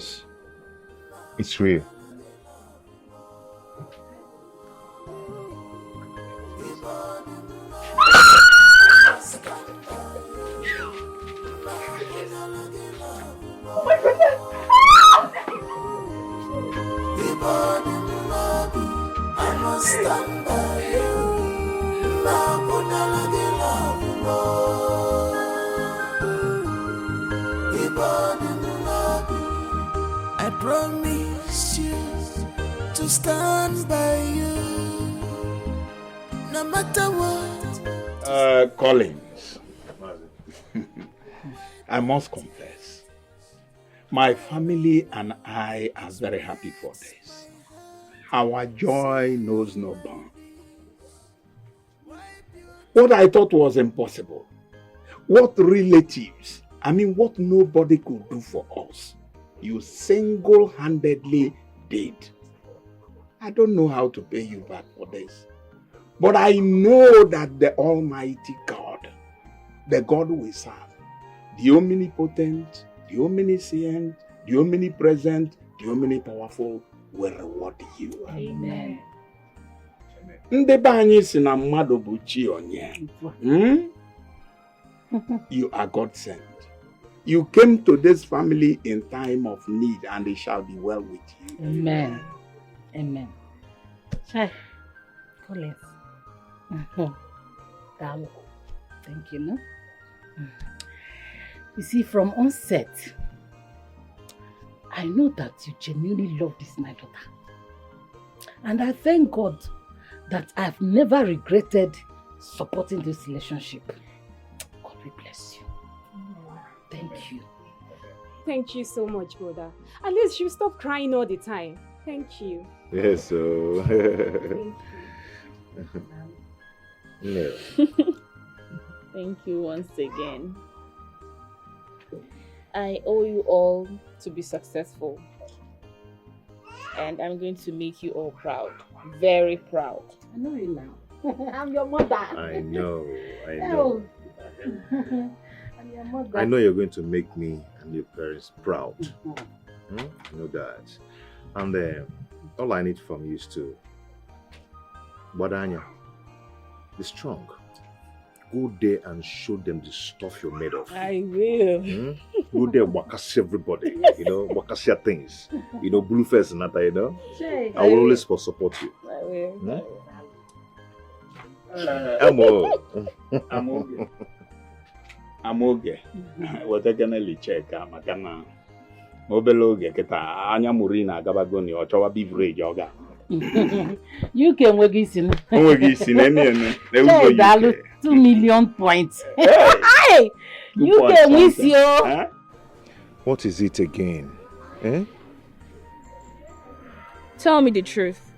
Yes, it's real. I promise you to stand by you no matter what. Collins, I must confess, my family and I are very happy for this. Our joy knows no bound. What I thought was impossible, what relatives, what nobody could do for us, you single-handedly did. I don't know how to pay you back for this. But I know that the Almighty God, the God we serve, the omnipotent, the omniscient, the omnipresent, the omnipowerful, will reward you. Amen. Ndị be anyị si na mmadụ bụ chi onye. You are God sent. You came to this family in time of need, and it shall be well with you. Amen. Amen. Chai, Collins. Thank you, no? You see, from onset, I know that you genuinely love this my daughter. And I thank God that I've never regretted supporting this relationship. God will bless you. Thank you. Thank you so much, brother. At least she'll stop crying all the time. Thank you. Yes, so. No. Thank you once again. I owe you all to be successful. And I'm going to make you all proud. Very proud. I know you now. I'm your mother. I know. I'm your mother. I know you're going to make me and your parents proud. I know that. And all I need from you is to, Badanya, be strong. Go there and show them the stuff you're made of. I will. Go there, wakasi everybody. Wakasi things. Blue face and that, I will always support you. I will. I'm okay. We're taking a check. I'm obele oge kịta anya muri na agabagoni ọ chọwa beverage ọ ga. You can work this in. Onweghị isi na eme 2 million points. Hey! You can miss you. What is it again? Tell me the truth.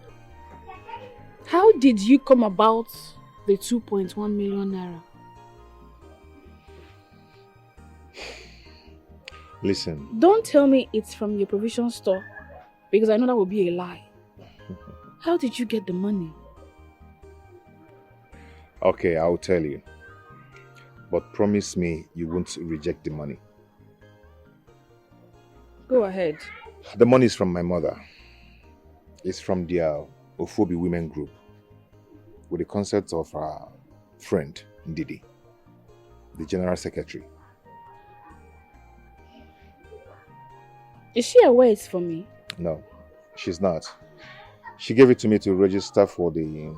How did you come about the 2.1 million naira? Listen. Don't tell me it's from your provision store, because I know that would be a lie. How did you get the money? Okay, I'll tell you. But promise me you won't reject the money. Go ahead. The money is from my mother. It's from the Ofobi Women Group, with the consent of our friend, Ndidi, the General Secretary. Is she aware it's for me? No, she's not. She gave it to me to register for the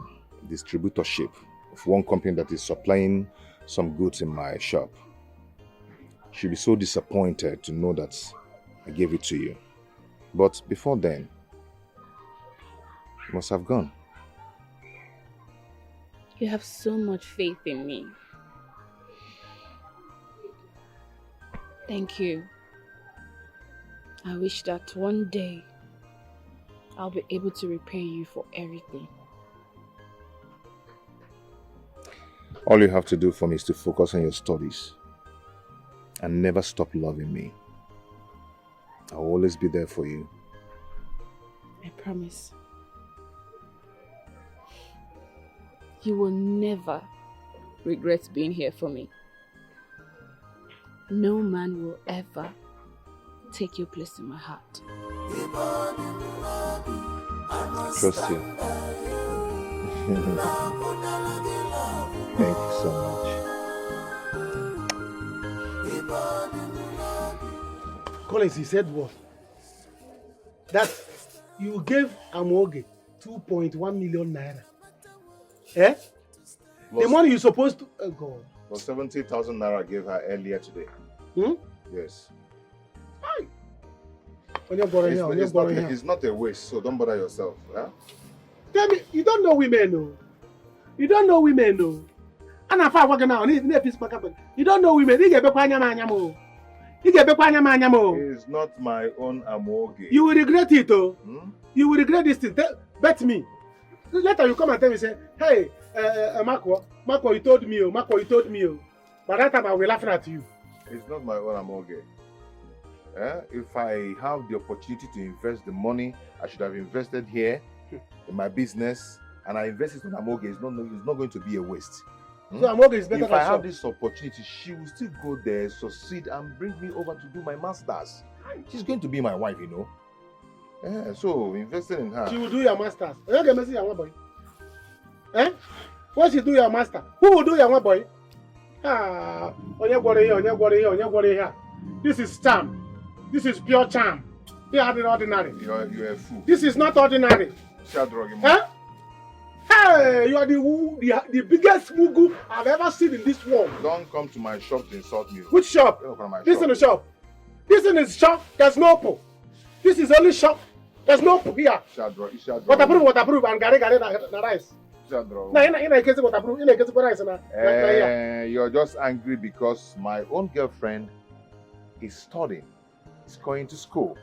distributorship of one company that is supplying some goods in my shop. She'll be so disappointed to know that I gave it to you. But before then, you must have gone. You have so much faith in me. Thank you. I wish that one day I'll be able to repay you for everything. All you have to do for me is to focus on your studies and never stop loving me. I'll always be there for you. I promise. You will never regret being here for me. No man will ever take your place in my heart. Trust you. Thank you so much. Collins, he said what? That you gave Amoge 2.1 million naira. Eh? The money you're supposed to... Oh, God. Well, 70,000 naira I gave her earlier today. Yes. Hi. It's not a waste, so don't bother yourself. Huh? Tell me, you don't know women, no. You don't know women, no. And if I work now, you don't know women. It's not my own Amoge. You will regret it, oh. You will regret this thing. Bet me. Later you come and tell me, say, hey, Marco, you told me, Marco, you told me. By that time I will laugh at you. It's not my own Amoge. If I have the opportunity to invest the money, I should have invested here in my business, and I invested in Amoge. It's not going to be a waste. So Amoge is better if than I have shop. this opportunity, she will still go there, succeed, and bring me over to do my masters. She's going to be my wife, you know. So investing in her. She will do your masters. You don't get messy, young boy. When she do your master, who will do your one boy? This is charm. This is pure charm. You are the ordinary. You're a fool. This is not ordinary. Hey, you are the biggest mugu I've ever seen in this world. Don't come to my shop to insult me. Which shop? This in the shop. This in the shop. There's no po. This is only shop. There's no po here. Waterproof, and gare na rice. You're just angry because my own girlfriend is studying. Is going to school.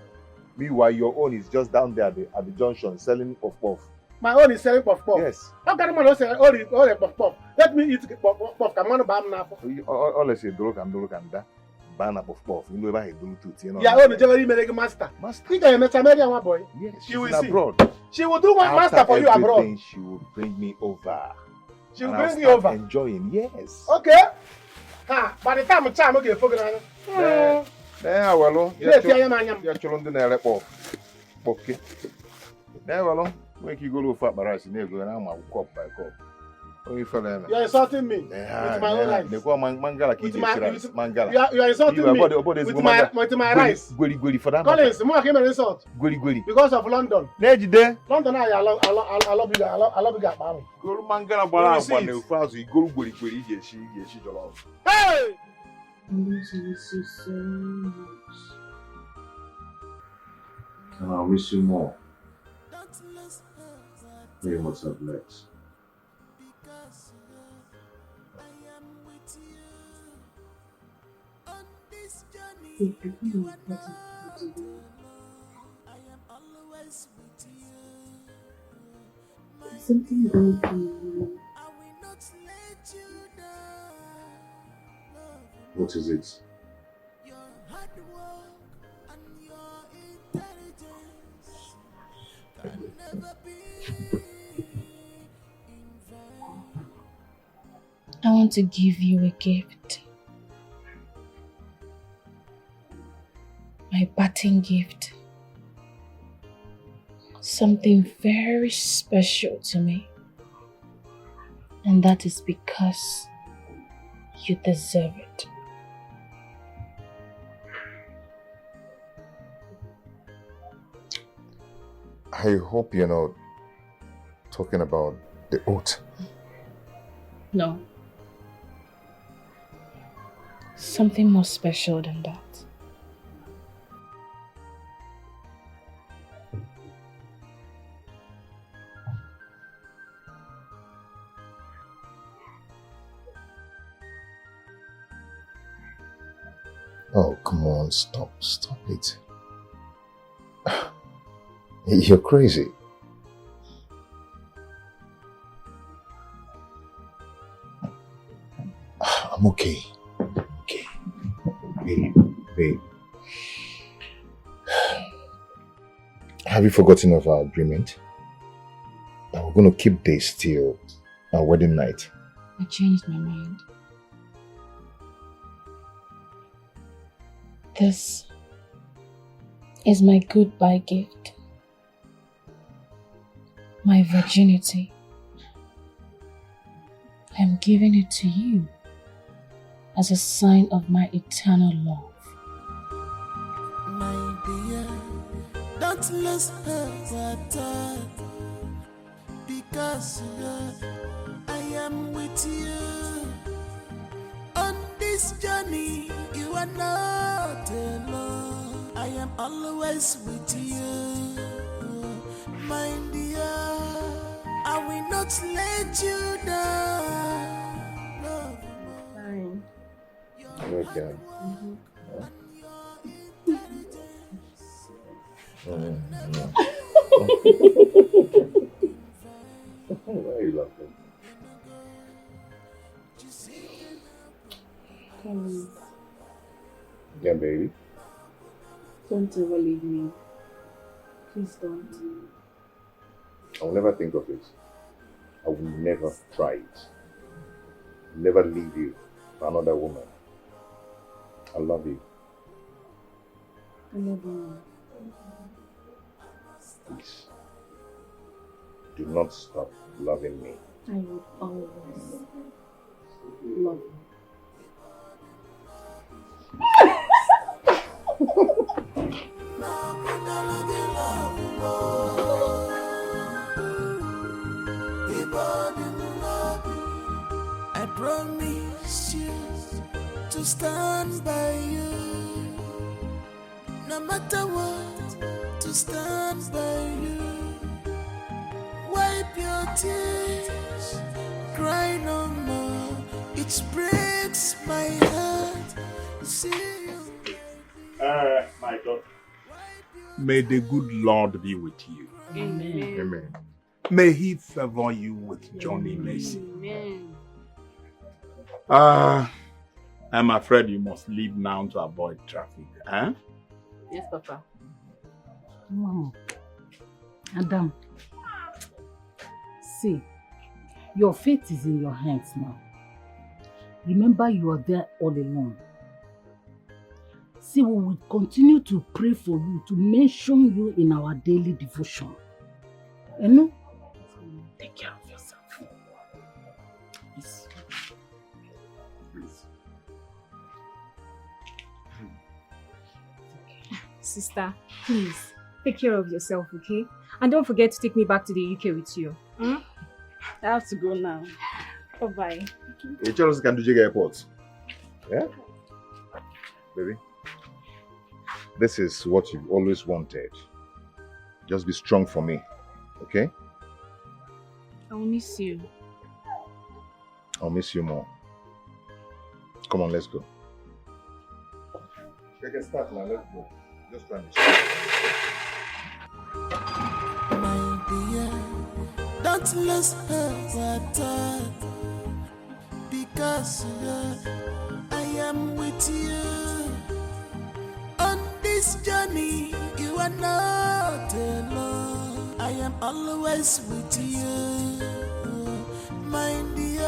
Meanwhile, your own is just down there at the junction selling puff-puff. My own is selling puff-puff. Yes. How can man say all the puff-puff? Let me eat puff-puff. Come on, bam now. All I say, do that. Ban a puff-puff. You know about it, do it. You know. Yeah, only generally make master. Master. You can make American one boy. Yes. She will see. Abroad. She will do one master for you abroad. She will bring me over. She will bring me over. Enjoying, yes. Okay. By the time I'm okay, forget it. Well, you're children in okay. Well, make you go to fat rice in there, and I'm a cup by cup. You're insulting me with my own rice. You are insulting me with my rice. Collins, more came an insult. Because of London. London, I love you. I love you. Go mangala bara one new fast. You go she jollof. Hey! I miss you so much. And I'll miss you more. Hey, what's up next? Something about you. What is it? I want to give you a gift. My parting gift. Something very special to me. And that is because you deserve it. I hope you're not talking about the oath. No. Something more special than that. Oh, come on, stop it. You're crazy. I'm okay. Okay. Babe. Have you forgotten of our agreement? That we're going to keep this till our wedding night. I changed my mind. This is my goodbye gift. My virginity. I am giving it to you as a sign of my eternal love. My dear, don't lose her because I am with you. On this journey, you are not alone. I am always with you. My dear, I will not let you down. Fine. Okay. Why are you laughing? Come, Yeah, baby. don't ever leave me. Please don't. I will never think of it. I will never try it. Never leave you for another woman. I love you. I love you. Please. Do not stop loving me. I would always love you. I promise you to stand by you, no matter what, to stand by you. Wipe your tears, cry no more. It breaks my heart. See you. My daughter, may the good Lord be with you. Amen. Amen. May He favor you with journey mercy. Amen. I'm afraid you must leave now to avoid traffic. Huh? Yes, Papa. Mama, Adam, see, your fate is in your hands now. Remember, you are there all alone. See, we will continue to pray for you, to mention you in our daily devotion. You know? Take care of yourself. Yes. Please. Sister, please, take care of yourself, okay? And don't forget to take me back to the UK with you. I have to go now. Bye-bye. You tell us you can do Jiga Airport. Yeah? Baby. This is what you've always wanted. Just be strong for me. Okay? I will miss you. I'll miss you more. Come on, let's go. I can start now, let's go. Just try and My dear, don't lose her because I am with you. On this journey, you are not alone. I am always with you. My dear,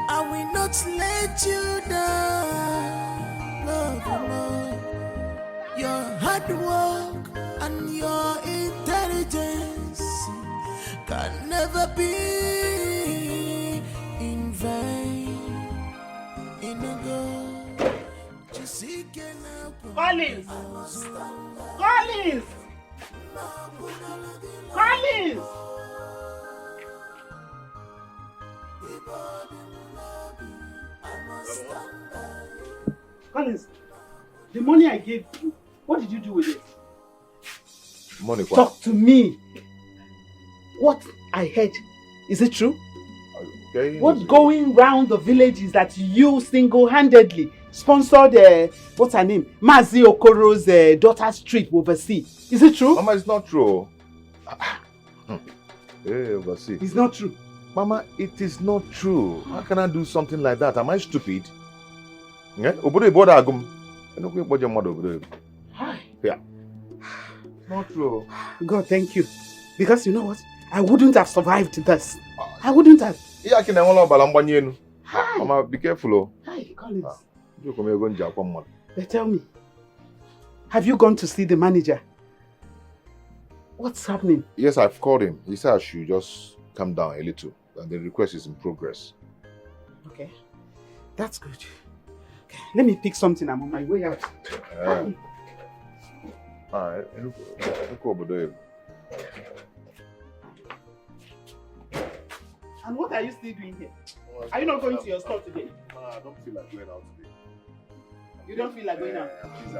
I will not let you down. No. Your hard work and your intelligence can never be in vain. In a go, Collins! Collins! Collins! Collins, the money I gave you, what did you do with it? money. Talk to me. What I heard, is it true? Okay. What's going round the village is that you single-handedly sponsored, what's her name? Mazi Okoro's daughter's trip overseas. Is it true? Mama, it's not true. Hey, overseas. It's not true. Mama, it is not true. How can I do something like that? Am I stupid? Yeah? Obodo iboda agum. I don't know what your mother would do. Yeah. Not true. God, thank you. Because you know what? I wouldn't have survived this. I wouldn't have. Yeah, can I hold on? Mama, be careful. Hi, Collins. You come here, go and jump on. But tell me, Have you gone to see the manager? What's happening? Yes, I've called him. He said I should just calm down a little. And the request is in progress. Okay. That's good. Okay, let me pick something. I'm on my way out. Alright. And what are you still doing here? Are you not going to your store today? No, I don't feel like going out today. You don't feel like going out? Please,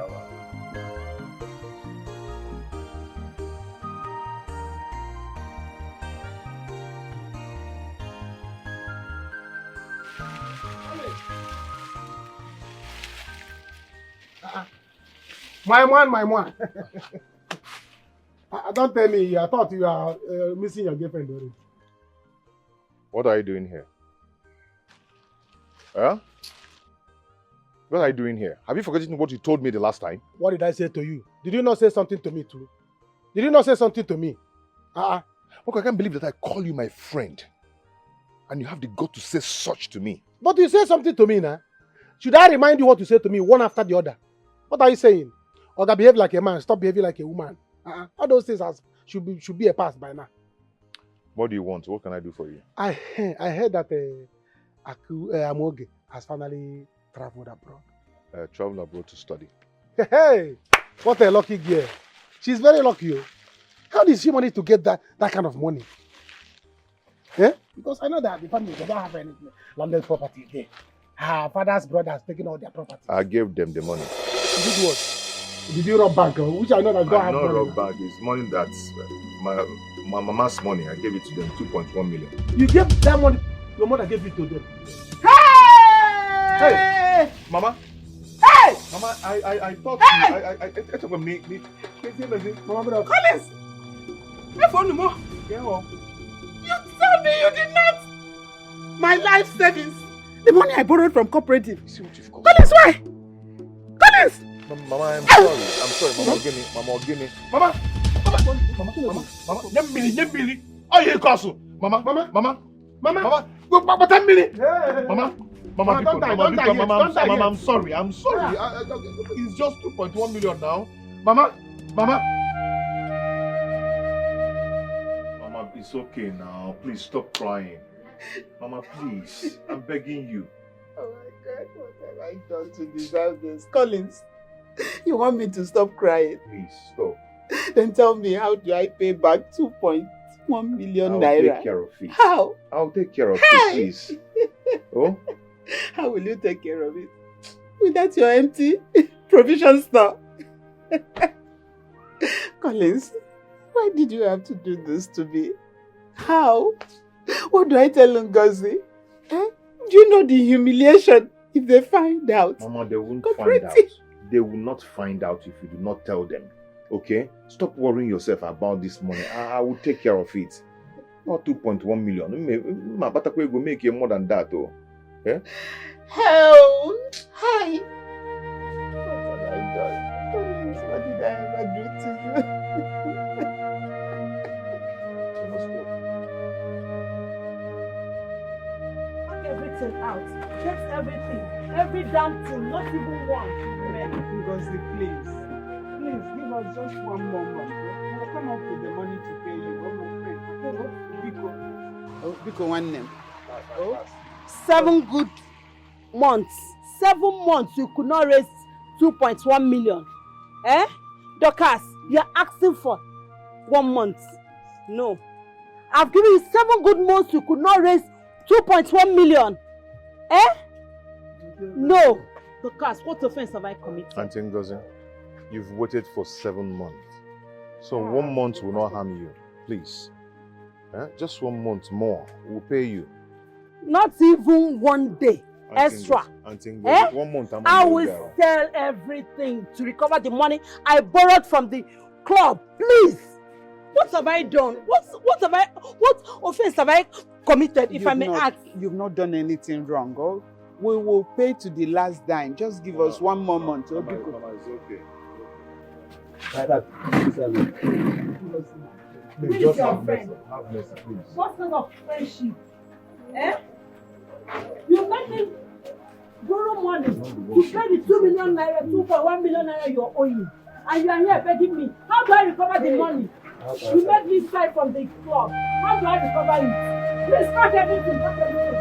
My man. Don't tell me. I thought you are missing your girlfriend already. What are you doing here? Huh? What are you doing here? Have you forgotten what you told me the last time? What did I say to you? Did you not say something to me too? Did you not say something to me? Look, I can't believe that I call you my friend. And you have the gut to say such to me. But you say something to me now. Should I remind you what you say to me one after the other? What are you saying? Oga, behave like a man, stop behaving like a woman. All those things should be a past by now. What do you want? What can I do for you? I heard that Amoge has finally traveled abroad. Traveled abroad to study. Hey, what a lucky girl. She's very lucky. How did she manage to get that kind of money? Yeah? Because I know that the family, they don't have any landed property there. Her father's brother has taken all their property. I gave them the money. You did what? Did you rob bank? Which I know that don't have money. Rob bank. It's money that's my mama's money. I gave it to them, 2.1 million. You gave that money? Your mother gave it to them. Hey! Mama! Hey! Mama, I thought hey! Mama, Collins! You told me you did not! My life savings! The money I borrowed from cooperative. See what you've got. Collins, why? Collins! Mama, I'm sorry. Mama, give me. Mama! Nyembili. Oh, you castle. Mama, but 10 minutes. Mama, I'm sorry. Yeah. It's just 2.1 million now. Mama. Mama, it's okay now. Please stop crying. Mama, please. I'm begging you. Oh my God, what have I done to deserve this? Collins, you want me to stop crying? Please, stop. Then tell me, how do I pay back 2.1 million naira? I'll take care of it. How? I'll take care of it, please. Oh? How will you take care of it? Without your empty provision store? Collins, why did you have to do this to me? How? What do I tell Ngozi? Do you know the humiliation if they find out? Mama, they won't find out. They will not find out if you do not tell them. Okay? Stop worrying yourself about this money. I will take care of it. Not 2.1 million. My Batakwe will make you more than that, oh. Yeah? Hell! Hi! What have I done? What did I ever do to you? Everything out. Get everything. Every damn thing. Not even one. Ngozi, please. Please, give us just one more month. We'll come up with the money to pay you. Oh, my friend. Biko one name. 7 good months. 7 months you could not raise 2.1 million. Eh? Dorcas, you're asking for 1 month. No. I've given you 7 good months you could not raise 2.1 million. Eh? No. Dorcas, what offense have I committed? Auntie Ngozi, you've waited for 7 months. So 1 month will not harm you. Please. Just 1 month more. We'll pay you. Not even 1 day extra. Auntie Ngozi, 1 month I will sell everything to recover the money I borrowed from the club. Please. What have I done? What offense have I committed, if I may ask? You've not done anything wrong. Oh? We will pay to the last dime. Just give us 1 more month. Mama, it's okay. Please, just have mercy, please. What kind of friendship? Eh? You let me borrow money to pay the 2 million naira, 2.1 million naira you're owing. And you are here begging me. How do I recover the money? You made me sign from the club. How do I recover it? Please pack everything. Pack everything.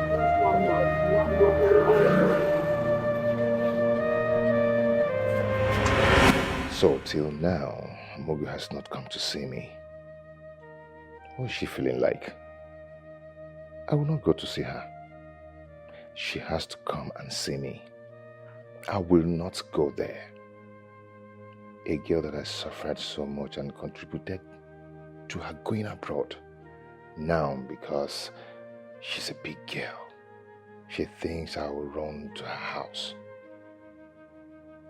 So till now, Mogu has not come to see me. What is she feeling like? I will not go to see her. She has to come and see me. I will not go there. A girl that has suffered so much and contributed to her going abroad. Now, because she's a big girl, she thinks I will run to her house.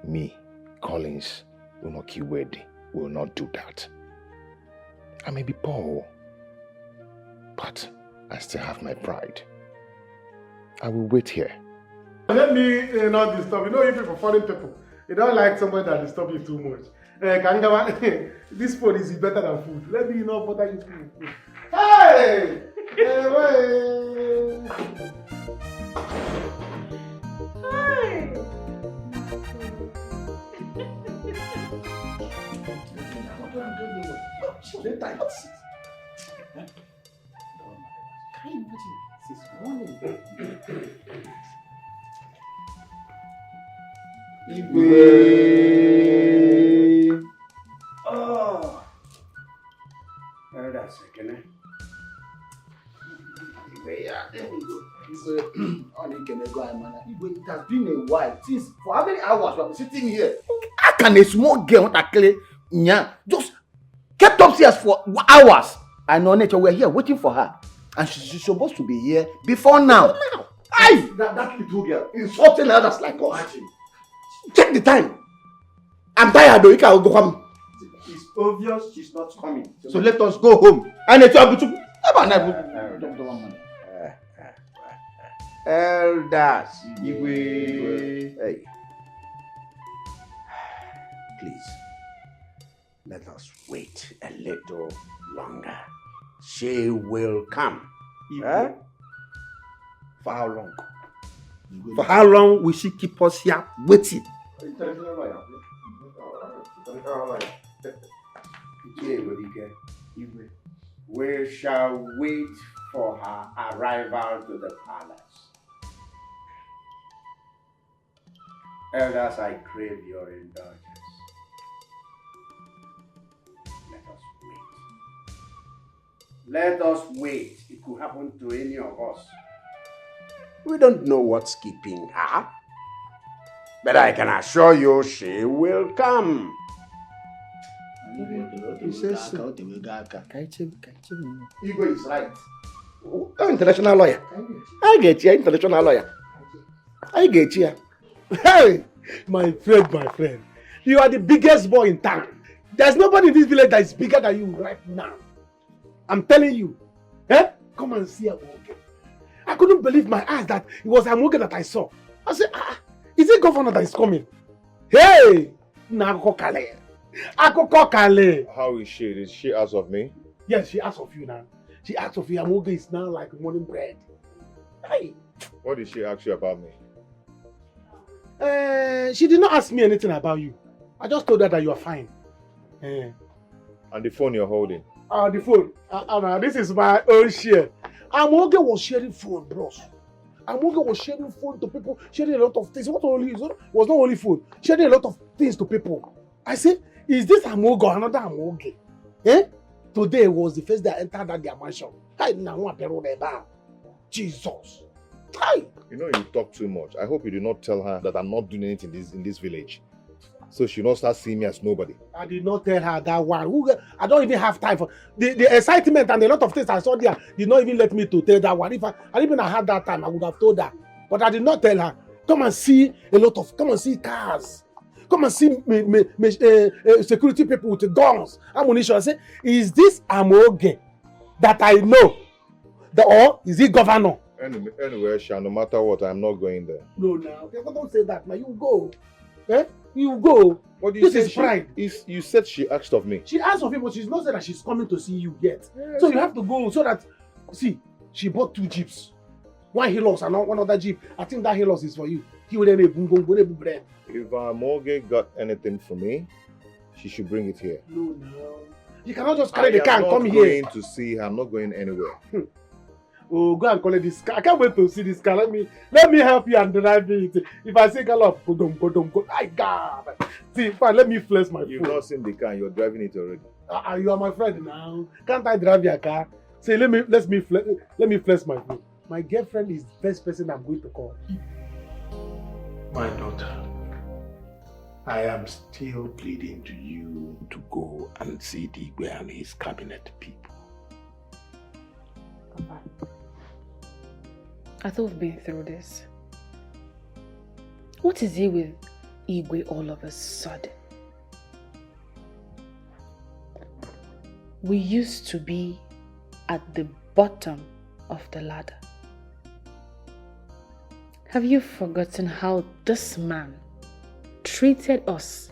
Me, Collins, Unoki Wedi, will not do that. I may be poor, but I still have my pride. I will wait here. Let me not disturb. You know, you people, foreign people, you don't like somebody that disturb you too much. Kangawa, this food is better than food. Let me not bother you people. Hey! Hey! Can you imagine? Since morning. Igwe. Oh. That's second. Igwe, yeah, there we go. Igwe, it has been a while. Since for how many hours we have been sitting here? How can a small girl just kept upstairs for hours? I know nature, we're here waiting for her. And she's supposed to be here before now. That little girl insulting others like us. Check the time. I'm tired though. Go home. It's obvious she's not coming. So let us go home. And it's Elders. Hey. Please, let us wait a little longer. She will come. For how long? For how long will she keep us here waiting? We shall wait for her arrival to the palace. Elders, I crave your indulgence. Let us wait. It could happen to any of us. We don't know what's keeping her. But I can assure you she will come. Igwe is right. International lawyer. I get you, international lawyer. I get you. Hey, my friend. You are the biggest boy in town. There's nobody in this village that is bigger than you right now. I'm telling you. Come and see Amoge. I couldn't believe my eyes that it was Amoge that I saw. I said, is it governor that is coming? Hey! Akoko Kale. How is she? Did she ask of me? Yes, she asked of you now. She asked of you. Amoge is now like morning bread. Hey. What did she ask you about me? She did not ask me anything about you. I just told her that you are fine. And the phone you're holding? The phone. This is my own share. Amoge was sharing phone, bros. Amoge was sharing phone to people, sharing a lot of things. It was not only phone, sharing a lot of things to people. I said, is this Amoge or another Amoge? Today was the first day I entered that their mansion. Jesus. You know you talk too much. I hope you did not tell her that I'm not doing anything in this village. So she'll not start seeing me as nobody. I did not tell her that one. I don't even have time for the excitement and a lot of things I saw there did not even let me to tell that one. If I even had that time, I would have told her. But I did not tell her. Come and see cars. Come and see security people with guns, ammunition. I say, is this Amoge that I know? Or is he governor? Anyway, Sha, no matter what, I'm not going there. No, don't say that. Now you go. You go. What do you this is pride. You said she asked of me. She asked of you, but she's not said that she's coming to see you yet. Yes. So you have to go so that, see, she bought 2 jeeps. One Hilux and one other jeep. I think that Hilux is for you. If Amoge got anything for me, She should bring it here. No. You cannot just carry the car and come here. I'm not going to see her. I'm not going anywhere. Oh, go and collect this car. I can't wait to see this car. Let me help you and drive it. If I say gallop, go. My God. See, fine, let me flex my You've foot. not seen the car. You're driving it already. You are my friend now. Can't I drive your car? Say, let me flex my foot. My girlfriend is the first person I'm going to call. My daughter, I am still pleading to you to go and see Igwe and his cabinet people. Papa, I thought we've been through this. What is it with Igwe all of a sudden? We used to be at the bottom of the ladder. Have you forgotten how this man treated us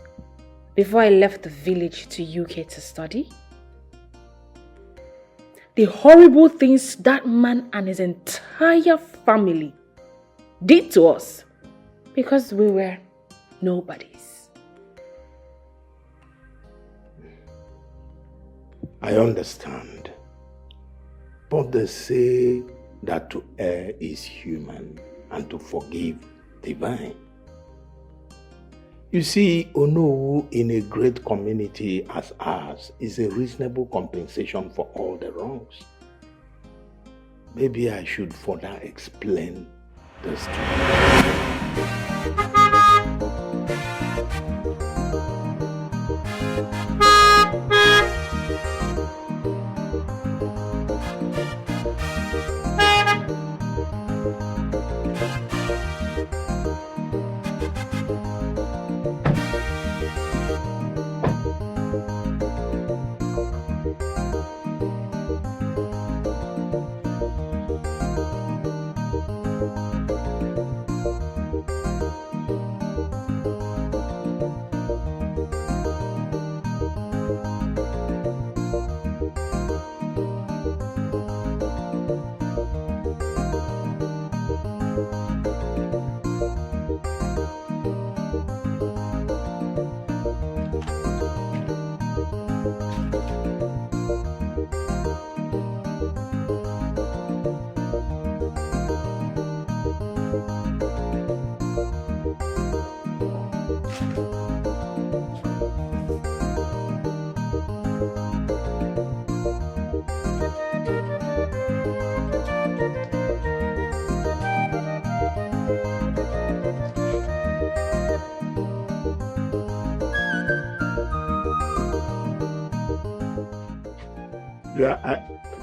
before I left the village to UK to study? The horrible things that man and his entire family did to us because we were nobodies. I understand. But they say that to err is human and to forgive divine. You see, Onowu in a great community as ours is a reasonable compensation for all the wrongs. Maybe I should further explain this to you.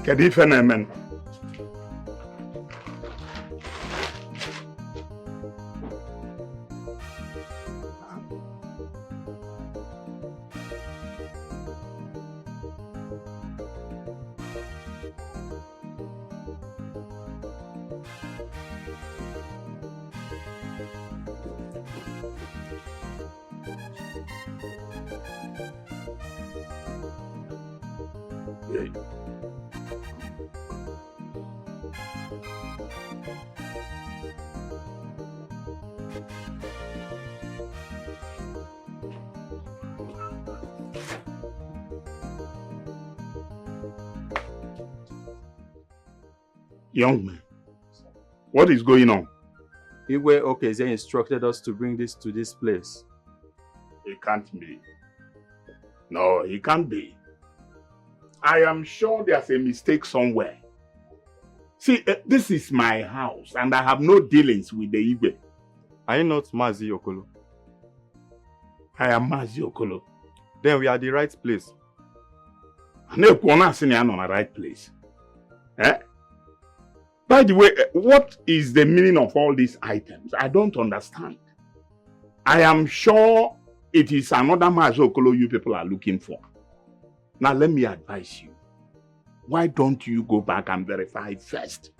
Kedu ife na-eme? Young man, what is going on? Igwe Okeze instructed us to bring this to this place. It can't be. No, it can't be. I am sure there's a mistake somewhere. See, this is my house and I have no dealings with the Igwe. Are you not Mazi Okolo? I am Mazi Okolo. Then we are the right place. I'm not the right place. Eh? By the way, what is the meaning of all these items? I don't understand. I am sure it is another Mazi Okolo you people are looking for. Now let me advise you. Why don't you go back and verify first?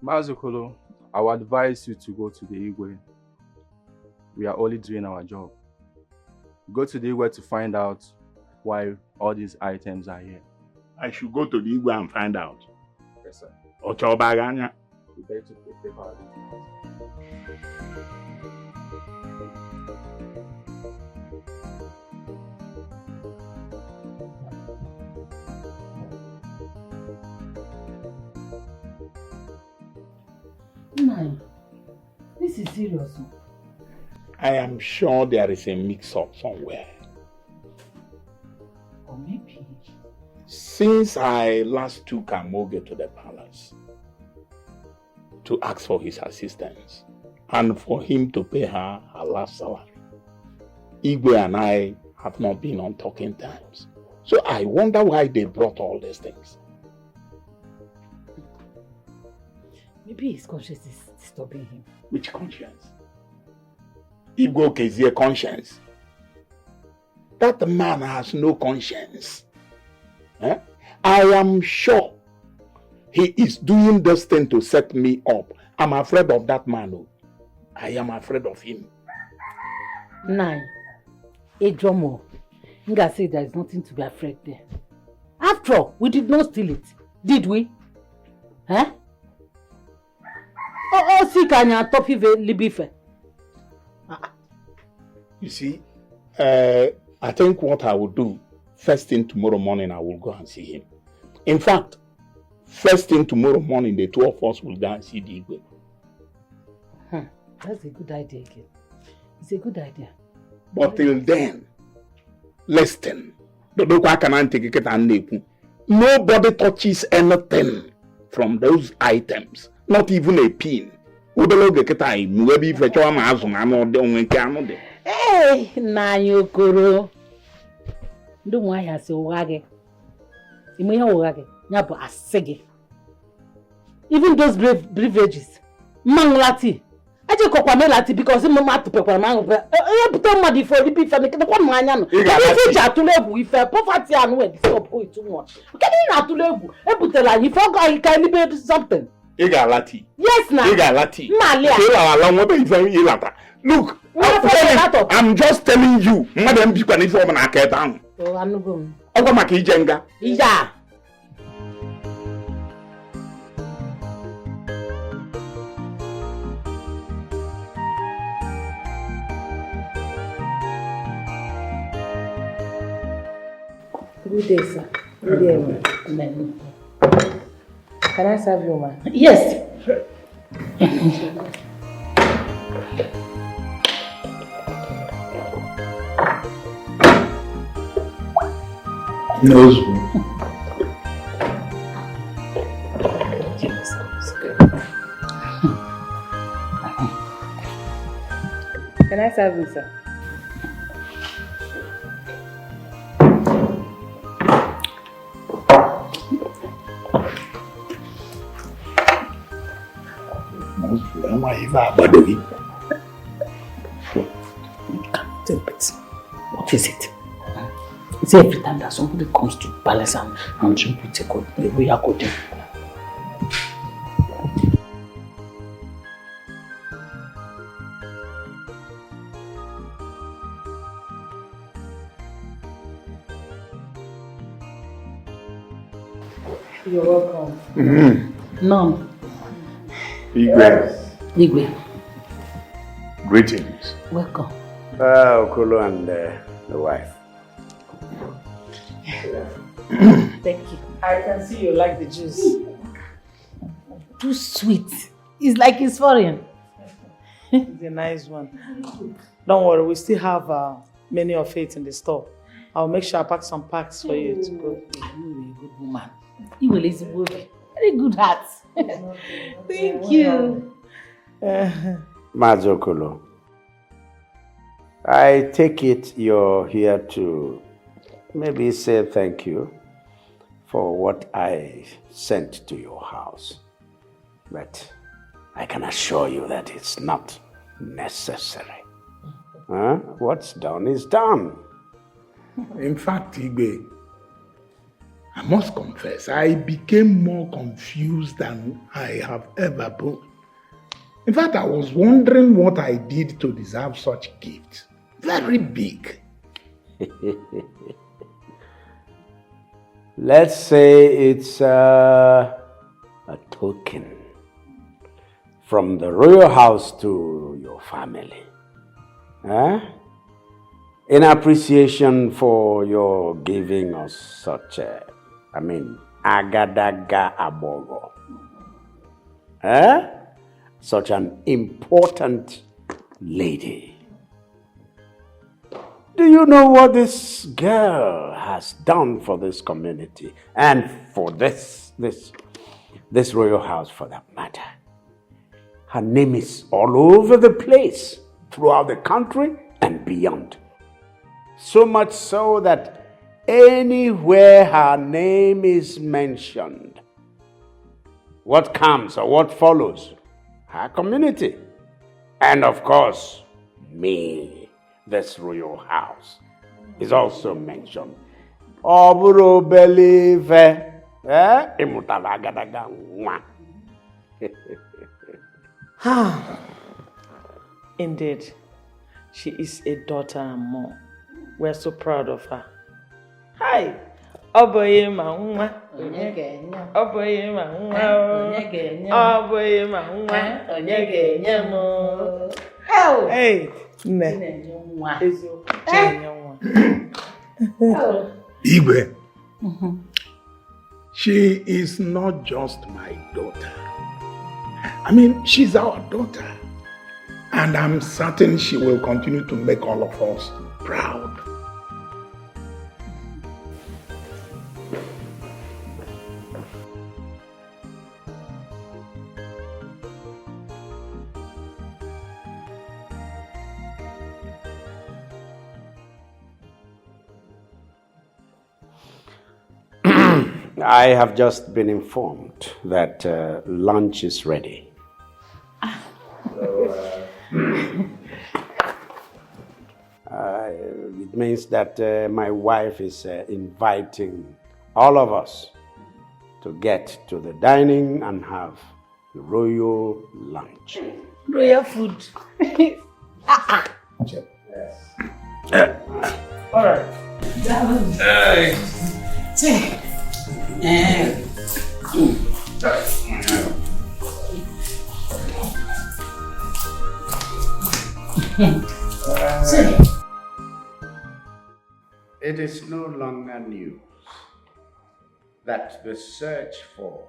Mazi Okolo, I would advise you to go to the Igwe. We are only doing our job. Go to the Igwe to find out why all these items are here. I should go to the Igwe and find out. Yes, sir. Ochobaganya. We beg to take our leave. No, this is serious. I am sure there is a mix-up somewhere. Or maybe. Since I last took Amoge to the palace to ask for his assistance and for him to pay her last salary, Igwe and I have not been on talking terms. So I wonder why they brought all these things. Maybe his conscience is disturbing him. Which conscience? Igwe Okezie conscience. That man has no conscience. Eh? I am sure he is doing this thing to set me up. I'm afraid of that man. Oh. I am afraid of him. 9. Ejomo. Nga said there is nothing to be afraid there. After all, we did not steal it. Did we? Huh? Oh, see, Kanya, Topi Libife. You see, I think what I will do, first thing tomorrow morning, I will go and see him. In fact, first thing tomorrow morning, the two of us will go and see the Igwe. That's a good idea again. It's a good idea. But till then, listen. Nobody touches anything from those items. Not even a pin. Hey, Nanyokoro. Don't want to say wage. Even those beverages. Manglati. I just go lati because I'm not to prepare mango. I put on my default. If I make the one man, if to level, if I poverty and when stop too much. Can you not to level? I put the line. If I can liberate something. Lati. Yes, now. Lati. Malia. Look, I'm just telling you. Madam, you can inform an arcade down. Oh, I'm not going. I'll go make Jenga. Yeah. Good day, sir. Good day, ma'am. Can I serve you, ma'am? Yes. Knows. Can I serve you, sir? What is it? It's every time that somebody comes to palace and drink with a code, we are coding. You're welcome. None. Igwe. Greetings. Welcome. Okolo and the wife. Thank you. I can see you like the juice. Too sweet. It's like it's foreign. It's a nice one. Don't worry, we still have many of it in the store. I'll make sure I pack some packs for you to go. You're a good woman. You will lazy boy. Very good heart. Thank you. Mazokolo, I take it you're here to maybe say thank you for what I sent to your house. But I can assure you that it's not necessary. What's done is done. In fact, Igwe, I must confess, I became more confused than I have ever been. In fact, I was wondering what I did to deserve such gift. Very big. Let's say it's a token from the royal house to your family. In appreciation for your giving us such agadaga abogo. such an important lady. Do you know what this girl has done for this community and for this royal house for that matter? Her name is all over the place, throughout the country and beyond. So much so that anywhere her name is mentioned, what comes or what follows? Her community. And of course, me, this royal house, is also mentioned. Oburo believe, Indeed, she is a daughter and more. We're so proud of her. Hi! Oboye maunwa. Oboye maunwa. Oboye maunwa. Hey! Igwe, she is not just my daughter. I mean, she's our daughter. And I'm certain she will continue to make all of us proud. I have just been informed that lunch is ready. It means that my wife is inviting all of us to get to the dining and have the royal lunch. Royal food. All right. It is no longer news that the search for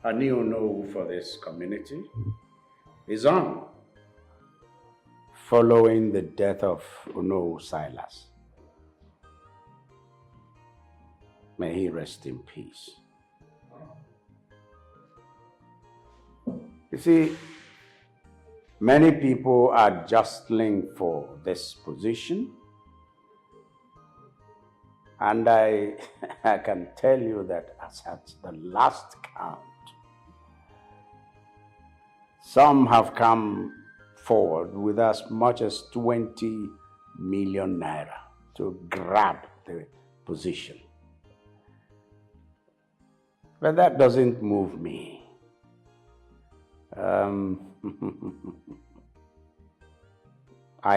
a new Onowu for this community is on, following the death of Onowu Silas. May he rest in peace. You see, many people are jostling for this position. And I can tell you that as at the last count, some have come forward with as much as 20 million naira to grab the position. But that doesn't move me. I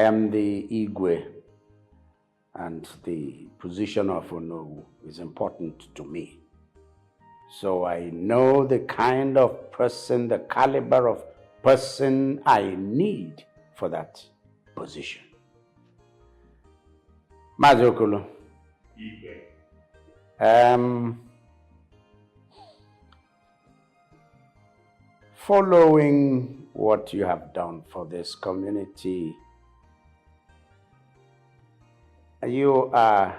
am the Igwe, and the position of Onowu is important to me. So I know the kind of person, the caliber of person I need for that position. Mazokolo. Following what you have done for this community, you are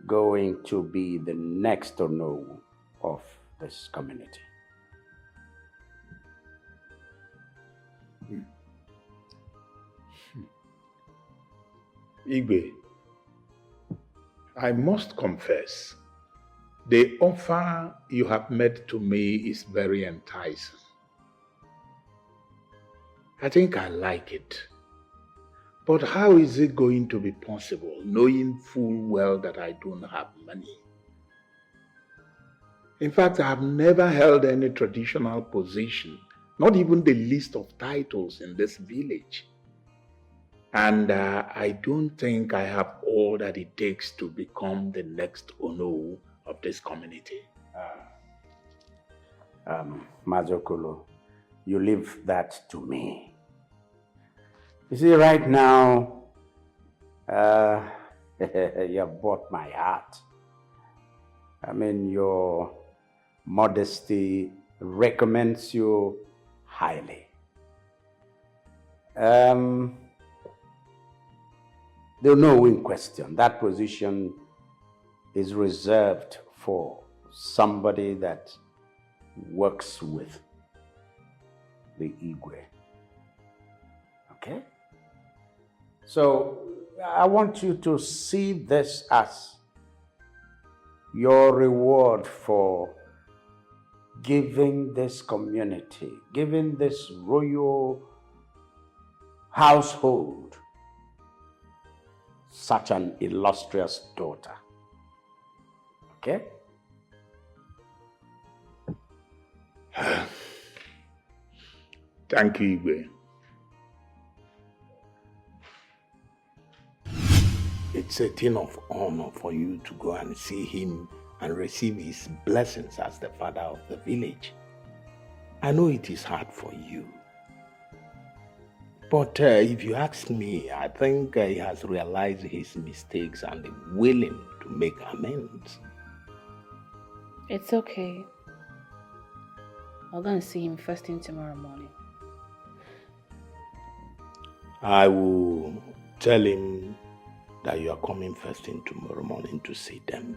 going to be the next Onowu of this community. Igwe, I must confess, the offer you have made to me is very enticing. I think I like it. But how is it going to be possible, knowing full well that I don't have money? In fact, I have never held any traditional position, not even the list of titles in this village. And I don't think I have all that it takes to become the next Onowu of this community. Mazokolo, you leave that to me. You see, right now, you have bought my heart. I mean, your modesty recommends you highly. The no in question, that position is reserved for somebody that works with the Igwe. Okay? So I want you to see this as your reward for giving this community, giving this royal household such an illustrious daughter. Okay? Thank you, Igwe. It's a thing of honor for you to go and see him and receive his blessings as the father of the village. I know it is hard for you. But if you ask me, I think he has realized his mistakes and is willing to make amends. It's okay. I'll go and see him first thing tomorrow morning. I will tell him that you are coming first thing tomorrow morning to see them.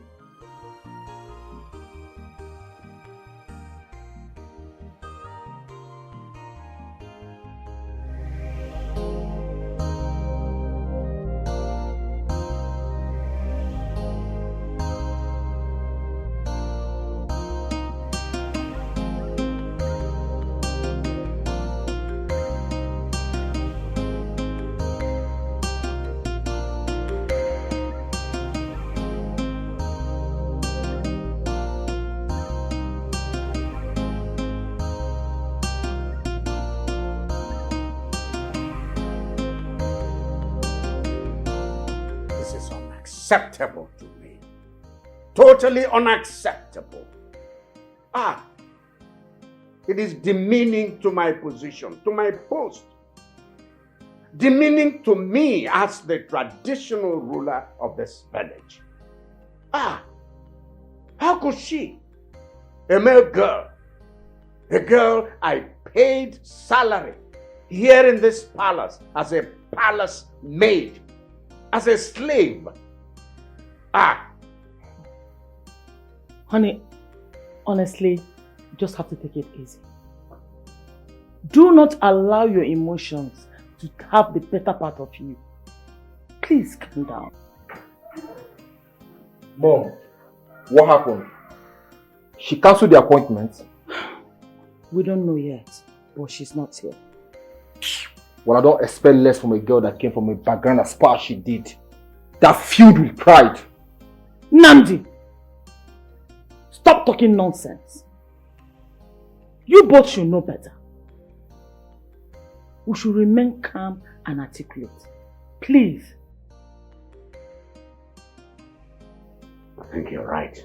Unacceptable to me. Totally unacceptable. It is demeaning to my position, to my post. Demeaning to me as the traditional ruler of this village. How could she, a male girl, a girl I paid salary here in this palace as a palace maid, as a slave. Honey, honestly, you just have to take it easy. Do not allow your emotions to have the better part of you. Please calm down. Mom, what happened? She cancelled the appointment. We don't know yet, but she's not here. Well, I don't expect less from a girl that came from a background as far as she did. That filled with pride. Nnamdi! Stop talking nonsense. You both should know better. We should remain calm and articulate. Please. I think you're right.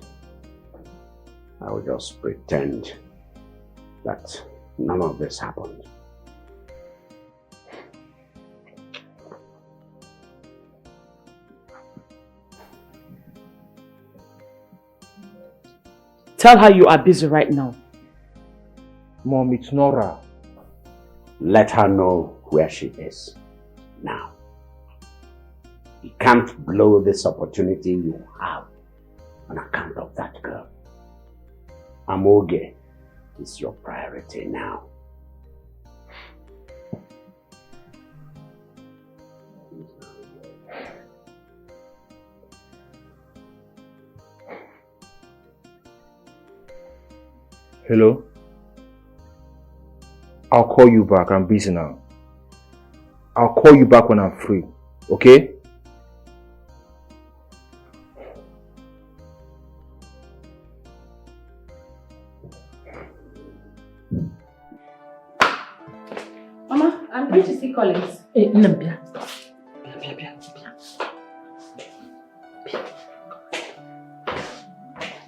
I will just pretend that none of this happened. Tell her you are busy right now. Mom, it's Nora. Let her know where she is now. You can't blow this opportunity you have on account of that girl. Amoge is your priority now. Hello? I'll call you back. I'm busy now. I'll call you back when I'm free. Okay? Mama, I'm going to see Collins. Nnambia.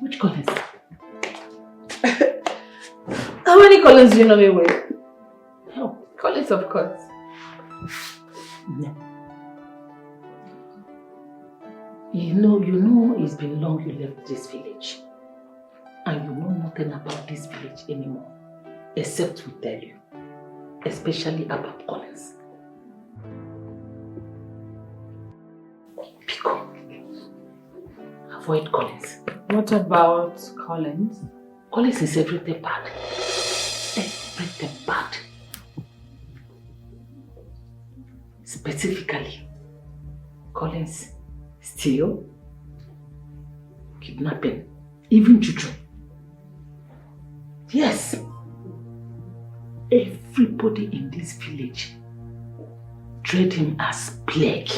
Which Collins? How many Collins do you know me with? Oh, Collins, of course. No. You know it's been long you left this village. And you know nothing about this village anymore. Except we tell you. especially about Collins. Pico, avoid Collins. What about Collins? Collins is everything bad. Everything bad. Specifically, Collins steal, kidnapping, even juju. Yes. Everybody in this village treat him as plague.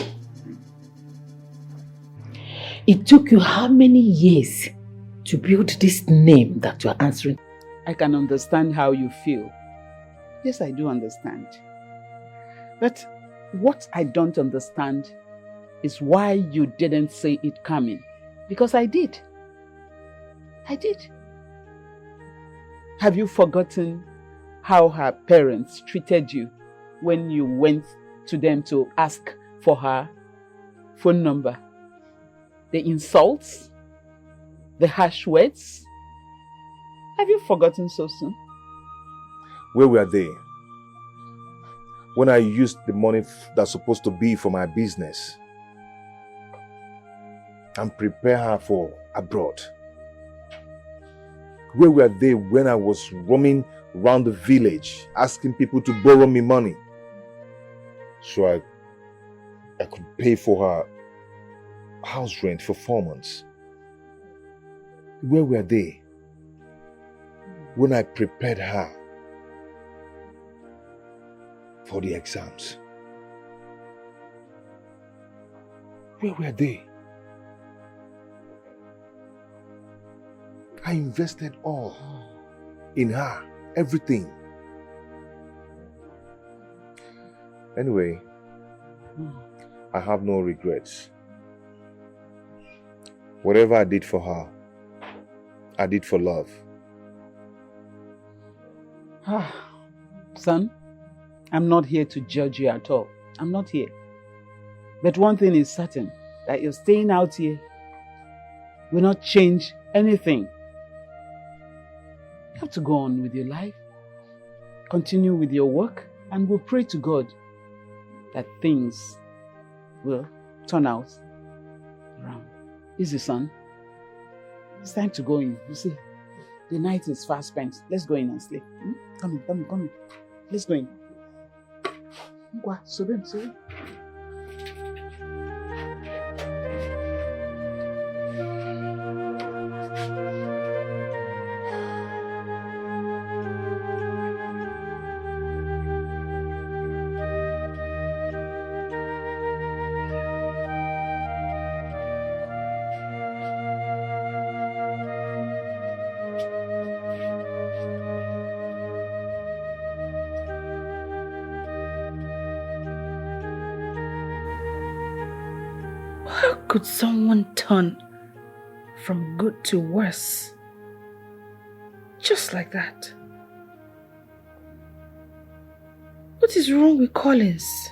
It took you how many years to build this name that you are answering? I can understand how you feel. Yes, I do understand. But what I don't understand is why you didn't see it coming. Because I did. I did. Have you forgotten how her parents treated you when you went to them to ask for her phone number? The insults? The harsh words? Have you forgotten so soon? Where were they? When I used the money that's supposed to be for my business and prepare her for abroad. Where were they when I was roaming around the village asking people to borrow me money so I could pay for her house rent for 4 months? Where were they when I prepared her for the exams? Where were they? I invested all in her, everything. Anyway, I have no regrets. Whatever I did for her, I did for love. Son, I'm not here to judge you at all. I'm not here. But one thing is certain, that you're staying out here will not change anything. You have to go on with your life, continue with your work, and we'll pray to God that things will turn out around. Easy, son. It's time to go in. You see, the night is fast spent. Let's go in and sleep. Come in. Let's go in. Go, Sobem. How could someone turn from good to worse? Just like that. What is wrong with Collins?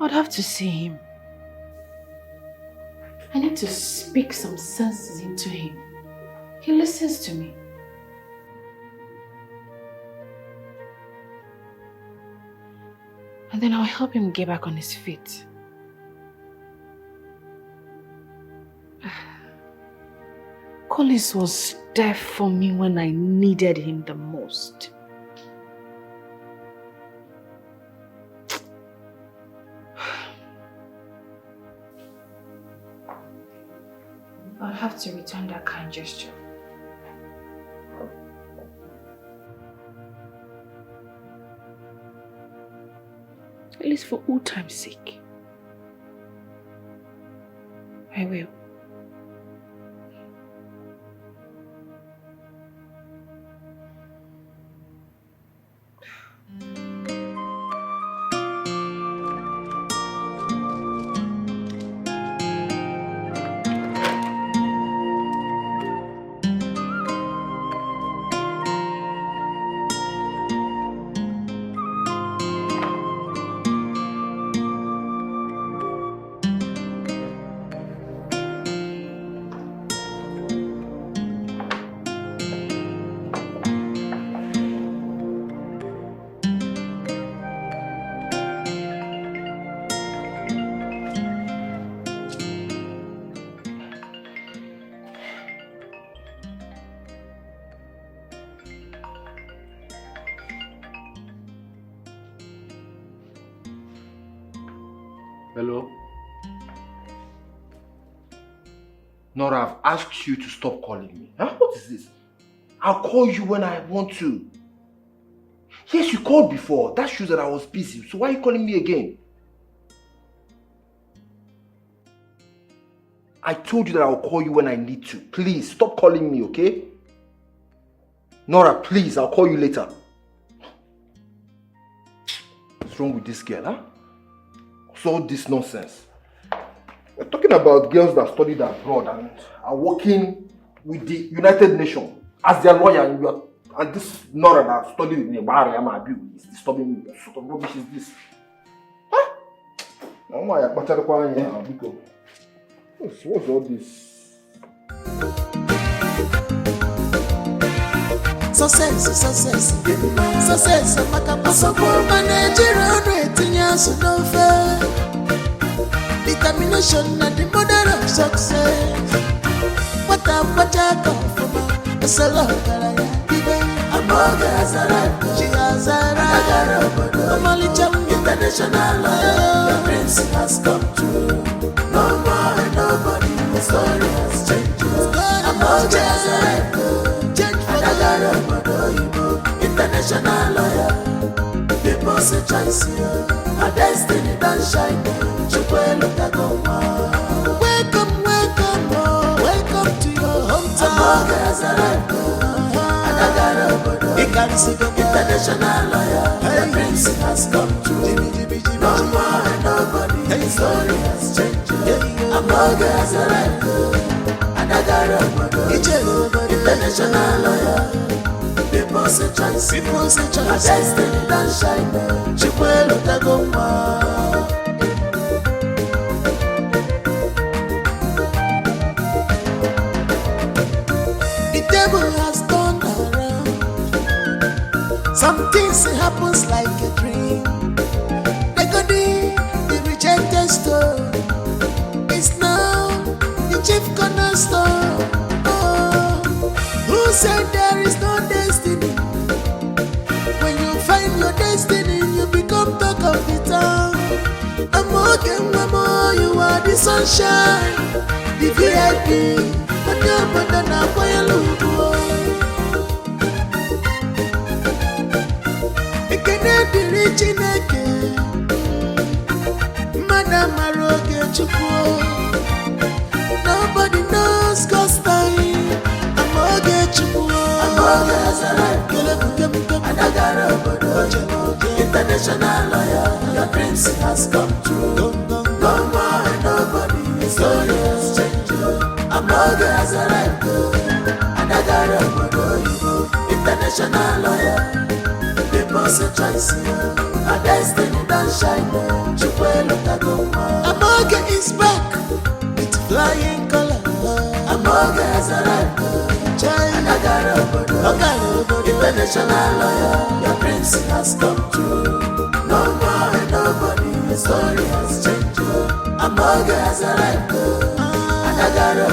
I'd have to see him. I need to speak some sense into him. He listens to me. And then I'll help him get back on his feet. Collins was there for me when I needed him the most. I'll have to return that kind gesture. At least for old time's sake. I will. Hello? Nora, I've asked you to stop calling me. Huh? What is this? I'll call you when I want to. Yes, you called before. That shows that I was busy. So why are you calling me again? I told you that I'll call you when I need to. Please, stop calling me, okay? Nora, please, I'll call you later. What's wrong with this girl, huh? What's all this nonsense? We're talking about girls that studied abroad and are working with the United Nations as their lawyer, and this Nora that studied in Ibadan is disturbing me. What sort of rubbish is this? Huh? What's all this? Success, determination and the mother of success. What I come from, it's a lot that I'm she has a right. I'm only jumping international lawyer. Your dreams has come true. No more and nobody, the story has changed. I'm has a right. Change for the international lawyer. People say choice here. My destiny don't shine. Welcome, welcome to your hometown. International lawyer, your dreams has come true. No more and nobody, the story has changed. I'm as a right, and I got international lawyer. People say choice, my destiny don't shine. The devil has turned around. Some things happens like a dream. The rejected stone is now the chief cornerstone. Oh, who said there is no destiny? When you find your destiny, you become talk of the town. You are the sunshine, the VIP, and your mother now for your look. It cannot be reaching again. Madam Maroke Chukwu. Nobody knows God's time. I'm all get you. I'm all as a life. And I got a international lawyer. Your dreams has come true. No more and nobody. The story has changed. I'm all as a life. And I got a international lawyer. People say choice here. My destiny don't shine. Amoge is back with flying color. Amoge has arrived. And I got a international lawyer. Your dreams has come true. No more and nobody. The story has changed. Amoge has arrived. And I got a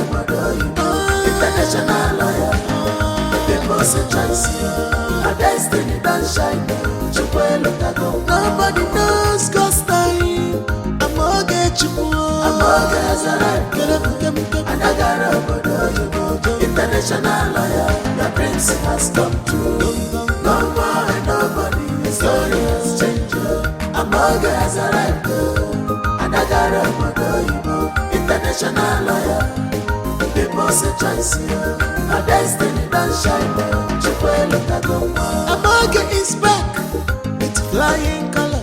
international lawyer. People say choice here. My destiny don't shine. Nobody knows God's time. I'm all get you. I'm all as a life. And I got a international lawyer. Your dreams has come true. No more and nobody. The story has changed. I'm all as a life. And I got a international lawyer. People say choice here. My destiny don't shine. Amoge is back with flying color.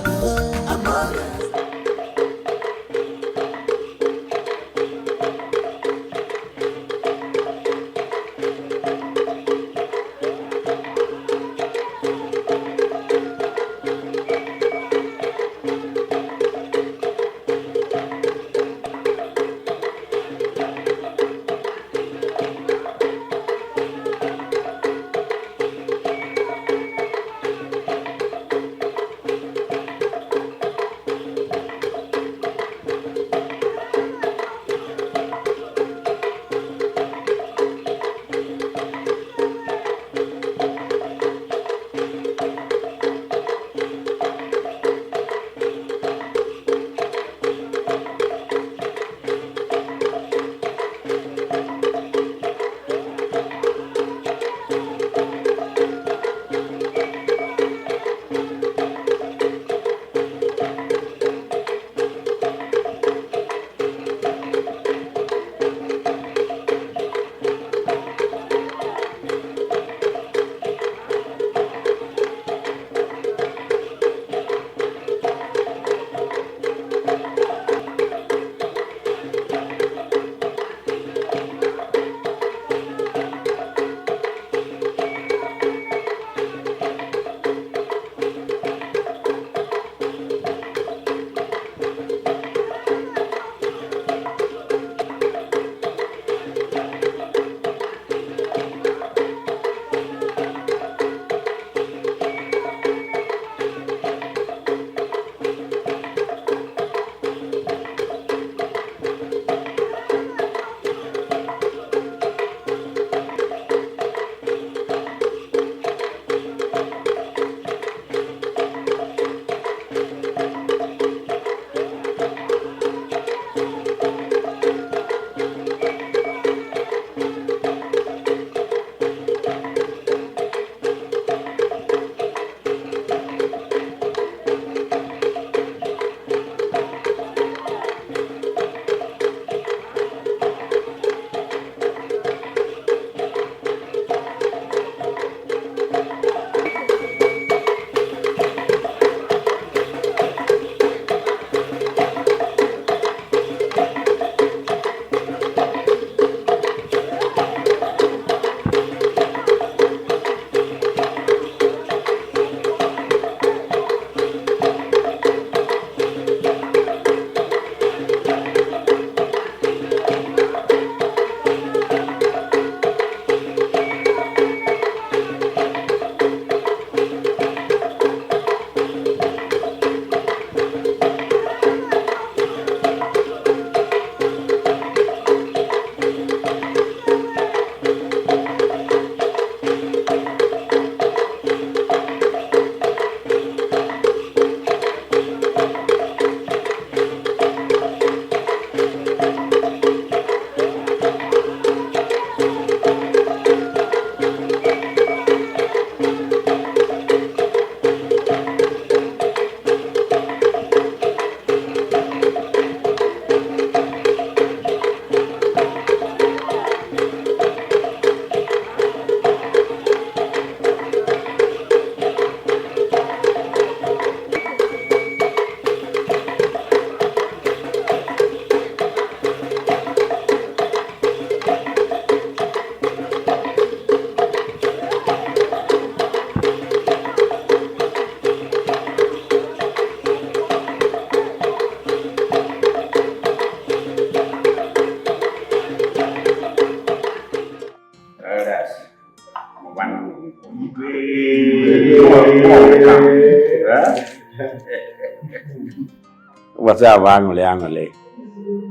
What's up, Angole?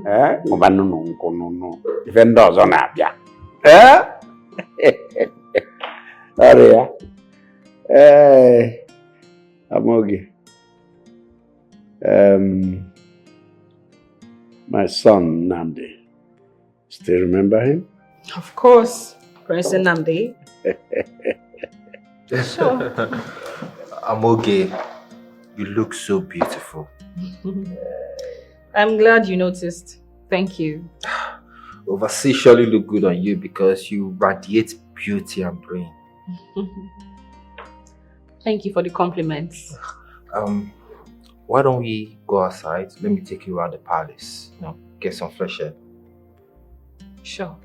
No. Vendors on Abia. Aria. Amogi. My son Namdi. Still remember him? Of course, Prince Namdi. Sure. Amoge, you look so beautiful. I'm glad you noticed. Thank you. Overseas surely look good on you because you radiate beauty and brain. Thank you for the compliments. Why don't we go outside? Let me take you around the palace. Get some fresh air. Sure.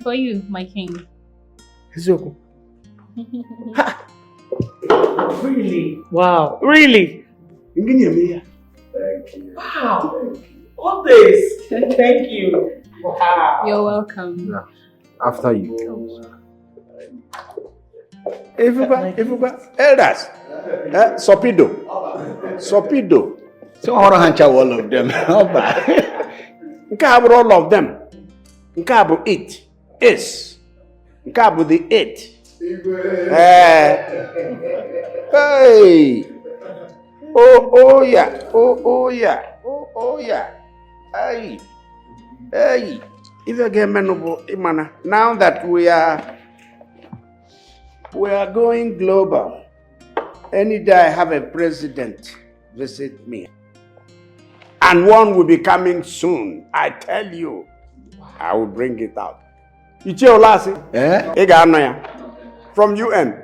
For you, my king. Izoko. Really? Wow. Really? Thank you. Wow. All this. Thank you. Wow. You're welcome. Yeah. After you. Everybody. Elders. Sopido. So all of them. All of them. Nkabu it. Is. Nkabu the it. Hey. Oh yeah. Oh yeah. Hey. If you get imana, now that we are going global, any day I have a president visit me. And one will be coming soon. I tell you, I will bring it out. Ichie Olasi, from UN.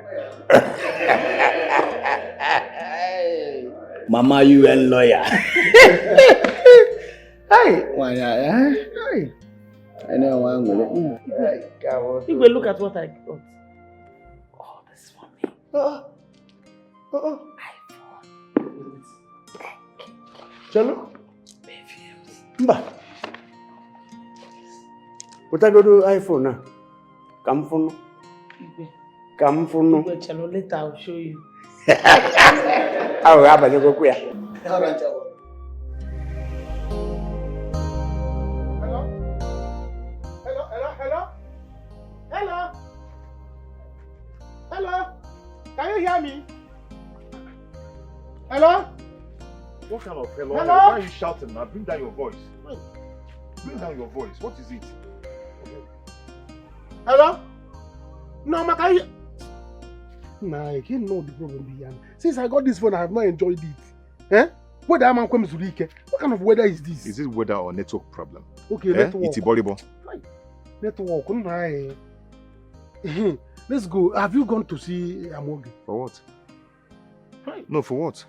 Mama UN lawyer. Hey, Hey. I know one will. You will look at what I got. Oh, this is for me. Chalo? Mba. What I go to iPhone now? Come for no. Chalo, later I'll show you. I will have a go queer. Hello? Can you hear me? Hello? What kind of hello? Hello? Why are you shouting now? Bring down your voice. Bring down your voice. What is it? Hello? No, ma, can you... Nah, I can't know the problem behind. Since I got this phone, I have not enjoyed it. Eh? Weather man comes to Rike. What kind of weather is this? Is it weather or network problem? Okay, network. It's Iboribo. Network. Let's go. Have you gone to see Amoge? For what? No, for what?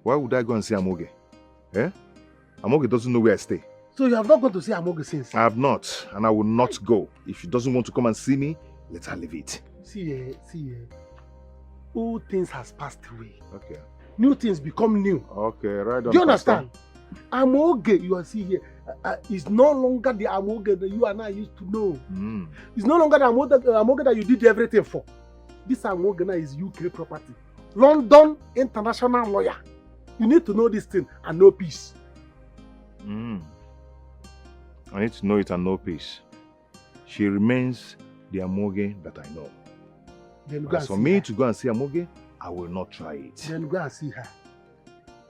Why would I go and see Amoge? Eh? Amoge doesn't know where I stay. So you have not gone to see Amoge since? I have not, and I will not go. If she doesn't want to come and see me, let her leave it. See, old things has passed away. Okay. New things become new. Okay, right on. Do you understand? Amoge, you are seeing here, is no longer the Amoge that you and I used to know. It's no longer the Amoge that you did everything for. This Amoge now is UK property. London international lawyer. You need to know this thing and know peace. I need to know it and know peace. She remains the Amoge that I know. Then go As for me to go and see Amoge, I will not try it. Then go and see her.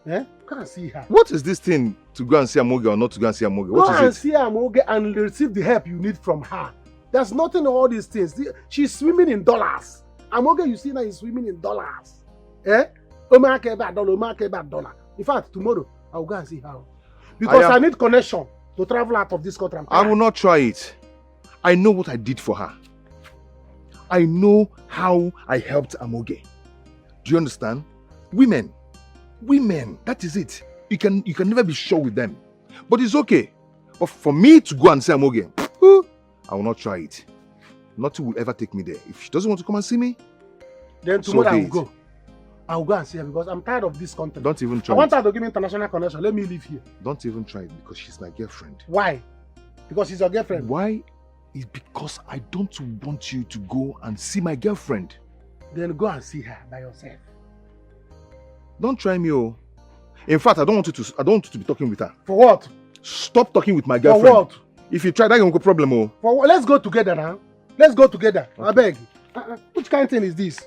Eh? Go and see her. What is this thing to go and see Amoge or not to go and see Amoge? Go What and is it? see Amoge and receive the help you need from her. There's nothing in all these things. She's swimming in dollars. Amoge, you see now, is swimming in dollars. Eh? $1 In fact, tomorrow, I'll go and see her. Because I need connection to travel out of this country. I will not try it. I know what I did for her. I know how I helped Amoge. Do you understand? Women, that is it. You can never be sure with them. But it's okay. But for me to go and see Amoge, I will not try it. Nothing will ever take me there. If she doesn't want to come and see me, then tomorrow I will go. I'll go and see her because I'm tired of this content. Don't even try I want it. her to give me international connection. Let me live here. Don't even try it because she's my girlfriend. Why? Because she's your girlfriend. Why? It's because I don't want you to go and see my girlfriend. Then go and see her by yourself. Don't try me, oh. In fact, I don't want you to be talking with her. For what? Stop talking with my girlfriend. For what? If you try, that's a problem, oh. For what? Let's go together now. Let's go together. Okay. I beg. Which kind of thing is this?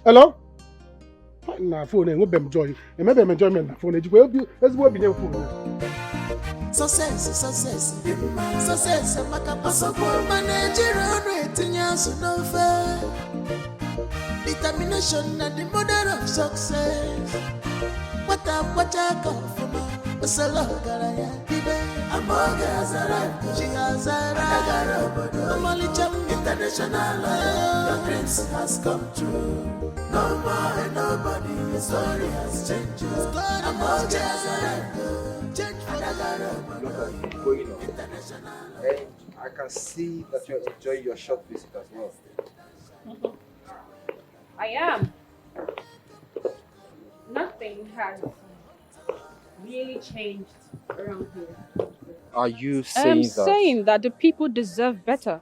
Hello? Na phone, we be enjoy. Maybe I'm enjoying na phone. Let's go be the phone. Success. Makapasopo managerial rating yasu no fair. Determination and the mother of success. What I call for me? A solo garaya. Amoga Azara, she has a Amolicham International. Your dreams has come true. No more and nobody, your story has changed. Amoga Azara, change for the going on. And I can see that you're enjoying your short visit as well. I am. Nothing has really changed around here. Are you saying that? I'm saying that the people deserve better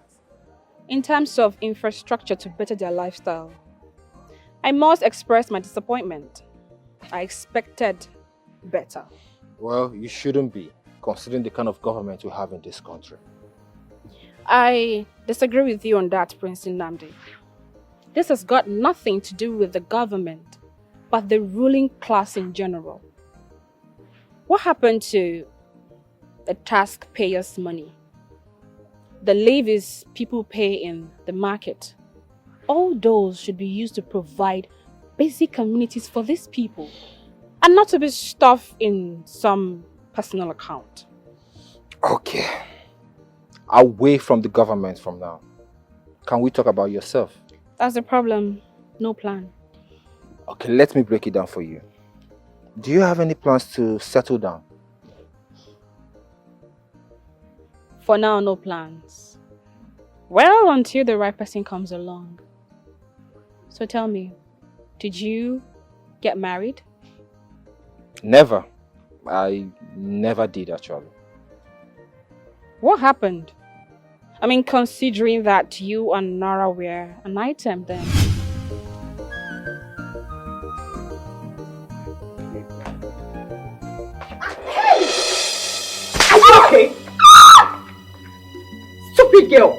in terms of infrastructure to better their lifestyle. I must express my disappointment. I expected better. Well, you shouldn't be, considering the kind of government we have in this country. I disagree with you on that, Prince Nnamdi. This has got nothing to do with the government, but the ruling class in general. What happened to the taxpayers' money? The levies people pay in the market. All those should be used to provide basic communities for these people and not to be stuffed in some personal account. Okay. Away from the government from now. Can we talk about yourself? That's the problem. No plan. Okay, let me break it down for you. Do you have any plans to settle down? For now, no plans. Well, until the right person comes along. So tell me, did you get married? Never. I never did, actually. What happened? I mean, considering that you and Nara were an item then. Are you okay? Stupid girl!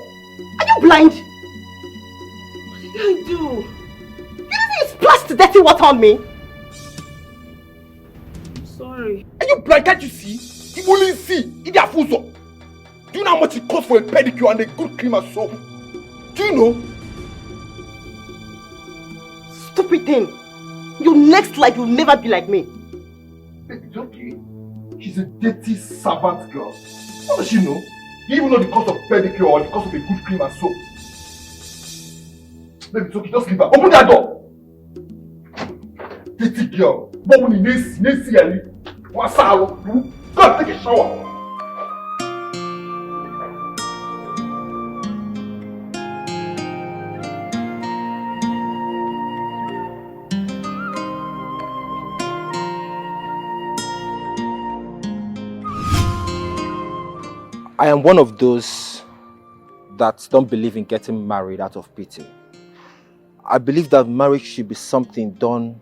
Are you blind? What did I do? You didn't splash the dirty water on me! I'm sorry. Are you blind? Can't you see? You only see in their fuso. Do you know how much it costs for a pedicure and a good cream and soap? Do you know? Stupid thing! Your next life will never be like me. It's okay. She's a dirty servant girl. What does she know? You even know the cost of pedicure or the cost of a good cream and soap. Baby, it's okay, just leave her. Open that door! Dirty girl. What will you see? What's up? Go and take a shower. I am one of those that don't believe in getting married out of pity. I believe that marriage should be something done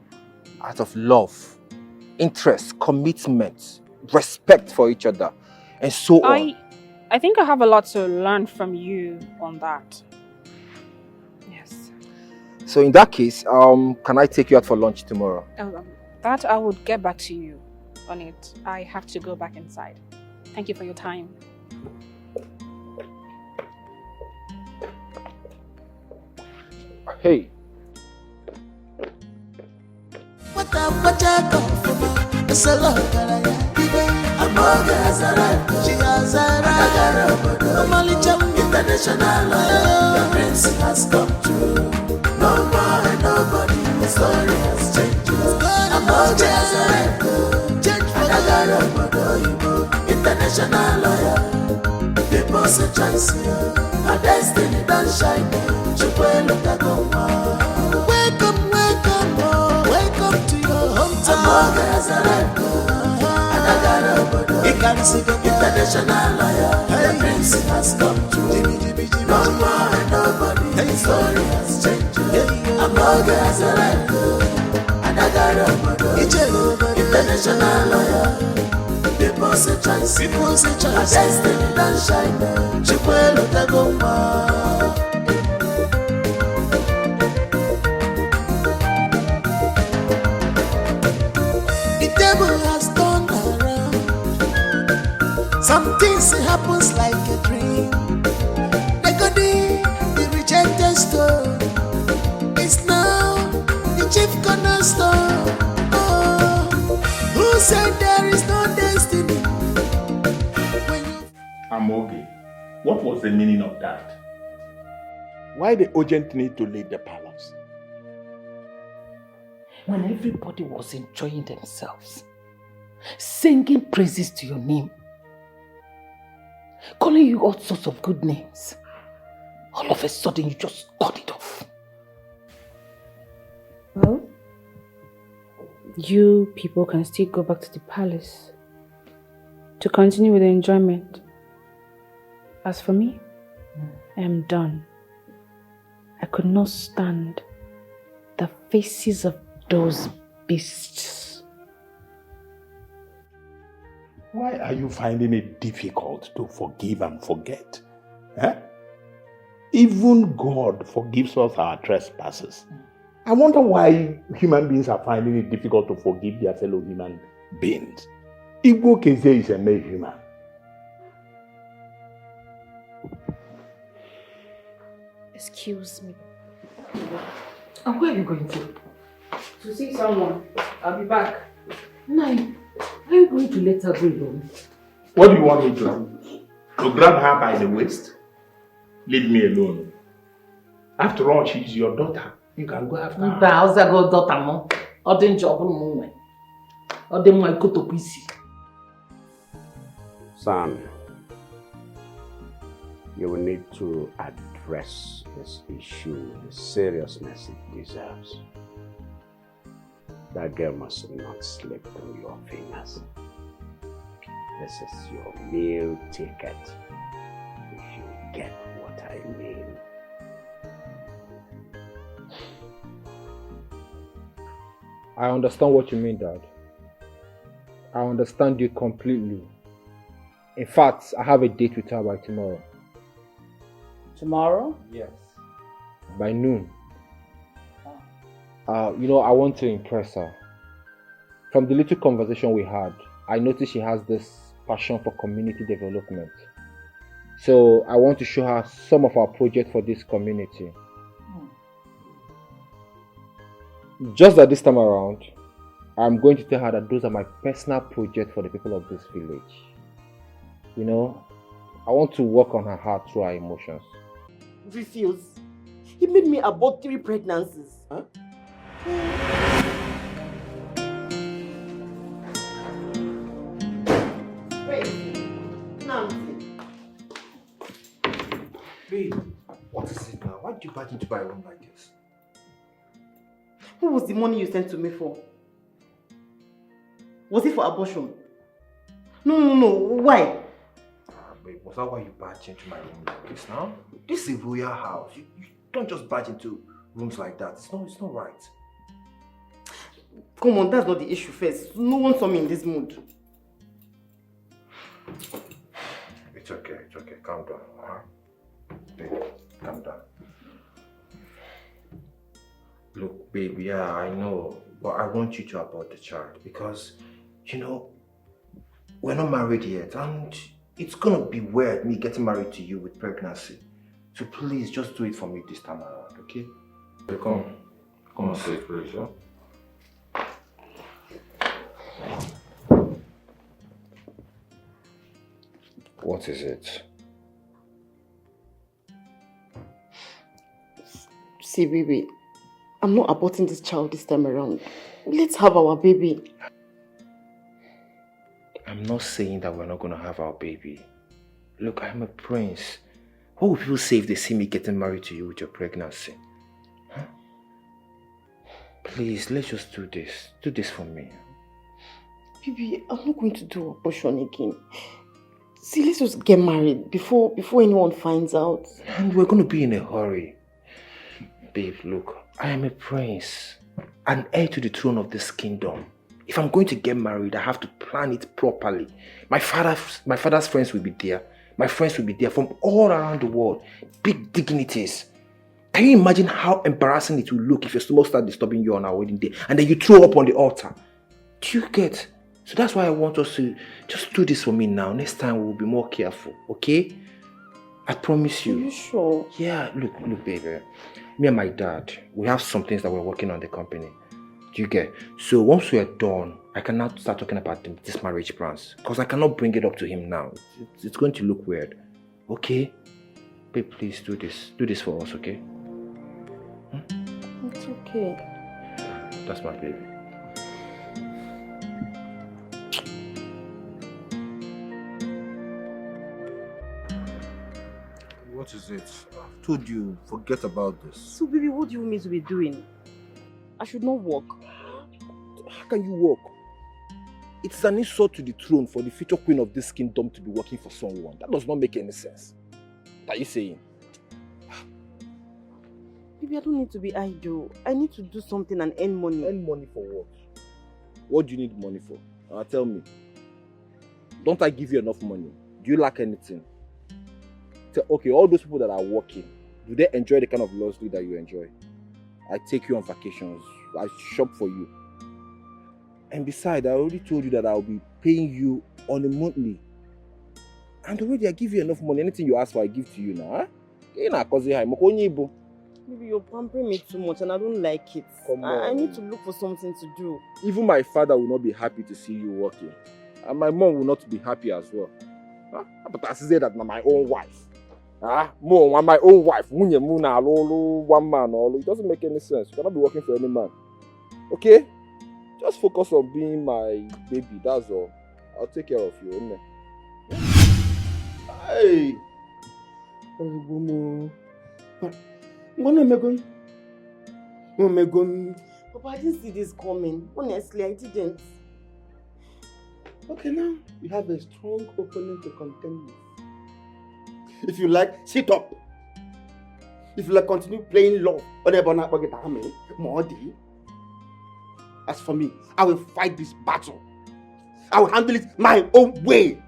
out of love, interest, commitment, respect for each other, and so on. I think I have a lot to learn from you on that. Yes. So in that case, can I take you out for lunch tomorrow? That I would get back to you on it. I have to go back inside. Thank you for your time. Hey. What I call for me? A solo garaya. Amoga Azara, she has a Amolicham International. Your dreams has come true. No more and nobody, the story has changed. Amoga Azara, change for the international lawyer. People's a chance here. Our destiny don't shine. She will look at International lawyer, the prince has come true. No more and nobody, the story has changed. Amoge has arrived, and I got a international lawyer. People say chance, a destiny don't shine. Chikwelo Tagoma. The table has turned around. Some things happens like a dream. The rejected stone is now the chief cornerstone. Oh, who said there is no destiny? Amoge, what was the meaning of that? Why the urgent need to leave the palace? When everybody was enjoying themselves, singing praises to your name, calling you all sorts of good names, all of a sudden you just cut it off. Well, you people can still go back to the palace to continue with the enjoyment. As for me, I am done. I could not stand the faces of those beasts. Why are you finding it difficult to forgive and forget? Even God forgives us our trespasses. I wonder why human beings are finding it difficult to forgive their fellow human beings. Igbo Keze is a mere human. Excuse me. And where are you going to? To see someone. I'll be back. Nai, are you going to let her go alone? What do you want me to do? To grab her by the waist? Leave me alone. After all, she's your daughter. You can go after her. Son, you will need to address this issue with the seriousness it deserves. That girl must not slip through your fingers. This is your meal ticket, if you get what I mean. I understand what you mean, Dad. I understand you completely. In fact, I have a date with her by tomorrow. Tomorrow? Yes. By noon. I want to impress her. From the little conversation we had, I noticed she has this passion for community development. So I want to show her some of our projects for this community. Just that this time around, I'm going to tell her that those are my personal projects for the people of this village. I want to work on her heart through her emotions. Refuse. He made me abort 3 pregnancies. Huh? Babe, what is it now? Why did you barge into my room like this? What was the money you sent to me for? Was it for abortion? No. Why? Babe, was that why you barged into my room like this now? This is a royal house. You don't just barge into rooms like that. It's not right. Come on, that's not the issue first. No one saw me in this mood. It's okay. Calm down, huh? Babe, calm down. Look, babe, yeah, I know. But I want you to abort the child because, we're not married yet. And it's gonna be weird, me getting married to you with pregnancy. So please, just do it for me this time around, okay? Come and say it, please, huh? What is it? See, baby, I'm not aborting this child this time around. Let's have our baby. I'm not saying that we're not gonna have our baby. Look, I'm a prince. What will people say if they see me getting married to you with your pregnancy? Huh? Please, let's just do this. Do this for me. Baby, I'm not going to do abortion again. See, let's just get married before anyone finds out. And we're going to be in a hurry. Babe, look, I am a prince, an heir to the throne of this kingdom. If I'm going to get married, I have to plan it properly. My father's friends will be there. My friends will be there from all around the world. Big dignitaries. Can you imagine how embarrassing it will look if your stomach starts disturbing you on our wedding day and then you throw up on the altar? Do you get? So that's why I want us to just do this for me now. Next time we'll be more careful, okay? I promise you. Are you sure? Yeah, look, baby. Me and my dad, we have some things that we're working on the company. Do you get? So once we are done, I can now start talking about this marriage plans. Because I cannot bring it up to him now. It's going to look weird. Okay? Babe, please do this. Do this for us, okay? It's okay. That's my baby. What is it? I told you, forget about this. So baby, what do you want me to be doing? I should not work. How can you work? It's an insult to the throne for the future queen of this kingdom to be working for someone. That does not make any sense. What are you saying? Baby, I don't need to be idle. I need to do something and earn money. Earn money for what? What do you need money for? Tell me. Don't I give you enough money? Do you lack anything? Okay, all those people that are working, do they enjoy the kind of luxury that you enjoy? I take you on vacations. I shop for you. And besides, I already told you that I'll be paying you on a monthly. And already I give you enough money. Anything you ask for, I give to you now. Huh? Maybe you're pampering me too much and I don't like it. Come on. I need to look for something to do. Even my father will not be happy to see you working. And my mom will not be happy as well. Huh? But I say that I'm my own wife. Mom, I'm my own wife. One man. It doesn't make any sense. You cannot be working for any man. Okay? Just focus on being my baby. That's all. I'll take care of you. Isn't it? Hey! When am I going? Papa, I didn't see this coming. Honestly, I didn't. Okay, now you have a strong opponent to contend with. If you like, sit up. If you like, continue playing love. As for me, I will fight this battle. I will handle it my own way.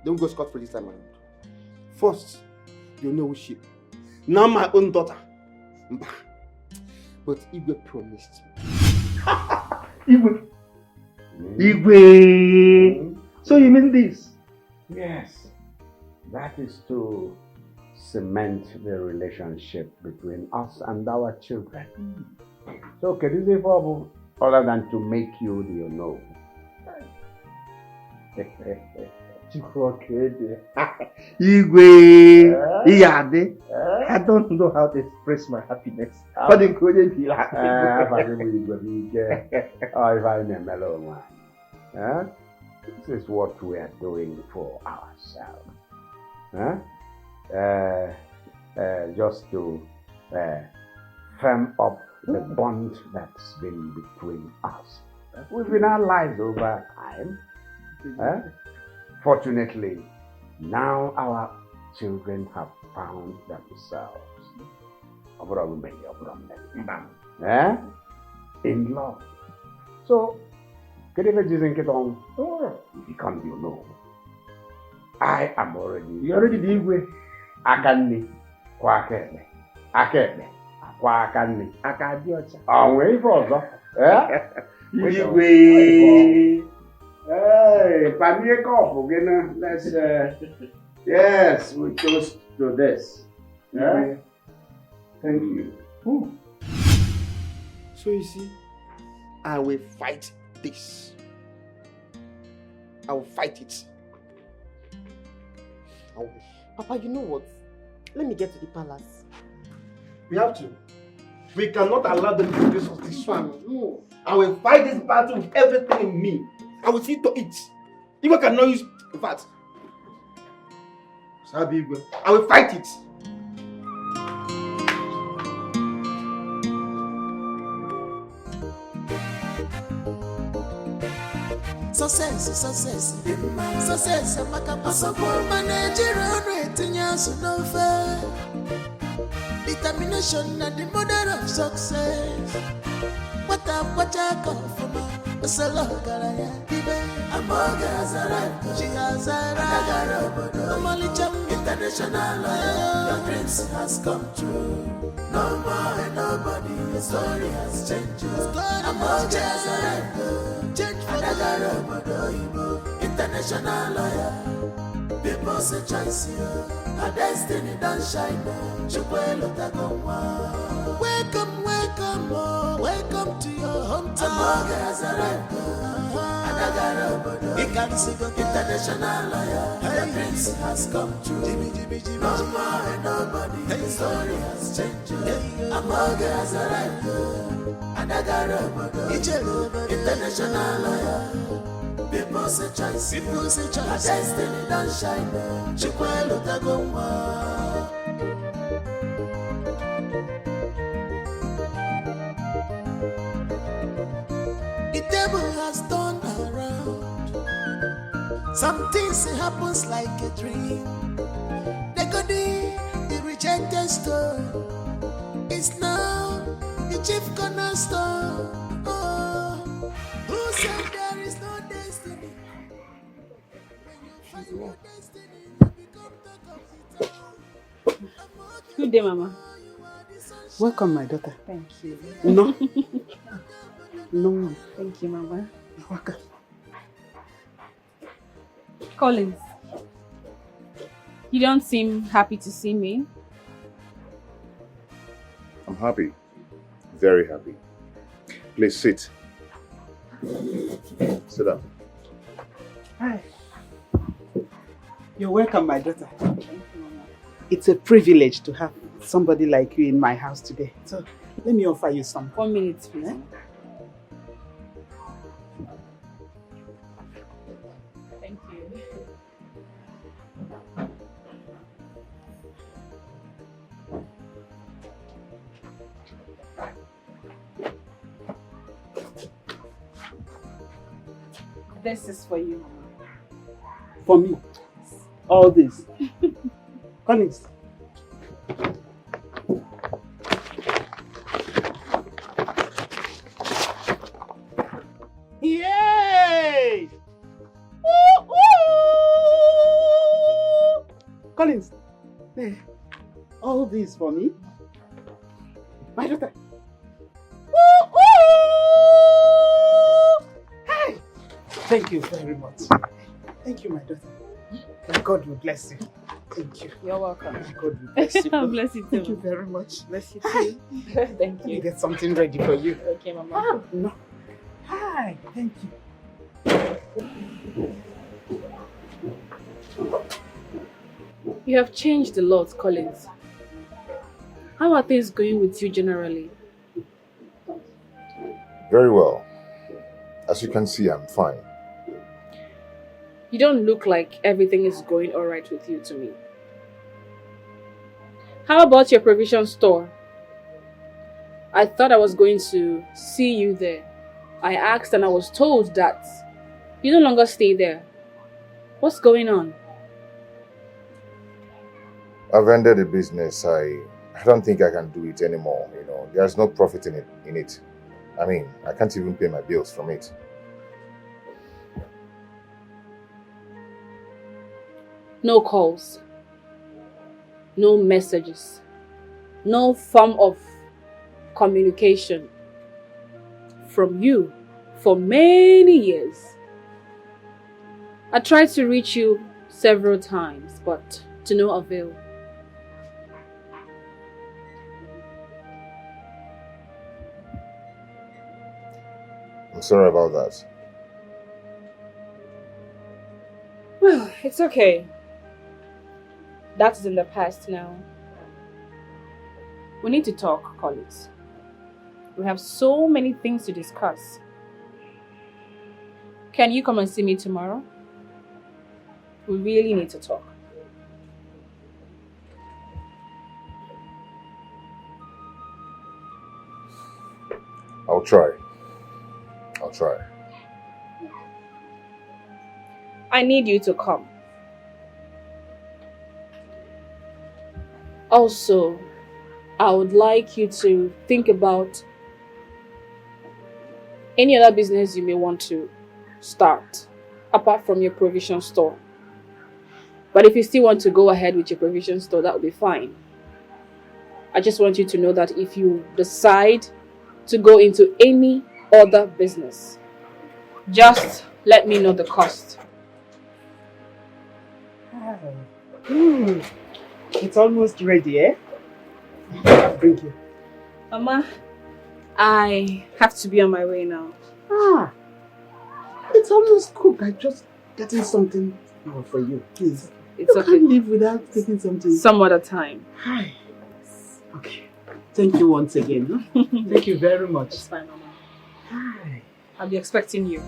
Don't go scot-free this time around. First, you know she. Now my own daughter. But Igwe promised me. Igwe! So you mean this? Yes. That is to cement the relationship between us and our children. So, Kedizefo, other than to make you the know. Igwe, Iyade, I don't know how to express my happiness. But the couldn't be like this is what we are doing for ourselves. Just to firm up the bond that's been between us. We've been our lives over time. Fortunately, now our children have found themselves in love. So, become you know. I am already. You already did way. Akanni, Kwakene, Akene, Kwakani, Akadiocha. Oh, wait for that. Hey, Panieko, again. Let's. Yes, we chose to this. Yeah. Thank you. Ooh. So you see, I will fight this. I will fight it. Papa, you know what? Let me get to the palace. We have to. We cannot allow them to do this one. No. I will fight this battle with everything in me. I will see to it. If I cannot use that, I will fight it. Success, determination and the mother of success. What I call for my solo garaya, she has arrived. International lawyer, your dreams has come true. No more and nobody, your story has changed. Amoga has arrived. Change for the international lawyer. People say choice you. Our destiny don't shine. Welcome, welcome to your hometown. Amoga has arrived. International lawyer, your dreams has come true. No more and nobody, the story has changed. Amoga has arrived. International lawyer. People say choice, our destiny don't shine. Chikwelo Tagoma. The table has turned around. Some things happens like a dream. The goodie, the rejected stone, is now the chief cornerstone. Oh, who said there is no destiny? When you find your destiny, you become the capital. Good day, Mama. Welcome, my daughter. Thank you. No. No. Thank you, Mama. You're welcome. Collins, you don't seem happy to see me. I'm happy. Very happy. Please sit. Sit down. Hi. You're welcome, my daughter. It's a privilege to have somebody like you in my house today. So let me offer you some. 1 minute, please. Eh? Thank you. This is for you, Mama. For me? All this? Collins. Yay! Woo, woo! Collins, hey, all this for me? My daughter. Woo, woo! Hey! Thank you very much. Thank you, my daughter. And God will bless you. Thank you. You're welcome. God will bless you. Bless you too. Thank you very much. Bless you too. Thank Let me you. get something ready for you. Okay, Mama. Oh, no. Hi. Thank you. You have changed a lot, Collins. How are things going with you generally? Very well. As you can see, I'm fine. You don't look like everything is going all right with you to me. How about your provision store? I thought I was going to see you there. I asked and I was told that you no longer stay there. What's going on? I've ended the business. I don't think I can do it anymore. You know, there's no profit in it. I mean, I can't even pay my bills from it. No calls, no messages, no form of communication from you for many years. I tried to reach you several times, but to no avail. I'm sorry about that. Well, it's okay. That's in the past now. We need to talk, Collins. We have so many things to discuss. Can you come and see me tomorrow? We really need to talk. I'll try. I need you to come. Also, I would like you to think about any other business you may want to start, apart from your provision store. But if you still want to go ahead with your provision store, that will be fine. I just want you to know that if you decide to go into any other business, just let me know the cost. It's almost ready, eh? Thank you. Mama, I have to be on my way now. It's almost cooked. I'm just getting something now for you. Please. It's you okay. can't live without taking something. Some other time. Hi. Okay. Thank you once again. Huh? Thank you very much. It's fine, Mama. Hi. I'll be expecting you.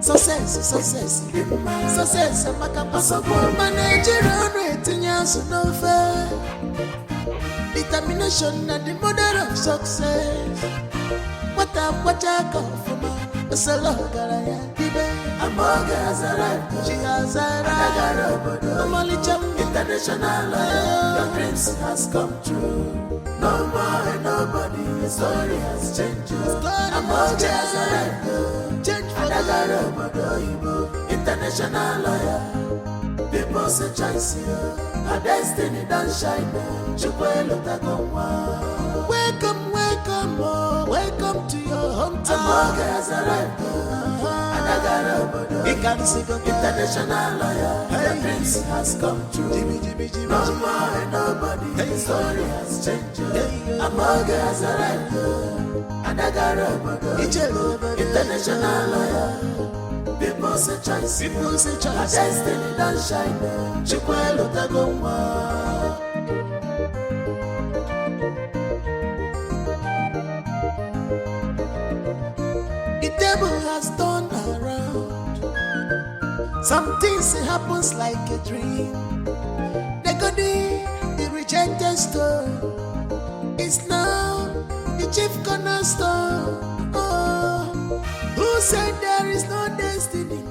Success, determination and the mother of success. What I come from, it's a lot of she has arrived. International lawyer, your dreams has come true. No more nobody, your story has changed. Has arrived. Change for international lawyer. People say choice here. Our destiny don't shine. Welcome, welcome to your hometown. Has arrived. International lawyer, your dreams has come true. No more nobody, his story has changed. Amoga has arrived. International lawyer. People say choice. Our destiny don't shine. Chukwelo Tagoma. The table has turned around. Some things happens like a dream. The rejected stone is now the chief cornerstone. Oh, who said there is no destiny?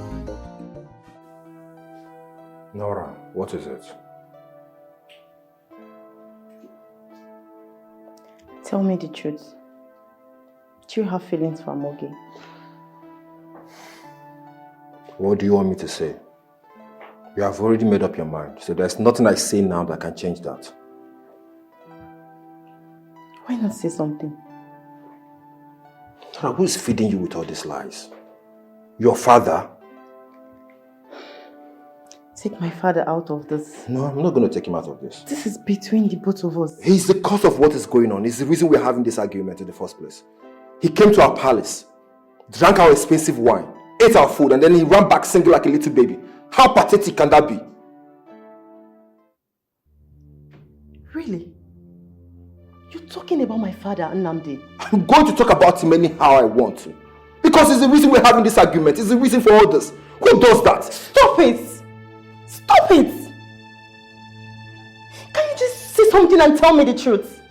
Nora, what is it? Tell me the truth. Do you have feelings for Amoge? What do you want me to say? You have already made up your mind, so there's nothing I say now that can change that. Why not say something? Nora, who's feeding you with all these lies? Your father? Take my father out of this. No, I'm not going to take him out of this. This is between the both of us. He's the cause of what is going on. He's the reason we're having this argument in the first place. He came to our palace, drank our expensive wine, ate our food, and then he ran back singing like a little baby. How pathetic can that be? Really? You're talking about my father, Nnamdi? I'm going to talk about him anyhow I want to. Because it's the reason we're having this argument. It's the reason for all this. Who does that? Stop it! Stop it! Can you just say something and tell me the truth?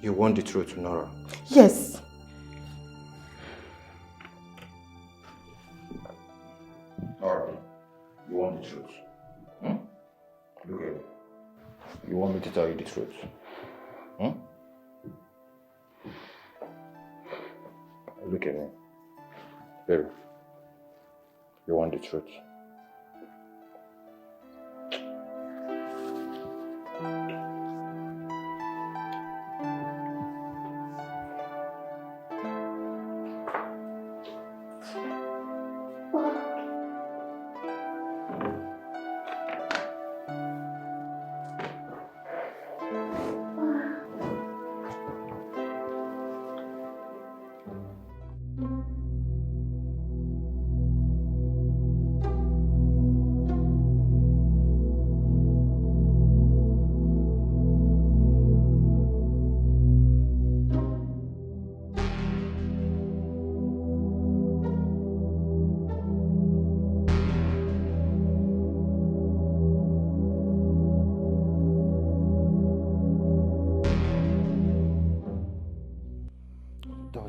You want the truth, Nora? Yes. Alright. You want the truth? Look at me. You want me to tell you the truth? Look at me. Baby. You want the truth?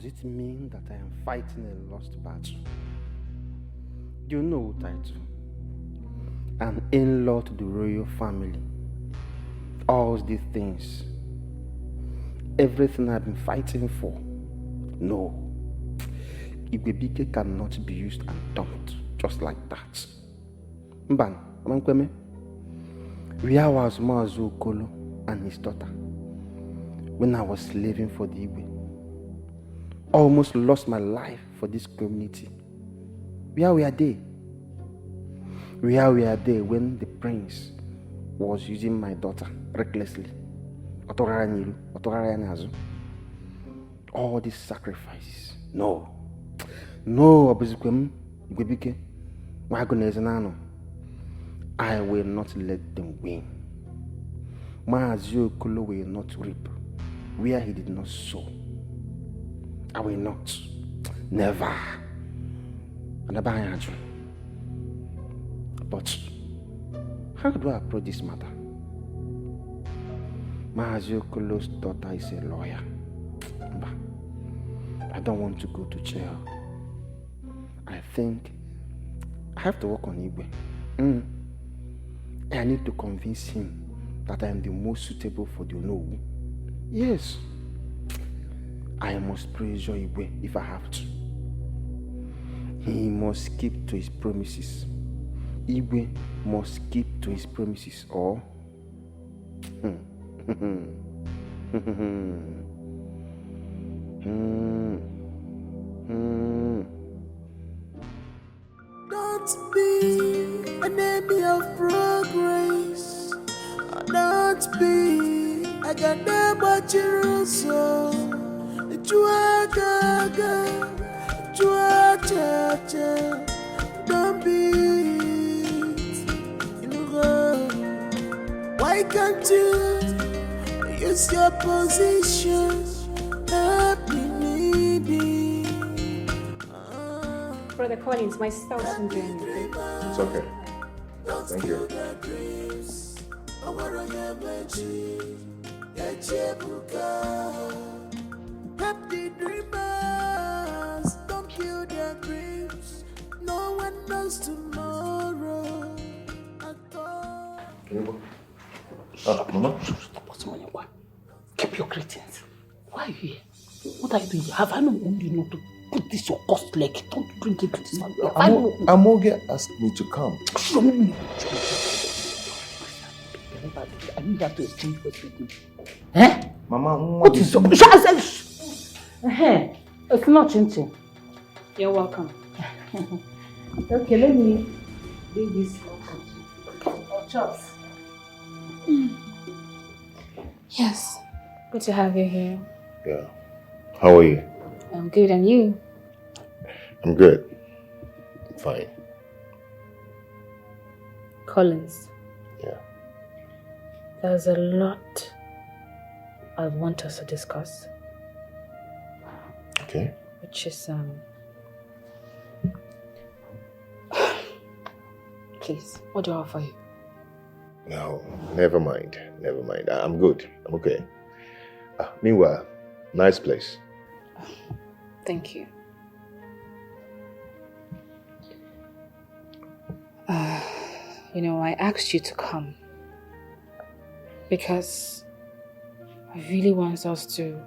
Does it mean that I am fighting a lost battle? You know what I do. An in-law to the royal family. All these things. Everything I've been fighting for. No. Igwebike cannot be used and dumped just like that. Mban, Amankweme, where was Mazu Okolo and his daughter when I was slaving for the Igwe? Almost lost my life for this community. Where were they? Where were they when the prince was using my daughter recklessly? All these sacrifices. No. No, Abuzikwem, Igwebike, I will not let them win. Mazi Okolo will not reap where he did not sow. I will not. Never. But how do I approach this matter? Mazi Okolo's daughter is a lawyer. I don't want to go to jail. I think I have to work on Igwe. I need to convince him that I am the most suitable for the Onowu. Yes. I must pressure Igwe if I have to. He must keep to his promises. Igwe must keep to his promises or... Don't be an enemy of progress. Don't be a gandaba chiruso. Chua gaga, chua cha cha. Don't be it. Why can't you use your position? Help me, maybe. Brother Collins, my sister was enjoying it. It's okay. Thank you. Help the dreamers, don't kill their dreams. No one knows tomorrow. Mama? Keep your greetings. Why are you here? What are you doing? Have I not warned you not to put this your cost leg? Don't drink it, please. Amoge asked me to come. I need that to exchange for something. Eh? Mama, what is your... It's not changing. You're welcome. Okay, let me bring this or chops. Yes. Good to have you here. Yeah. How are you? I'm good, and you? I'm good. Fine. Collins. Yeah. There's a lot I want us to discuss. Okay. Which is, please, what do I offer you? No, never mind. Never mind. I'm good. I'm okay. Meanwhile, nice place. Thank you. You know, I asked you to come because I really want us to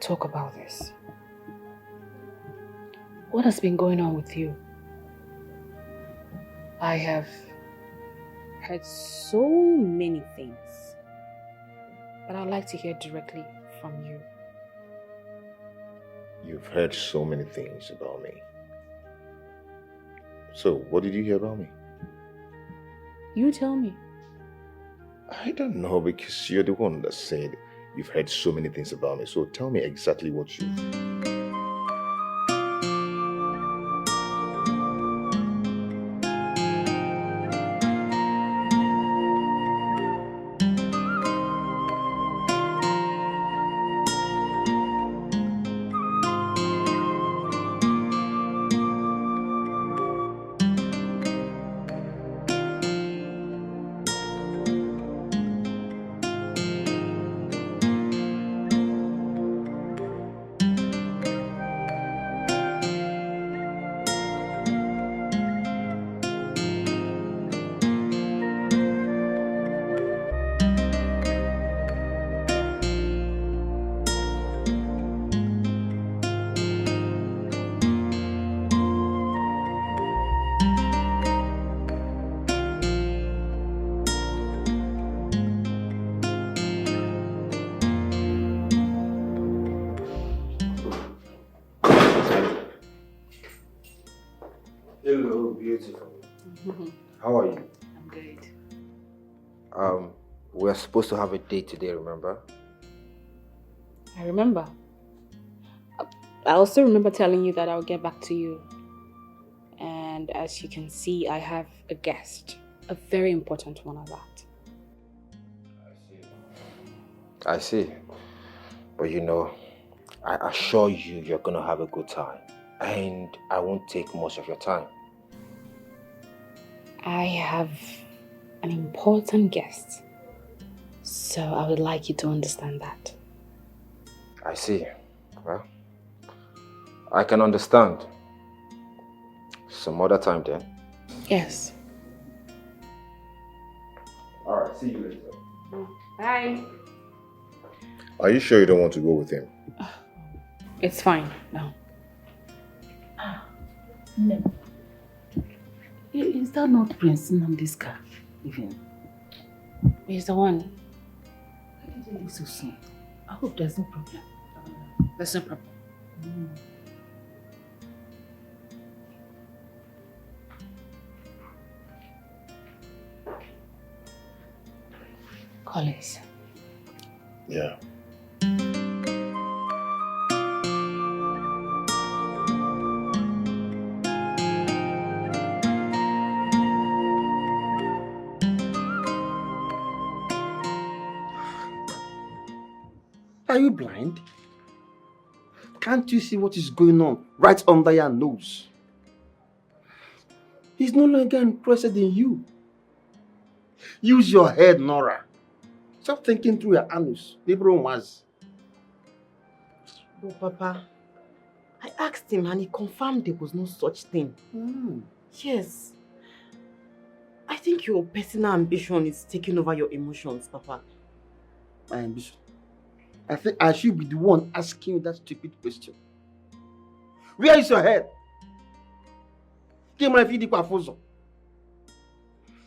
talk about this. What has been going on with you? I have heard so many things, but I'd like to hear directly from you. You've heard so many things about me. So, what did you hear about me? You tell me. I don't know, because you're the one that said you've heard so many things about me. So tell me exactly what you... How are you? I'm good. We're supposed to have a date today, remember? I remember. I also remember telling you that I'll get back to you. And as you can see, I have a guest. A very important one at that. I see. But you know, I assure you, you're gonna have a good time. And I won't take much of your time. I have an important guest. So I would like you to understand that. I see. Well, I can understand. Some other time then. Yes. Alright, see you later. Bye. Are you sure you don't want to go with him? It's fine. No. No. Is that not Prince Nnamdi's car? Even. He's the one. Why did you leave so soon? I hope there's no problem. There's no problem. Collins. Yeah. Are you blind? Can't you see what is going on right under your nose? He's no longer interested in you. Use your head, Nora. Stop thinking through your anus. But Papa, I asked him and he confirmed there was no such thing. Yes. I think your personal ambition is taking over your emotions, Papa. My ambition? I think I should be the one asking you that stupid question. Where is your head?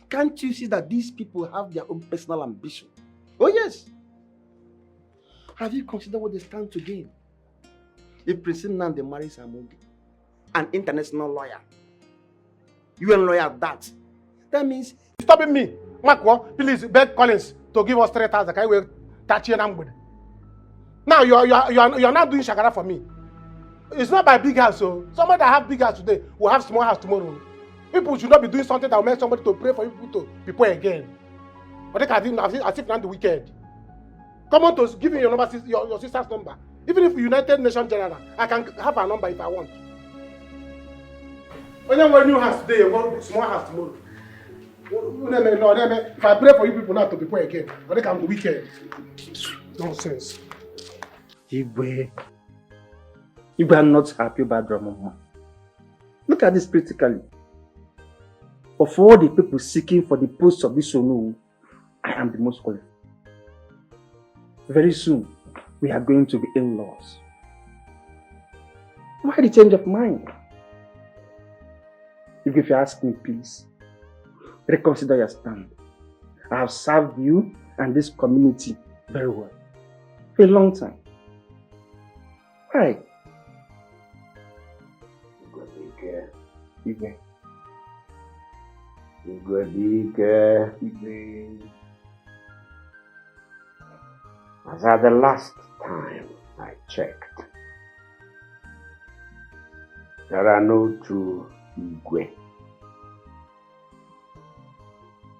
Can't you see that these people have their own personal ambition? Oh yes. Have you considered what they stand to gain? If Prince Nnamdi marries Amobi, an international lawyer, UN lawyer at that means... Stopping me. Makwo, please beg Collins to give us 3,000. Can we touch you now? Now you are not doing shakara for me. It's not by big house, so somebody that have big house today will have small house tomorrow. People should not be doing something that will make somebody to pray for people to be poor again. But they can do as if not the wicked. Come on to give me your number, your sister's number. Even if United Nations General, I can have her number if I want. When you want a new house today, you want a small house tomorrow. If I pray for you people not to be poor again, but they can be wicked. Nonsense. Igwe, are not happy about Ramama. Look at this critically. Of all the people seeking for the post of this Onu, I am the most qualified. Very soon, we are going to be in-laws. Why the change of mind? If you ask me, please, reconsider your stand. I have served you and this community very well for a long time. Why? Igwe. As at the last time I checked, there are no two Igwe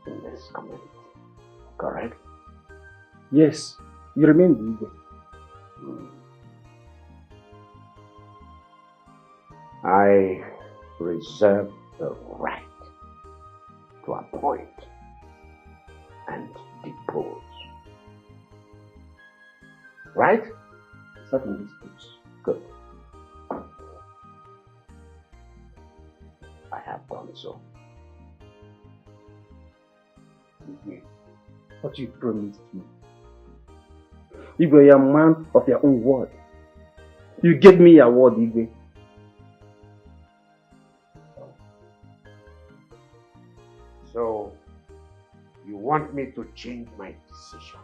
in this community, correct? Yes, you remain the Igwe. I reserve the right to appoint and depose. Right? Certainly. Good. I have done so. What you promised me. Igwe, you are a man of your own word. You gave me your word, Igwe. So, you want me to change my decision?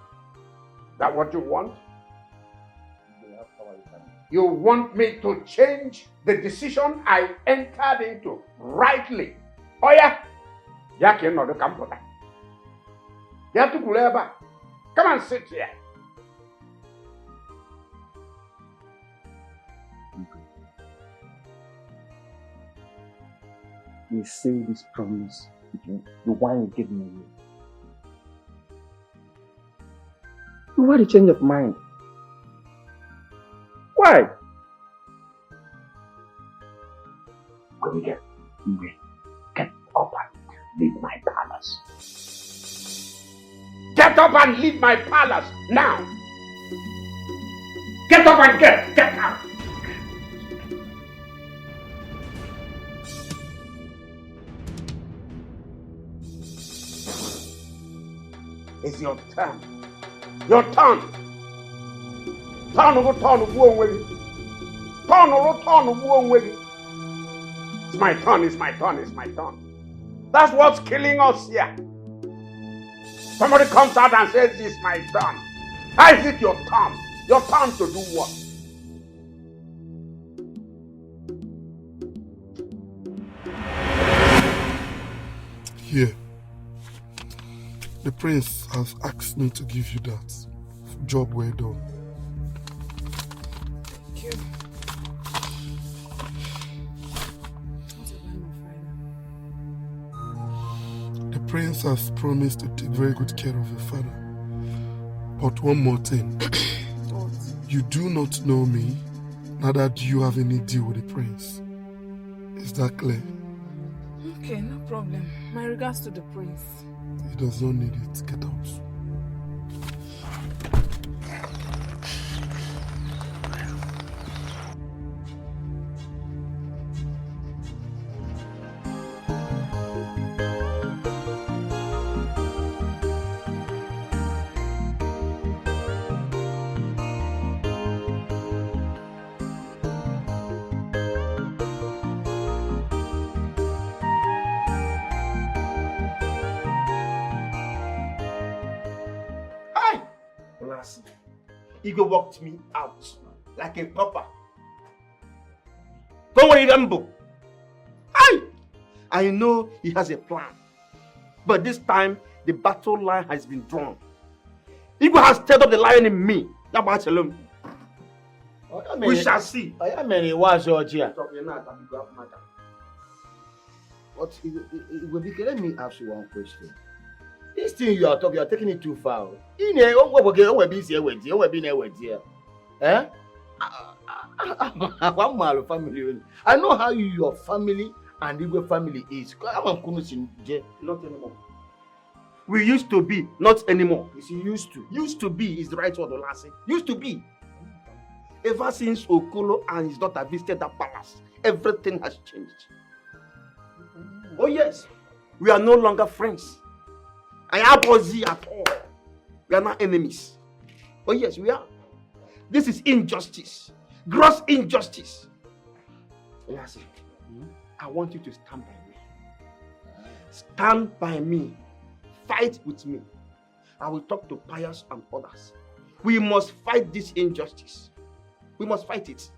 Is that what you want? You want me to change the decision I entered into rightly? Oh yeah? Ya ka ị nọdụ ka m pụta. Ya tukwuru ebe a. Come and sit here. You seal this promise with the one you gave me. Why the change of mind? Why? When we get up and leave my palace. Get up and leave my palace now. Get up and get out. It's your turn. Your turn. Turn over, turn over. It's my turn, it's my turn, it's my turn. That's what's killing us here. Somebody comes out and says, it's my turn. How is it your turn? Your turn to do what? Here. The prince has asked me to give you that. Job well done. Thank you. The prince has promised to take very good care of your father. But one more thing. You do not know me, neither do you have any deal with the prince. Is that clear? Okay, no problem. My regards to the prince. He does not need it. Get out. Igwe walked me out like a pauper. Don't worry, Rambo. I know he has a plan. But this time, the battle line has been drawn. Igwe has stirred up the lion in me. We shall see. I mean, it was Georgia. What? Let me ask you one question. This thing you are talking, you are taking it too far. In here, one family. I know how your family and Igwe family is. Not anymore. We used to be, not anymore. You see, used to. Used to be is the right word, Olase. Used to be. Ever since Okolo and his daughter visited that palace, everything has changed. Oh yes, we are no longer friends. I am Ozzy at all. We are not enemies. Oh yes, we are. This is injustice. Gross injustice. Olase, I want you to stand by me. Stand by me. Fight with me. I will talk to Pius and others. We must fight this injustice. We must fight it.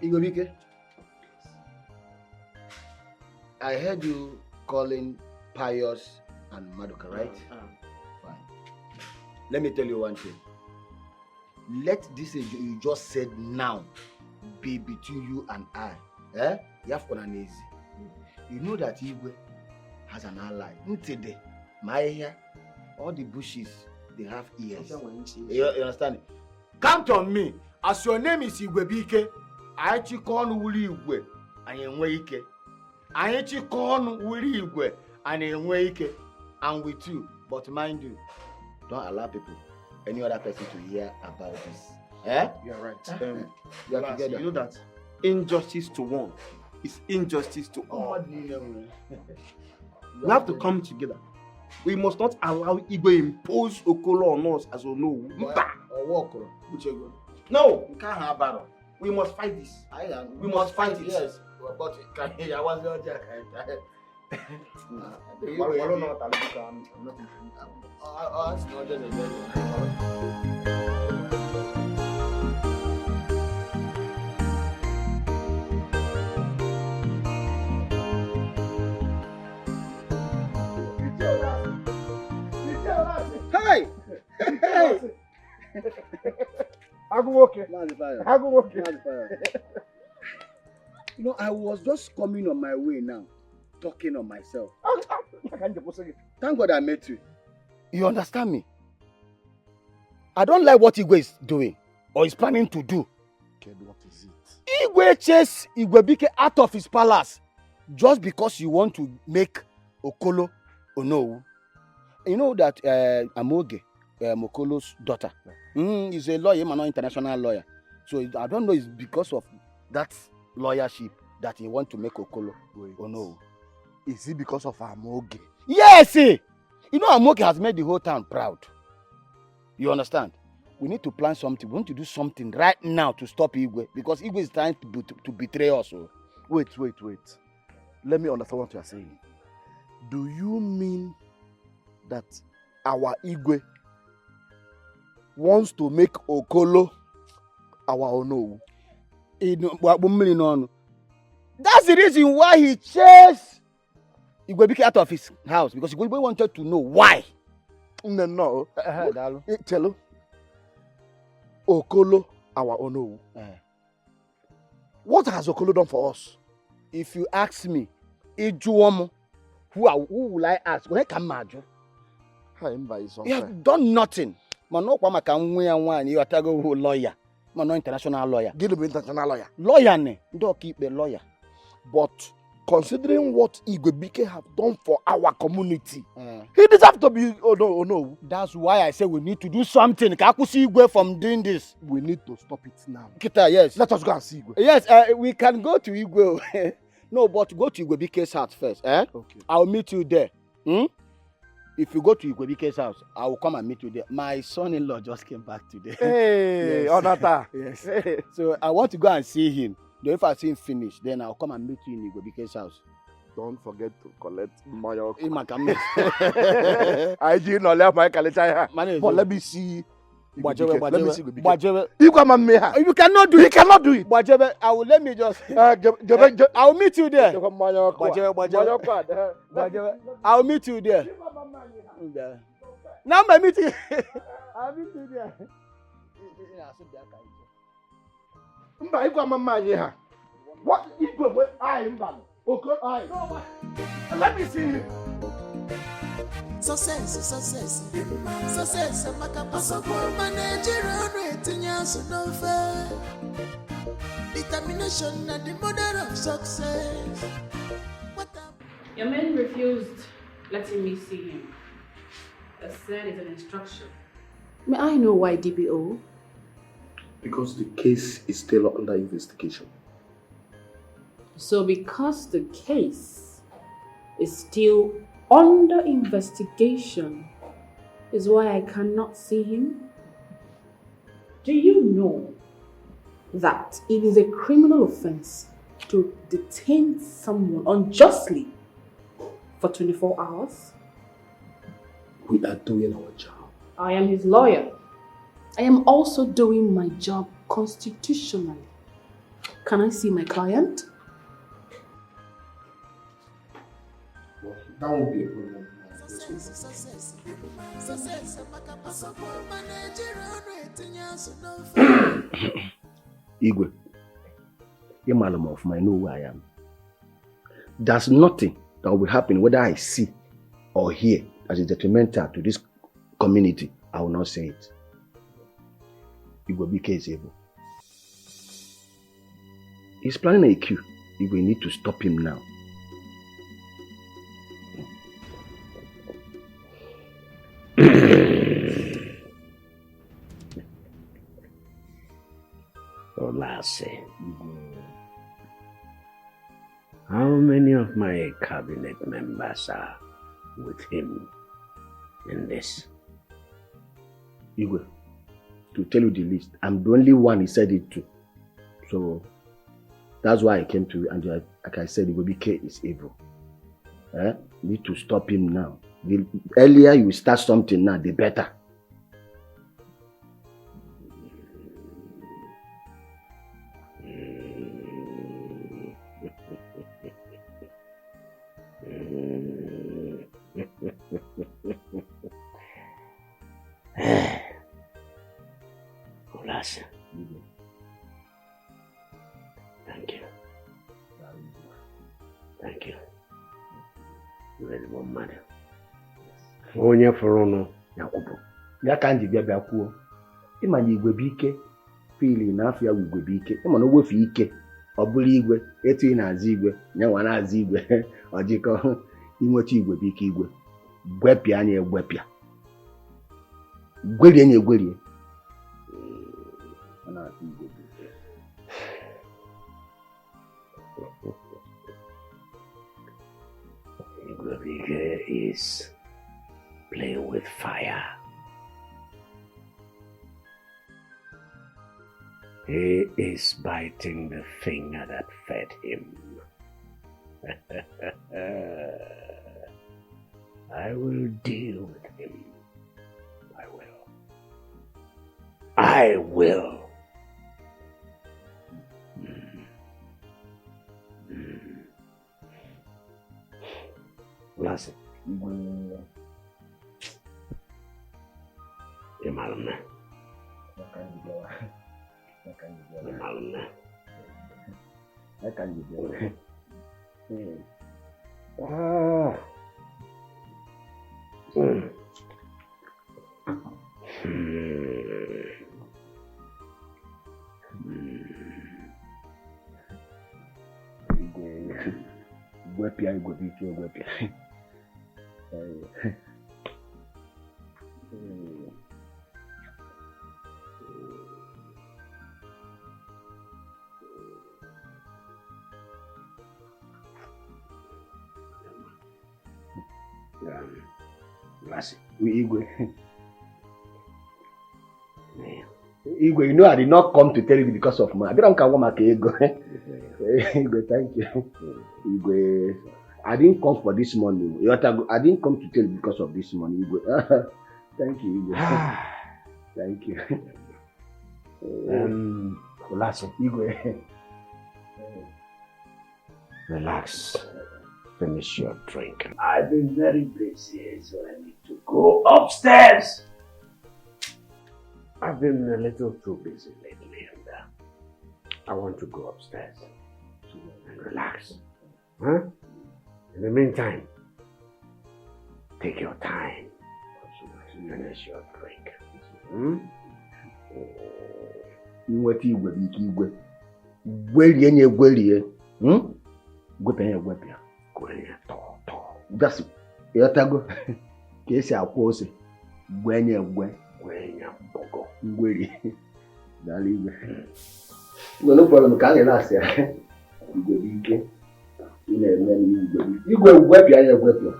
Igobike, I heard you calling Pius and Madoka, right? Fine. Let me tell you one thing. Let this you just said now be between you and I. You know that Igwe has an ally. Today, my hair, all the bushes, they have ears. You understand? Count on me. As your name is Igwebike, I chikon wuli Igwe and Enweike. I chikon wuli Igwe and Enweike. And with you, but mind you, don't allow people, any other person to hear about this. Eh? You're right. You are together. You know that injustice to one is injustice to all. We have to come together. We must not allow Igwe impose Okolo on us as we know. No, we can't have battle. We must fight this. We must fight it. Yes, but I was not there. You know, I was just coming on my way now, talking on myself. Thank God I met you. You understand me? I don't like what Igwe is doing or is planning to do. Okay, what is it? Igwe chased Igwebike out of his palace just because you want to make Okolo Onowu. You know that Amoge, Okolo's daughter, is a lawyer, an international lawyer. So I don't know, it's because of that lawyership that he want to make Okolo Onowu. Is it because of Amoge? Yes! You know Amoge has made the whole town proud. You understand? We need to plan something. We want to do something right now to stop Igwe because Igwe is trying to betray us. Wait. Let me understand what you are saying. Do you mean that our Igwe wants to make Okolo our Onowu? That's the reason why he chased Igwebike out of his house, because Igwebike wanted to know why. No. Tell him. Okolo our Onowu. What has Okolo done for us? If you ask me, who will I ask? He has done nothing. You are a lawyer. I'm not international lawyer. International lawyer. Lawyer. But considering what Igwebike have done for our community, he deserves to be no. That's why I say we need to do something. Igwe from doing this. We need to stop it now. Kita, yes. Let us go and see Igwe. Yes, we can go to Igwe. No, but go to Igwebike's house first. Okay. I'll meet you there. If you go to Igwebike's house, I will come and meet you there. My son-in-law just came back today. Hey, yes. Onata. Yes. Hey. So I want to go and see him. Then if I see him finish, then I'll come and meet you in Igwebike's house. Don't forget to collect my I do not let my collector. But let me see. You cannot do it. You cannot do it. I will let me just. I will meet you there. I will meet you there. Now my meeting. I'll meet you there. What? Let me see him. Success. Determination and the mother of success. Your men refused letting me see him. They said it's an instruction. May I know why, DPO? Because the case is still under investigation. So because the case is still under investigation is why I cannot see him? Do you know that it is a criminal offense to detain someone unjustly for 24 hours? We are doing our job. I am his lawyer. I am also doing my job constitutionally. Can I see my client? Well, that won't be a problem. Igwe, you man of I know who I am. There's nothing that will happen whether I see or hear as a detrimental to this community. I will not say it. Igwebike is able. He's planning a coup. You will need to stop him now. Olase, how many of my cabinet members are with him in this? Igwe, to tell you the least, I'm the only one he said it to. So that's why I came to you, and like I said, Igwebike is evil. Need to stop him now. The earlier you start something now, the better. Olase, ezigbo mmadụ. Onye fụrụ ụnụ ya kwụpụ. Ya ka m ji bịa kwuo. Ịma na igwe bụ ike, fili na afọ ya bụ igwe bụ ike. Ịma na o wefu ike, ọ bụrụ igwe, etu ị na-azụ igwe, nye nwa na-azụ igwe, ọ jikọ inweta igwe bụ ike igwe. Gwepịa anya egwepịa. Gwerie anya egwerie. Ọ na-atụ igwe bụ ike. Igwe bụ ike is playing with fire. He is biting the finger that fed him. I will deal with him. I will. Listen. Malum. Gwepia igwe bụ ike gwepia. Igwe, you know I did not come to tell you because of money. I don't come maka ego. Igwe, thank you. Igwe, I didn't come for this money. I didn't come to tell you because of this money. Igwe. Thank you, Igwe. Thank you. Igwe. Relax. Finish your drink. I've been very busy, so I need to go upstairs. I've been a little too busy lately, and I want to go upstairs and relax. Huh? In the meantime, take your time. Finish your drink. Inweta igwe bụ ike igwe. Gwerie nye gwerie. Gwepịa nye gwepịa. Gwerie tọ. Just yotago. Ka esi akwa ose. Gwe nye gwe. Gwe nye mbogo. Gwerie. Dala igwe. No problem, ka anyị na-asị ya. Igwe bụ ike. Ị na-eme n'igwe. Igwe gwepịa nye gwepịa.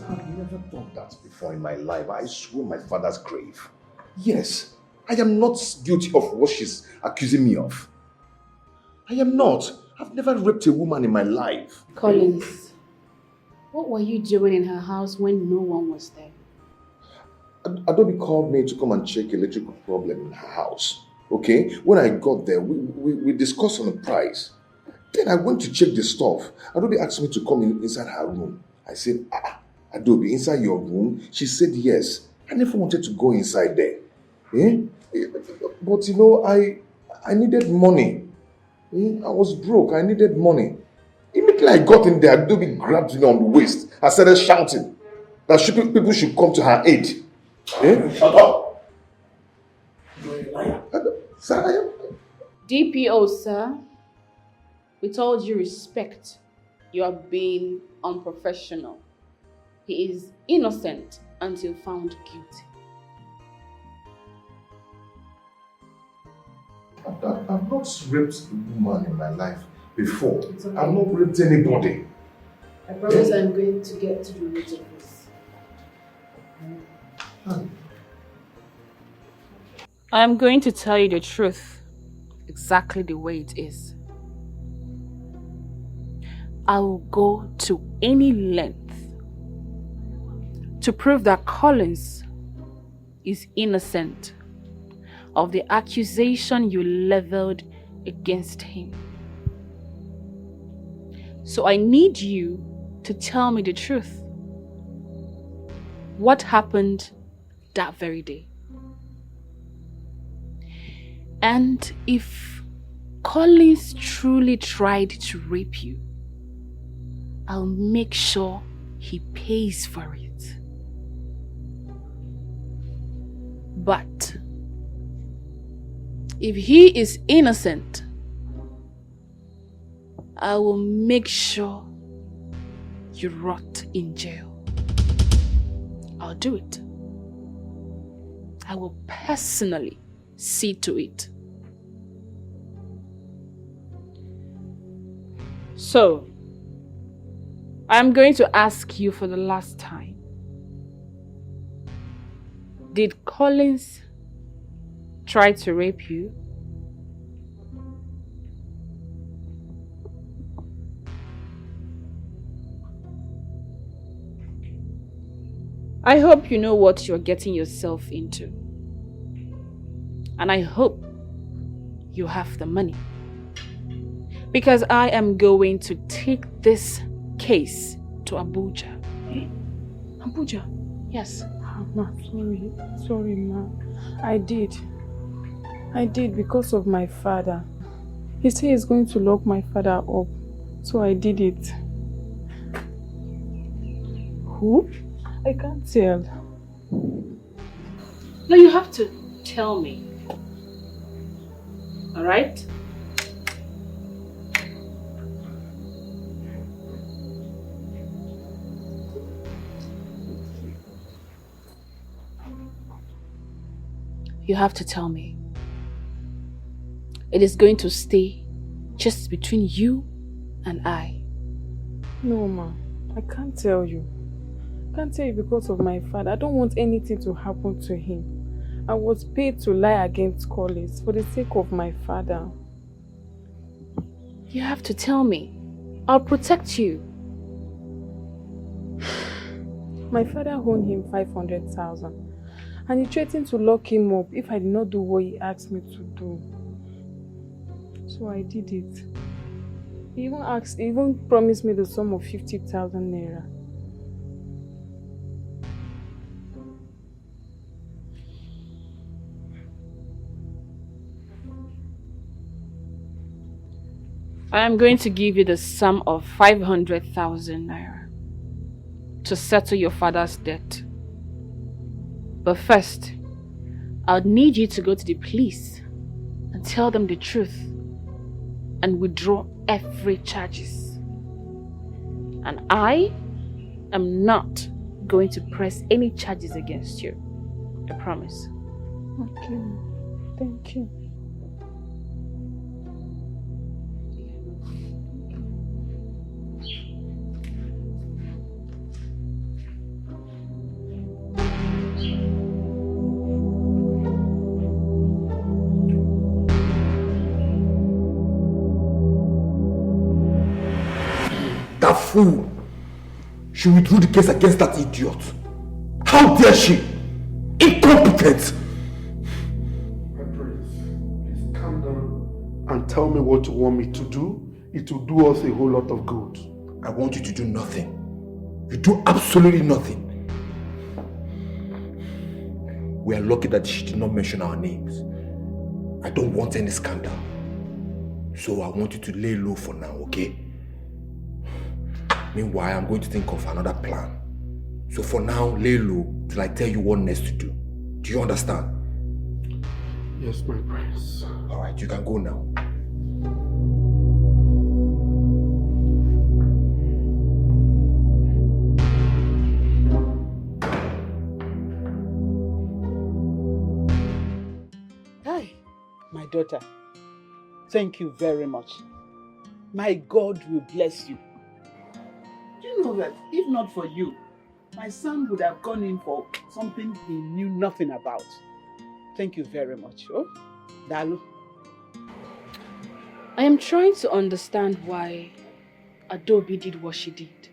I've never thought that before in my life. I swear my father's grave. Yes, I am not guilty of what she's accusing me of. I am not. I've never raped a woman in my life. Collins, what were you doing in her house when no one was there? Adobe called me to come and check electrical problem in her house. Okay? When I got there, we discussed on the price. Then I went to check the stuff. Adobe asked me to come inside her room. I said, Adobe, inside your room? She said yes. I never wanted to go inside there. But you know, I needed money. I was broke. I needed money. Immediately I got in there, Adobe grabbed me on the waist. I started shouting that people should come to her aid. Shut up! You're a liar. Sir, DPO, sir, with all due respect, you are being unprofessional. He is innocent until found guilty. I've not raped a woman in my life before. Okay. I've not raped anybody. I promise I'm going to get to the root of this. I'm going to tell you the truth, exactly the way it is. I will go to any length to prove that Collins is innocent of the accusation you leveled against him. So I need you to tell me the truth. What happened that very day? And if Collins truly tried to rape you, I'll make sure he pays for it. But if he is innocent, I will make sure you rot in jail. I'll do it. I will personally see to it. So, I'm going to ask you for the last time. Did Collins try to rape you? I hope you know what you're getting yourself into. And I hope you have the money. Because I am going to take this case to Abuja. Abuja? Yes. Ma, sorry, ma. I did because of my father. He said he's going to lock my father up, so I did it. Who? I can't tell. No, you have to tell me. Alright? You have to tell me. It is going to stay just between you and I. No, ma. I can't tell you. I can't tell you because of my father. I don't want anything to happen to him. I was paid to lie against Collins for the sake of my father. You have to tell me. I'll protect you. My father owed him 500,000. And he threatened to lock him up if I did not do what he asked me to do. So I did it. He even promised me the sum of 50,000 naira. I am going to give you the sum of 500,000 naira to settle your father's debt. But first, I'll need you to go to the police and tell them the truth and withdraw every charges. And I am not going to press any charges against you. I promise. Okay. Thank you. That fool! She withdrew the case against that idiot. How dare she? Incompetent! My prince, please calm down and tell me what you want me to do. It will do us a whole lot of good. I want you to do nothing. You do absolutely nothing. We are lucky that she did not mention our names. I don't want any scandal. So I want you to lay low for now, okay? Meanwhile, I'm going to think of another plan. So for now, lay low till I tell you what next to do. Do you understand? Yes, my prince. Alright, you can go now. Hi, my daughter. Thank you very much. My God will bless you. Do you know that if not for you, my son would have gone in for something he knew nothing about. Thank you very much. Oh, Dalu. I am trying to understand why Adobe did what she did.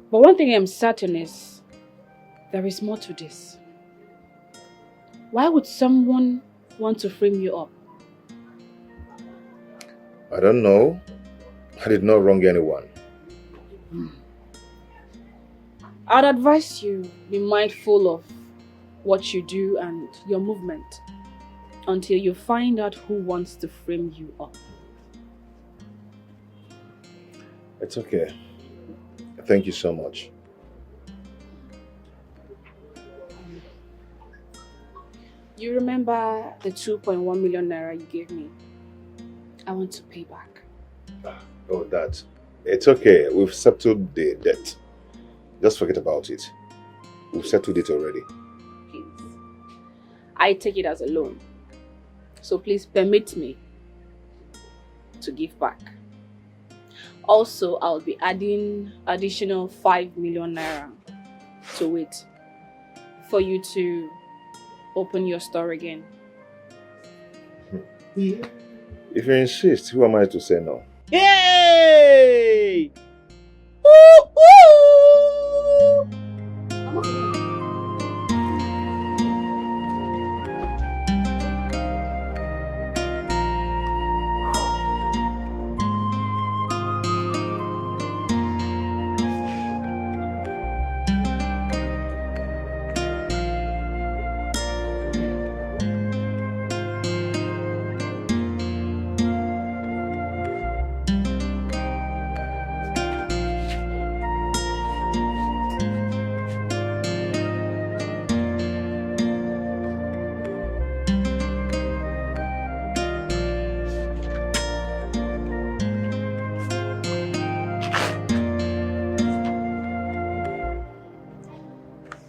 But one thing I'm certain is, there is more to this. Why would someone want to frame you up? I don't know. I did not wrong anyone. I'd advise you be mindful of what you do and your movement until you find out who wants to frame you up. It's okay. Thank you so much. You remember the 2.1 million naira you gave me? I want to pay back. Oh, that. It's okay. We've settled the debt. Just forget about it. We've settled it already. Please. I take it as a loan. So please permit me to give back. Also, I'll be adding additional 5 million naira to it for you to open your store again. If you insist, who am I to say no? Hey!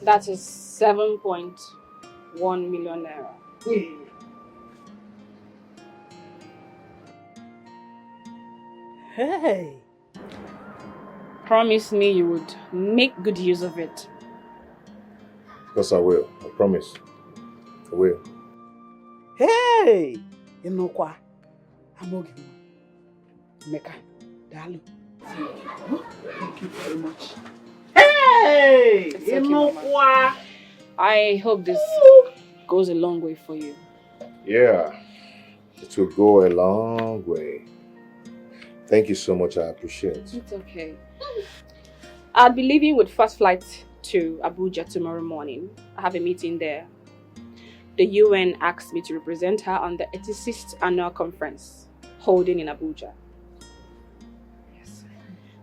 That is 7.1 million naira. Hey! Promise me you would make good use of it. Because I will. I promise. I will. Hey! Inokwa. Amogi. Meka. Dalu. Thank you very much. Hey! It's okay, Mama. I hope this goes a long way for you. Yeah. It will go a long way. Thank you so much. I appreciate it. It's okay. I'll be leaving with first flight to Abuja tomorrow morning. I have a meeting there. The UN asked me to represent her on the 86th annual conference holding in Abuja. Yes.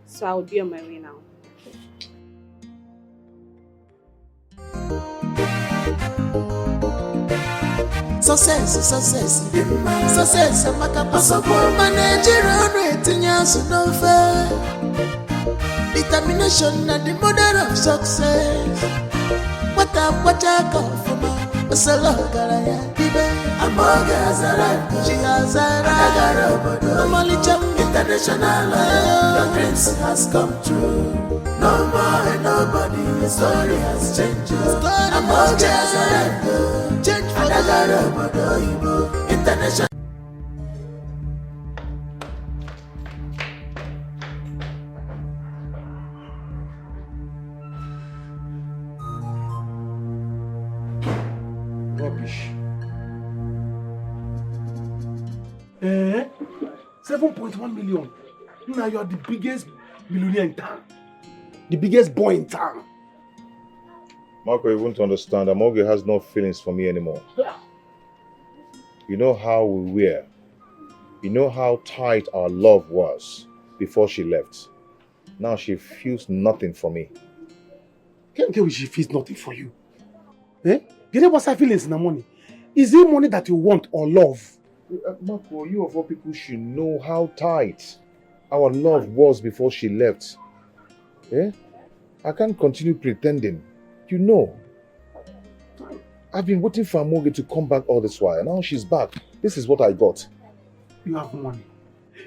So I will be on my way now. Success, maka passport Nigeria etinye asụ n'ofe. Determination na the mother of success. Kwata aka ọfụma, osolo gara ya ibe. Amoge azara, she azara. Agara obodo, Omalicha international. Your dreams has come true. No more and nobody, your story has changed. Amoge azara, change for Agara obodo Igbo international. Rubbish. 7.1 million. Now you are the biggest millionaire in town. The biggest boy in town. Marco, you won't understand. Amoge has no feelings for me anymore. You know how we were. You know how tight our love was before she left. Now she feels nothing for me. Can't get she feels nothing for you. Eh? Get what's her feelings in the money? Is it money that you want or love? Marco, you of all people should know how tight our love was before she left. Eh? I can't continue pretending. You know. I've been waiting for Amoge to come back all this while. Now she's back. This is what I got. You have money.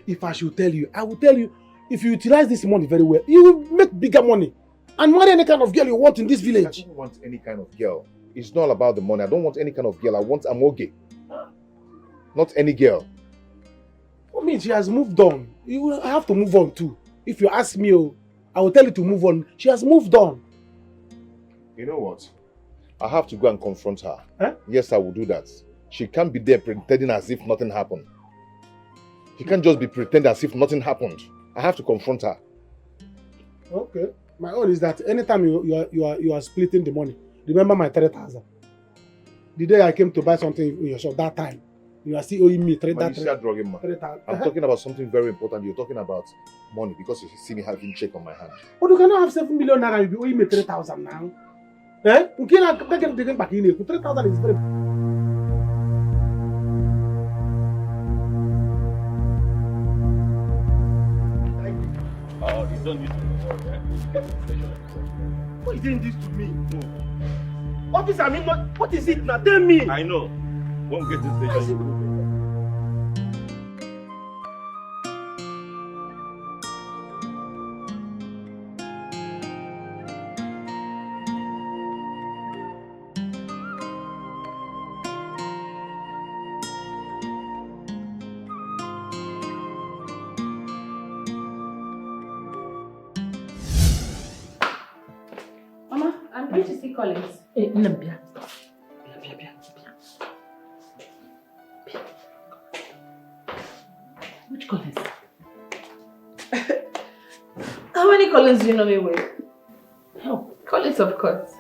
If I should tell you, I will tell you, if you utilize this money very well, you will make bigger money. And marry any kind of girl you want in this village. I don't want any kind of girl. It's not about the money. I don't want any kind of girl. I want Amoge. Not any girl. I mean, she has moved on. You have to move on too. If you ask me, I will tell you to move on. She has moved on. You know what? I have to go and confront her. Huh? Yes, I will do that. She can't be there pretending as if nothing happened. She can't just be pretending as if nothing happened. I have to confront her. Okay. My own is that anytime you are splitting the money, remember my 3,000. The day I came to buy something in your shop that time, you are still owing me Man, you start drugging man. 3,000. I'm talking about something very important. You're talking about money because you see me having check on my hand. But you cannot have 7 million naira, you'll be owing me 3,000 now. Eh? You cannot get back in here. 3,000 is very. You don't need to worry. Get to the station. Why are you doing this to me? Officer, I mean, what is it now? Tell me. I know. Won't get to the station. Mama, I'm going to see Collins. Nambia. Which Collins? How many Collins do you know me with? Oh, Collins, of course.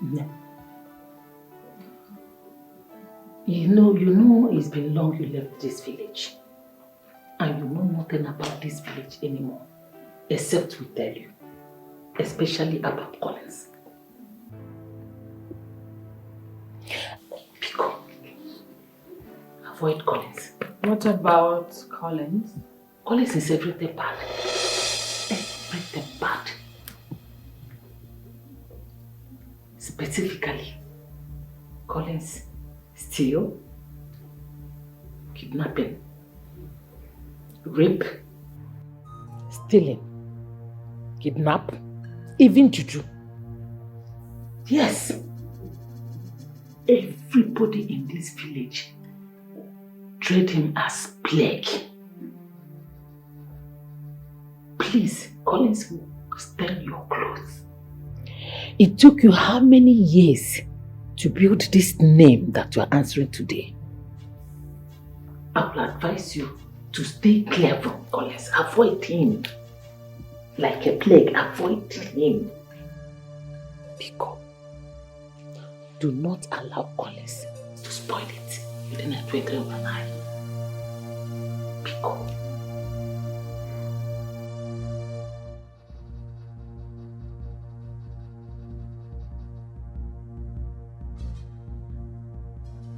No. You know, it's been long you left this village. And you know nothing about this village anymore. Except we tell you. Especially about Collins. Pico. Avoid Collins. What about Collins? Collins is everything bad. Everything bad. Specifically, Collins steal, kidnapping, rape, stealing, kidnap, even juju. Yes. Everybody in this village treat him as plague. Please, Collins will steal your clothes. It took you how many years to build this name that you are answering today? I will advise you to stay clear from Collins. Avoid him. Like a plague, avoid him. Pico, do not allow Collins to spoil it within a twinkling of an eye. Pico.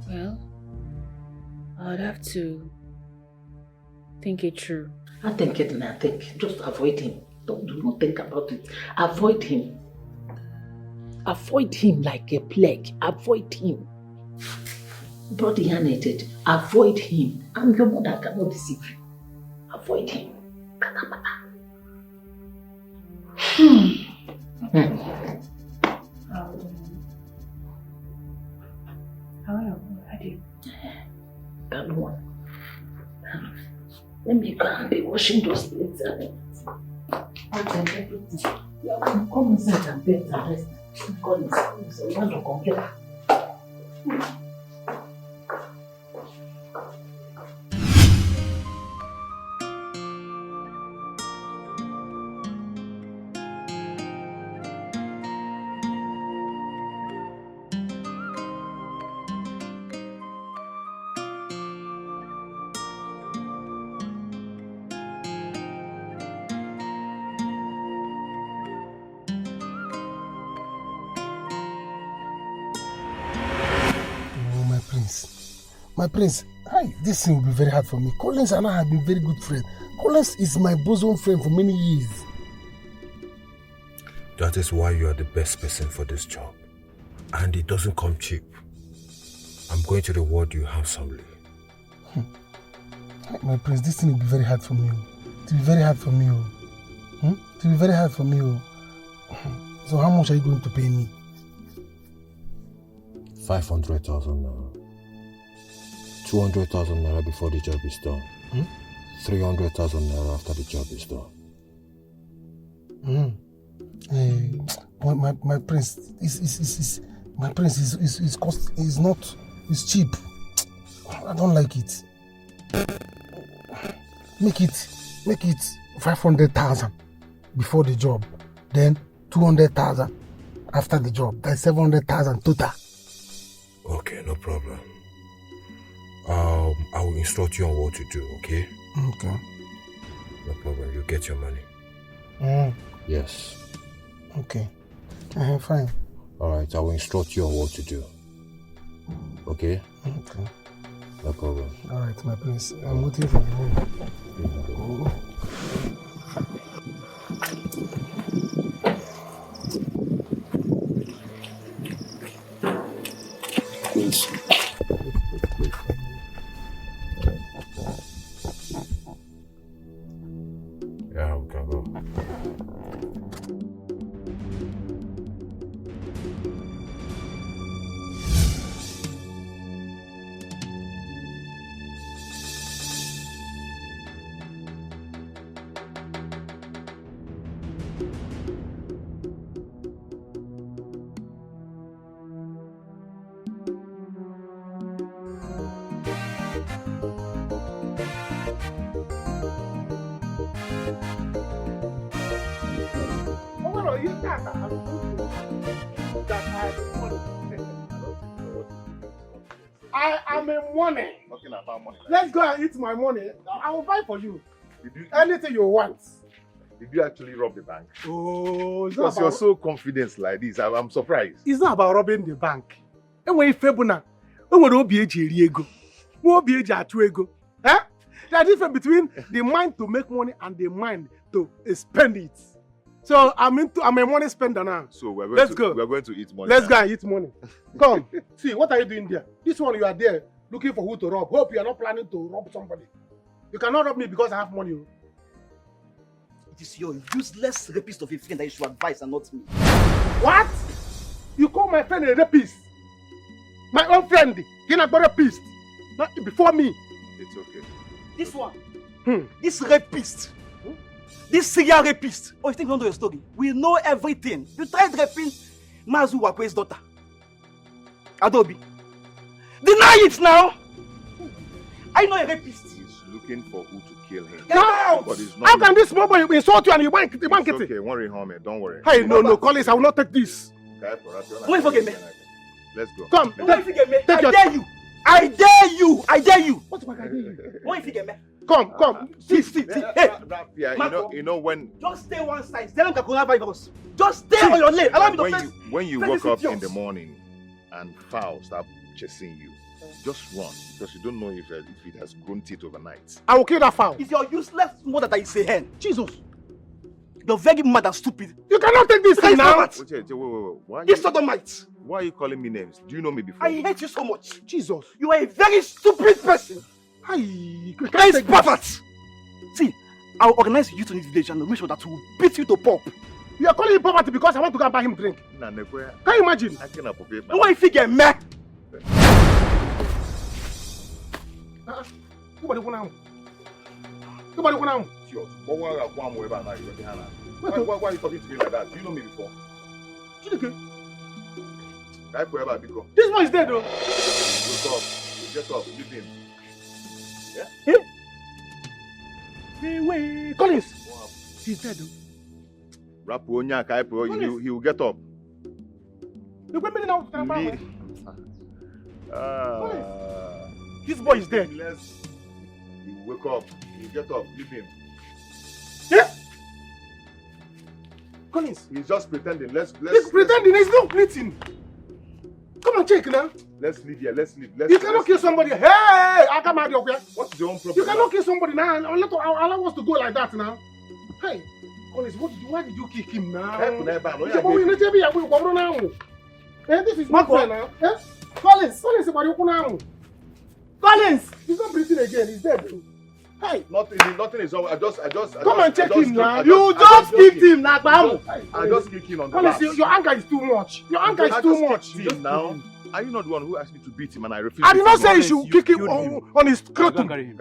Well, I would have to think it through. I think it now. Just avoid him. Do not think about it. Avoid him. Avoid him like a plague. Avoid him. Bloody handed. Avoid him. I'm your mother. I cannot deceive you. Avoid him. That one. Let me go and be washing those plates and everything. Come inside and bed and rest. Come inside. You want to complain? My prince, hi, this thing will be very hard for me. Collins and I have been very good friends. Collins is my bosom friend for many years. That is why you are the best person for this job. And it doesn't come cheap. I'm going to reward you handsomely. My prince, this thing will be very hard for me. It will be very hard for me. It will be very hard for me. So how much are you going to pay me? 500,000 naira. 200,000 naira before the job is done. 300,000 naira after the job is done. My prince is cheap. I don't like it. Make it 500,000 before the job, then 200,000 after the job. That's 700,000 total. Okay, no problem. I will instruct you on what to do, okay? Okay. No problem. You get your money. Yes. Okay. Fine. Alright, I will instruct you on what to do. Okay? Okay. No problem. Alright, my prince. I'm waiting for the money. Yeah, we can go. I am in money. Talking about money. Let's go and eat my money. I will buy for you. Did you, anything you want. Did you actually rob the bank? Oh, it's because not you're about, so confident like this. I'm surprised. it's not about robbing the bank. Enwe ife bụ na enwere obi eji eri ego. Nwe obi eji achụ ego. Eh? There's a difference between the mind to make money and the mind to spend it. So I'm a money spender now. So we're going Let's go. We're going to eat money. Let's now. go and eat money. Come. See, what are you doing there? This one you are there looking for who to rob. Hope you are not planning to rob somebody. You cannot rob me because I have money. It is your useless rapist of a friend that you should advise and not me. What? You call my friend a rapist? My own friend, he not a rapist. Not before me. It's okay. This one, this rapist, this serial rapist. Oh, you think we don't know your story? We know everything. You tried raping Mazu Wakwe's daughter, Adobe. Deny it now. I know a rapist. He's looking for who to kill him. No! But it's not How can this small boy insult you and you bank it? It's okay, worry, homie. Don't worry. Hey, no, Collins, I will not take this. Wait for me. Let's go. Come, I dare you. I dare you. I dare you. What do I dare you? Wait if you get me. Come. See. Hey, Yeah, you know when just stay one side. Tell them coronavirus. Just stay on your lane. Allow me to face. when you face wake this up in idiot. the morning and fowl start chasing you, just run because you don't know if it has grown teeth overnight. I will kill that fowl. It's your useless mother that is a hen. Jesus. You're very mad and stupid. You cannot take this thing now. Wait. Why? This sodomite. Why are you calling me names? Do you know me before? I hate you so much. Jesus. You are a very stupid person. Crazy pervert. See, I'll organize you to this village and make sure that we will beat you to pulp. You are calling him poverty because I want to go and buy him drink. Can you imagine? I cannot forget. And what if he get mad? Nobody want to. Sure. Why are you talking to me like that? Do you know me before? This boy is dead though. Wake up. Get up. Leave him. Yeah? Hey, Collins. He's dead though. He will get up. You wait a minute now. This boy is dead. He wake up. He get up. Leave him. Yeah. Collins. He's just pretending. He's pretending. He's not breathing. Come and check now. Let's leave here. Let's leave. You cannot kill somebody. Hey, I come out of here. What's your own problem? You cannot kill somebody now. Allow us to go like that now. Hey, Collins, why did you kick him now? This is not fair now. Eh? Collins, he's not breathing again. He's dead. Hey, nothing is wrong. I just come and check him now. You just kicked him now, I just kicked him on the Collins, back. your anger is too much. Your anger is too much. Now, are you not the one who asked me to beat him and I refused? I did not say you should kick him on his scrotum. Collins,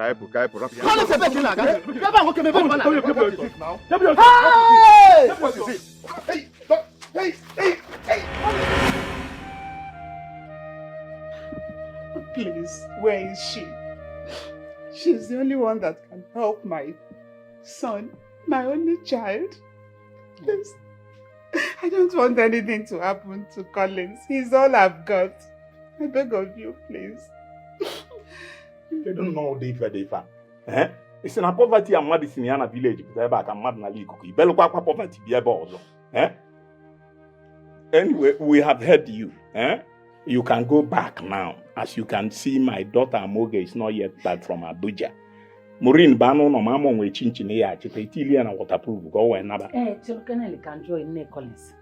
Please, where is she? She's the only one that can help my son, my only child. Please, I don't want anything to happen to Collins. He's all I've got. I beg of you, please. You don't know the Ifa. Eh? It's in a poverty and mad in Yana village, but I back a mad Naliko. Belqua poverty be a balls. Eh? Anyway, we have heard you. Eh? You can go back now. As you can see, my daughter Amoge is not yet back from Abuja. Maureen Bano no mama we chinchine ya chitili and waterproof go another. Children can join Nick Collins.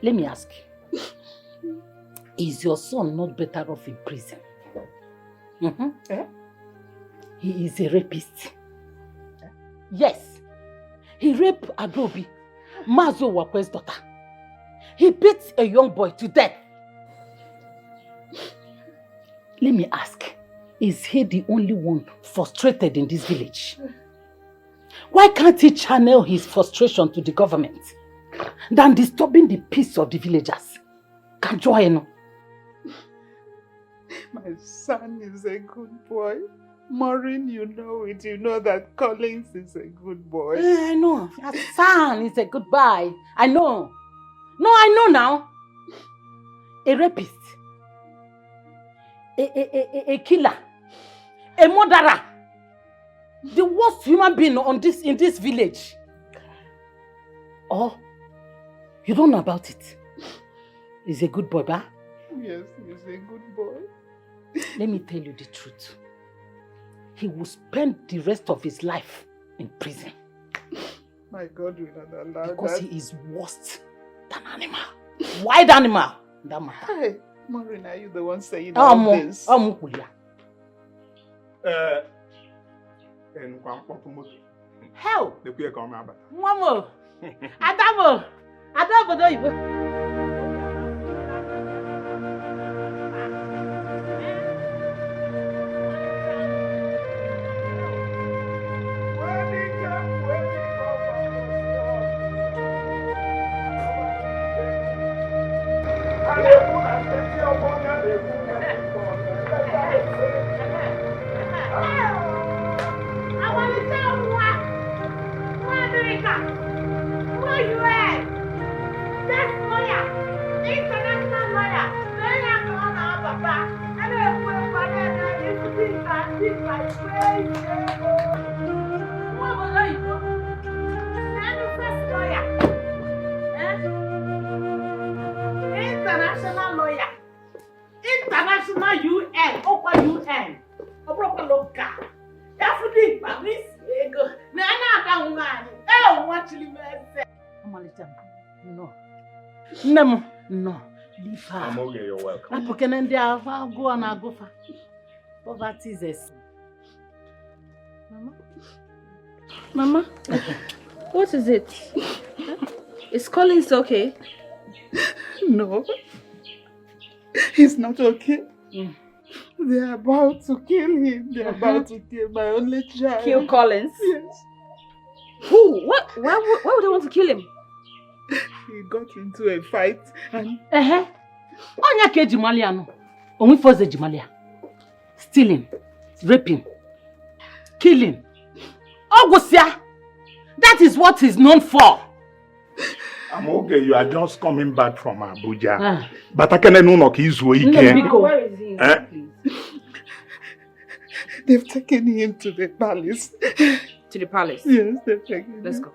Let me ask you. Is your son not better off in prison? He is a rapist. Yes. He raped Adobe, Mazo Wakwe's daughter. He beat a young boy to death. Let me ask, is he the only one frustrated in this village? Why can't he channel his frustration to the government than disturbing the peace of the villagers? Kanjoeno. My son is a good boy. Maureen, you know it. You know that Collins is a good boy. I know. Your son is a good boy. I know. No, I know now. A rapist. A killer. A murderer. The worst human being in this village. Oh, you don't know about it. He's a good boy, ba? Yes, he's a good boy. Let me tell you the truth. He will spend the rest of his life in prison. My God will not allow because that. He is worse than animal. Wild animal. That matter. Hey, Maureen, are you the one saying all this? Hell. The queer come out. Mamo. Adamo. Adamo, do you? International lawyer. International UN. Opa UN. Opa local. Yafudi Paris. Ego. Na ada ngani. Watching me say. Amalita. No. Nemo. No. Leave her. I'm okay, you're welcome. I can end there. Go on and go for. Poverty is a sin. Mama? What is it? Is Collins okay? No. He's not okay. They're about to kill him. They're about to kill my only child. Kill Collins? Yes. Who? What? Why would they want to kill him? He got into a fight and... Onya ke Jimalia no. Only for the Jimalia. Stealing, raping, killing. Ogusia! That is what he's known for. I'm okay, you are just coming back from Abuja. But I can't know his way. Where is he? They've taken him to the palace. To the palace? Yes, they've taken him. Let's go.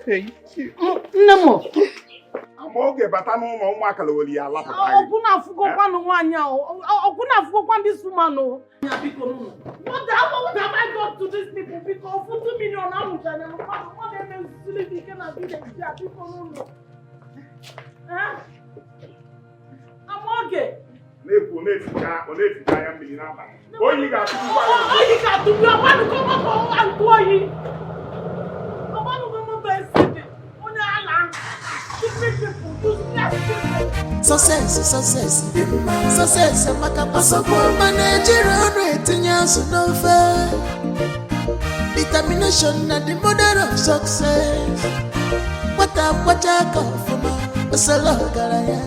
Thank you. No more. I'm okay, but I don't know what I'm going to do. Okuna fukokwa no wanya. Okuna fukokwa this woman no. What have I got to these people? Because for 2 million I'm trying to what them silly can be the people no. I'm okay. Success, managerial rating, so no fair. Determination and the mother of success. What I call for me, a solo garaya.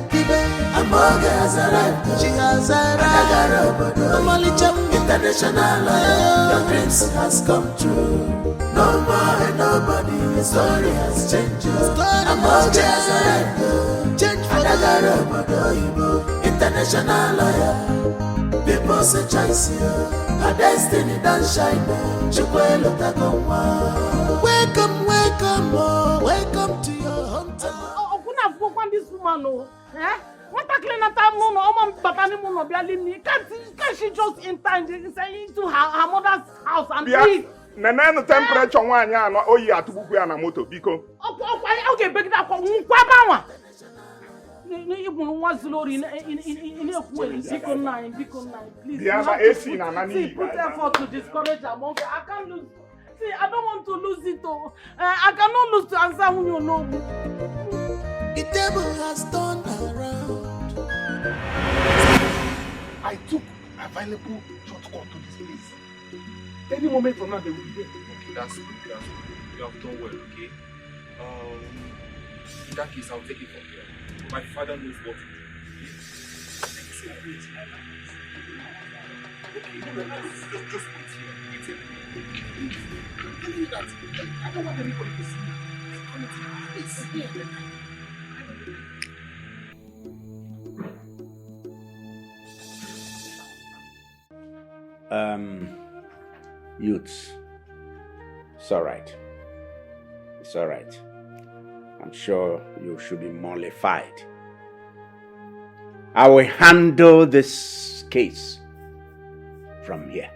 Amoga has arrived, she has arrived. Normally, international, your dreams has come true. No more and nobody, the story has changed. Amoga has arrived, change for the international. international lawyer. People say choice you, our destiny don't shine. Chukwelo Tagonwa. Welcome, welcome, oh, welcome to your hometown. Oh, kuna fuwa this woman, oh, eh? What a clean time, no, no, papa ni mo no bialini. Can't she just in time to her mother's house and eat? Nene no temperature wanya no oyi atubuku ya na moto biko. Okay, beg that kwa nkwa ba ni ibunu wa zlori in ekweli biko na please. Dia ma AC na nani. See, put effort to discourage her mom. I can't lose. See, I don't want to lose it oh. I cannot lose to answer when you know. The table has turned around. I took available shortcut to this place. Any moment from now, they will be there. Okay, that's good. That's good. You have done well, okay? In that case, I'll take it from here. My father knows what to do. Thank you so much. Okay, just wait here. Wait here. Please. Tell you that I don't want anybody to see me. It's here. Youths, it's all right. It's all right. I'm sure you should be mollified. I will handle this case from here.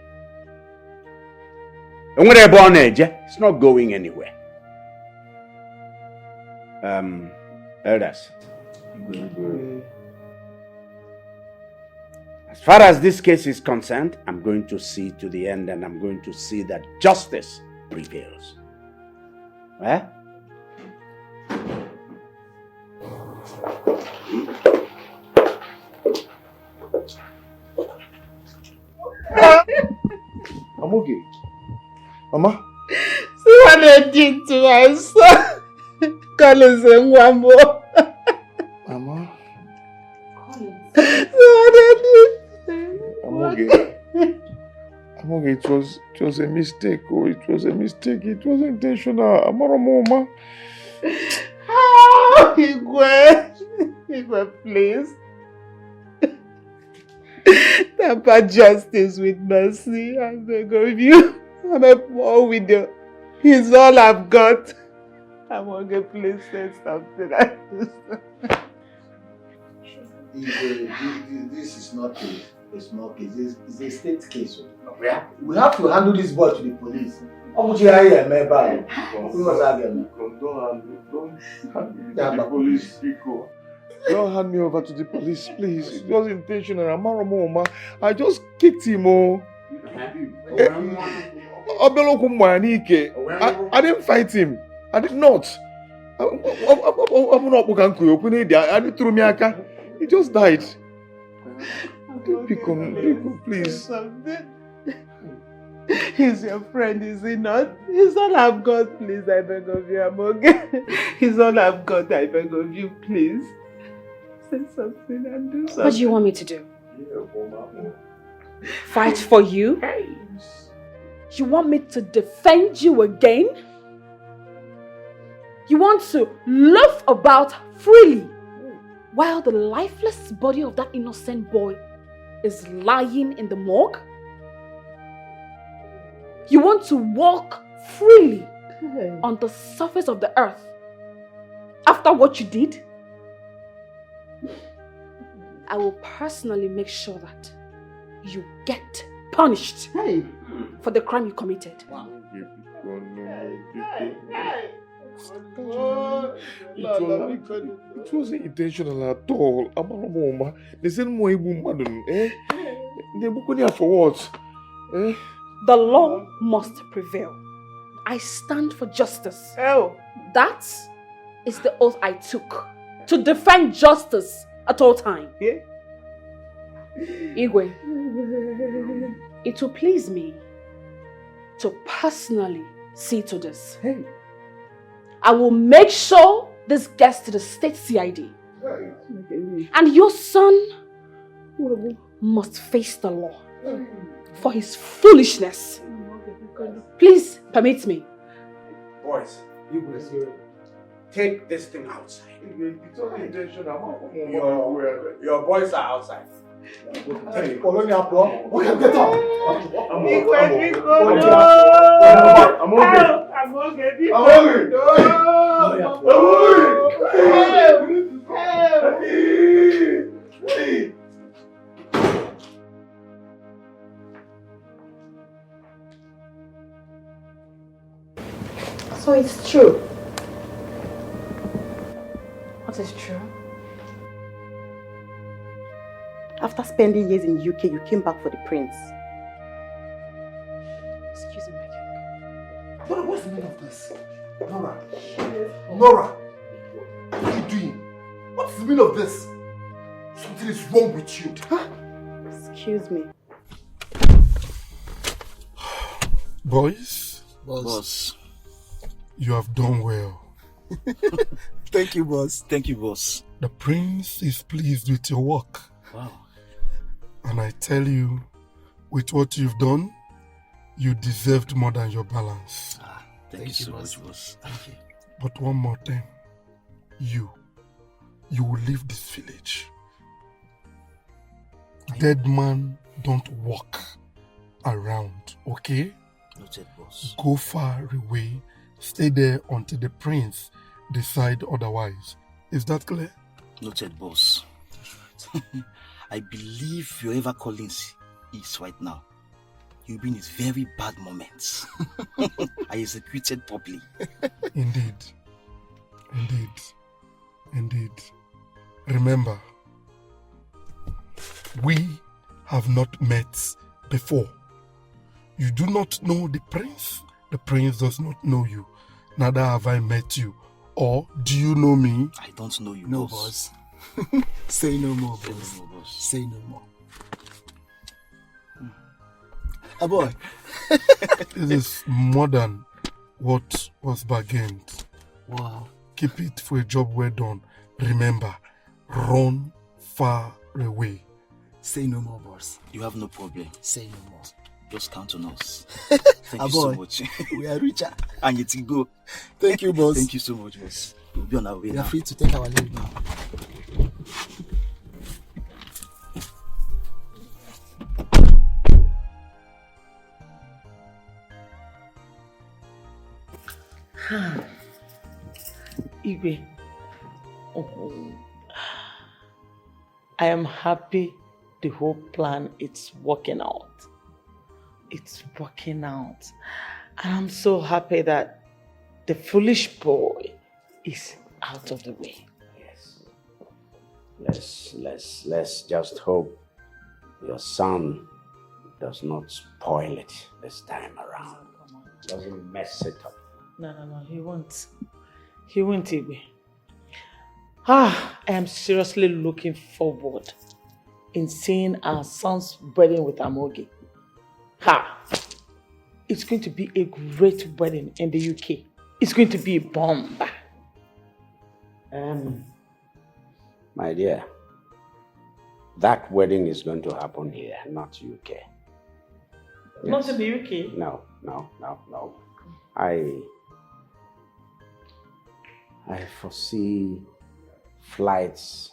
It's not going anywhere. Elders. As far as this case is concerned, I'm going to see to the end and I'm going to see that justice prevails. Eh? I'm okay. Mama? See what they did to my son. Collins and one more. Mama? See what they did. I'm okay. I'm okay. It was a mistake. Oh, it was a mistake. It was intentional. Mama. Igwe, please. Tamper justice with mercy. I beg of you. I'm a poor widow. He's all I've got. I'm okay. Please say something. This is not a small case. It's a state case. We have to handle this boy to the police. Don't hand me over to the police, please. It was intentional. I just kicked him. I didn't fight him. I did not. He just died. Pico, please. He's your friend, is he not? He's all I've got, please. I beg of you, I'm okay. He's all I've got, I beg of you, please. Say something and do something. What do you want me to do? Fight for you? You want me to defend you again? You want to loaf about freely while the lifeless body of that innocent boy is lying in the morgue? You want to walk freely on the surface of the earth after what you did? I will personally make sure that you get punished for the crime you committed. It wasn't intentional at all. They said more They for what? The law must prevail. I stand for justice. That is the oath I took to defend justice at all times. Igwe, it will please me to personally see to this. I will make sure this gets to the state CID. And your son must face the law for his foolishness. Please permit me. Boys, take this thing outside. It's only intentional. Your boys are outside. Hey, Colonia, bro. Okay, get up. I'm okay. So it's true. What is true? After spending years in UK, you came back for the prince. Excuse me, my king. Nora, what's the meaning of this? Nora, what are you doing? What's the meaning of this? Something is wrong with you. Excuse me. Boys? Boss. You have done well. Thank you, boss. Thank you, boss. The prince is pleased with your work. Wow. And I tell you, with what you've done, you deserved more than your balance. Thank you so much, boss. Thank you. But one more thing. You will leave this village. Dead man don't walk around, okay? Noted, boss. Go far away. Stay there until the prince decide otherwise. Is that clear? Noted, boss. I believe wherever Collins is right now, he'll be in his very bad moments. I executed properly. Indeed. Remember, we have not met before. You do not know the prince does not know you. Neither have I met you. Or do you know me? I don't know you, No, boss. Say no more, boss. Say no more, boss. Say no more. Ah, boy. This is more than what was bargained. Wow. Keep it for a job well done. Remember, run far away. Say no more, boss. You have no problem. Say no more. Just count on us. Thank you so much. We are richer. And you go. Thank you, boss. Thank you so much, boss. We'll be on our way now. We are free to take our leave now. Igwe, I am happy the whole plan is working out. It's working out. And I'm so happy that the foolish boy is out of the way. Yes. Let's just hope your son does not spoil it this time around. Doesn't mess it up. No, he won't. He won't, Igwe. I am seriously looking forward in seeing our son's wedding with Amoge. It's going to be a great wedding in the UK. It's going to be a bomb. My dear, that wedding is going to happen here, not UK. Not in the UK? No. I foresee flights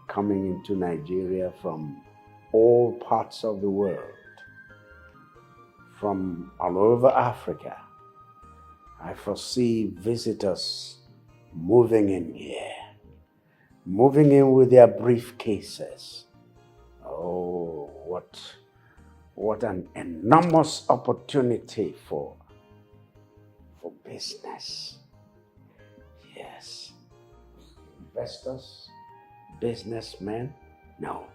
coming into Nigeria from all parts of the world, from all over Africa. I foresee visitors moving in here, moving in with their briefcases. Oh, what an enormous opportunity for business. Yes. Investors, businessmen, no.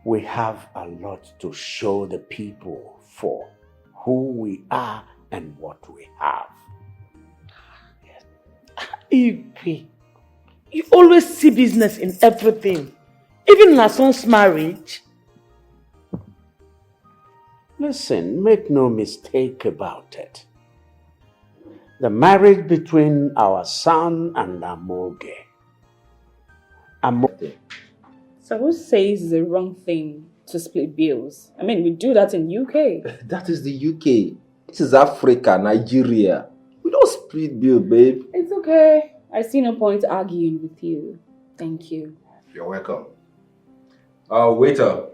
We have a lot to show the people for who we are and what we have. Igwe, you always see business in everything, even in our son's marriage. Listen, make no mistake about it. The marriage between our son and Amoge. So who says it's the wrong thing to split bills? I mean, we do that in UK. That is the UK. This is Africa, Nigeria. We don't street bill, babe. It's okay. I see no point arguing with you. Thank you. You're welcome. Waiter.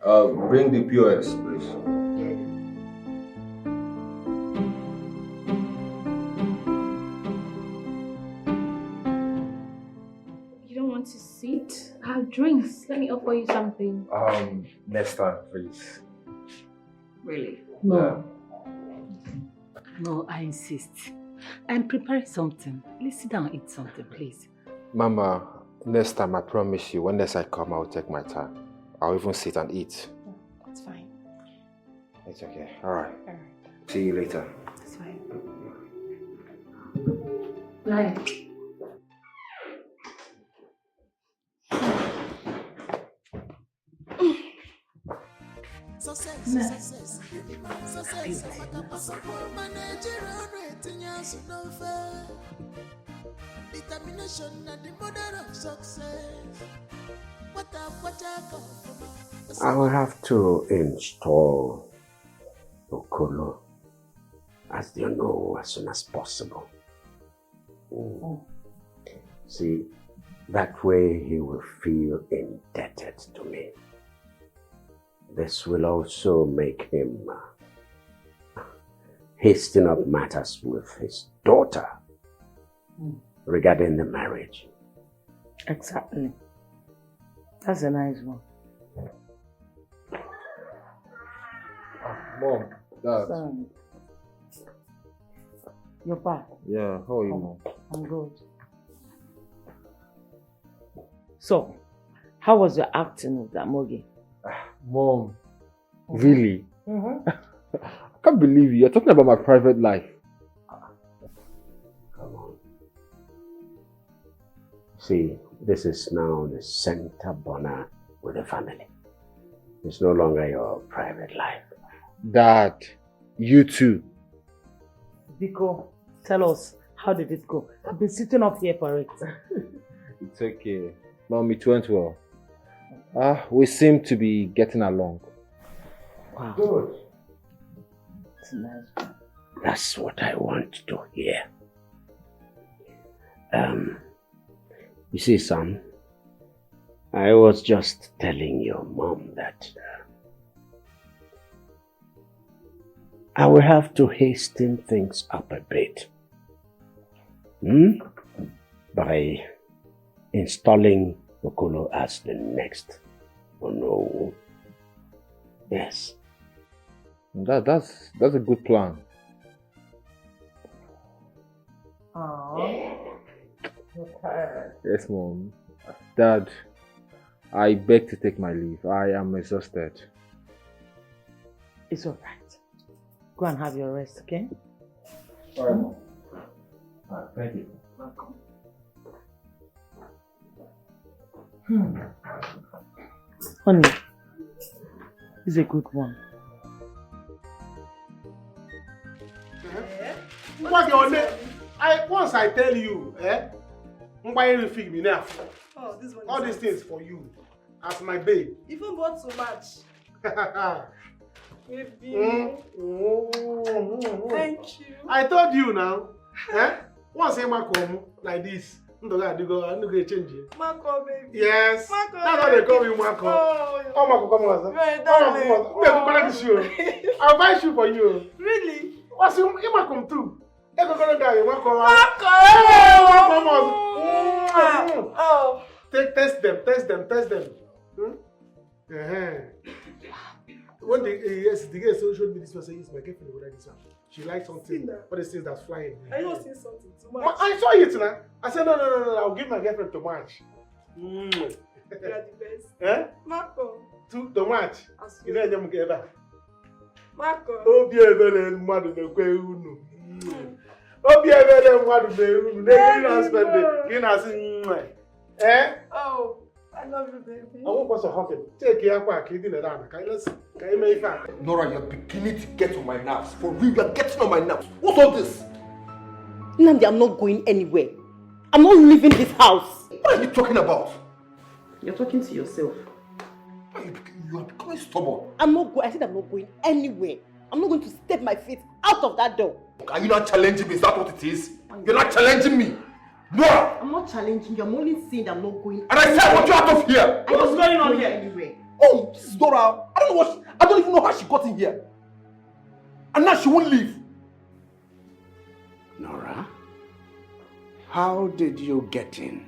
Bring the POS, please. You don't want to sit? I have drinks. Let me offer you something. Next time, please. Really? No. No, I insist. I'm preparing something. Please sit down and eat something, please. Mama, next time I promise you, when next I come, I'll take my time. I'll even sit and eat. That's fine. It's okay. Alright. See you later. That's fine. Right. Success. Determination at the mother of success. I will have to install Okolo as you know as soon as possible. See, that way he will feel indebted to me. This will also make him hasten up matters with his daughter regarding the marriage. Exactly. That's a nice one. Mom, Dad. Son. You're back. Yeah, how are you, Mom? I'm good. So, how was your acting with that Mogi? Mom, really? Mm-hmm. I can't believe you're talking about my private life. Come on. See, this is now the center burner with the family. It's no longer your private life. Dad, you too. Biko, tell us, how did it go? I've been sitting up here for it. It's okay. Mom, it went well. We seem to be getting along. Wow. Good. It's nice. That's what I want to hear. You see, son, I was just telling your mom that I will have to hasten things up a bit. By installing Okolo as the next. Oh no. Yes. That's a good plan. Aww. Yes, Mom. Dad, I beg to take my leave. I am exhausted. It's alright. Go and have your rest, okay? Alright, Mom. Alright, thank you. Welcome. Honey, it's a good one. Once I tell you, Oh, this one all these things for you, as my babe. Even bought so much. Baby. Thank you. I told you now. Once I come like this, I'm going to change it. Marco, baby. Yes. Marco, that's how they call you, Marco. Oh, Marco, come on. Very darling. I'll buy shoe for you. Really? What's your Marco too? Marco. Oh. Test them. When the girl showed me this person, it's my girlfriend who this one. She likes something, what is this that's flying? I don't see something too much. I saw it now. I said, no, I'll give my girlfriend to match. You are the best. Marco. To match. You know them together. Marco. Oh, be a very mother, the way you know. Oh, be a very mother, the way Oh. I love you, baby. I won't to hug him. Take care of kidney around. Can you make it? Nora, you're beginning to get on my nerves. For real, you're getting on my nerves. What's all this? Nnamdi, I'm not going anywhere. I'm not leaving this house. What are you talking about? You're talking to yourself. You are becoming stubborn. I said I'm not going anywhere. I'm not going to step my feet out of that door. Are you not challenging me? Is that what it is? You're not challenging me. Nora! I'm not challenging you. I'm only saying that I'm not going. And I said I want you out of here. What's going on here? Anywhere. Oh, this is Dora. I don't even know how she got in here. And now she won't leave. Nora, how did you get in?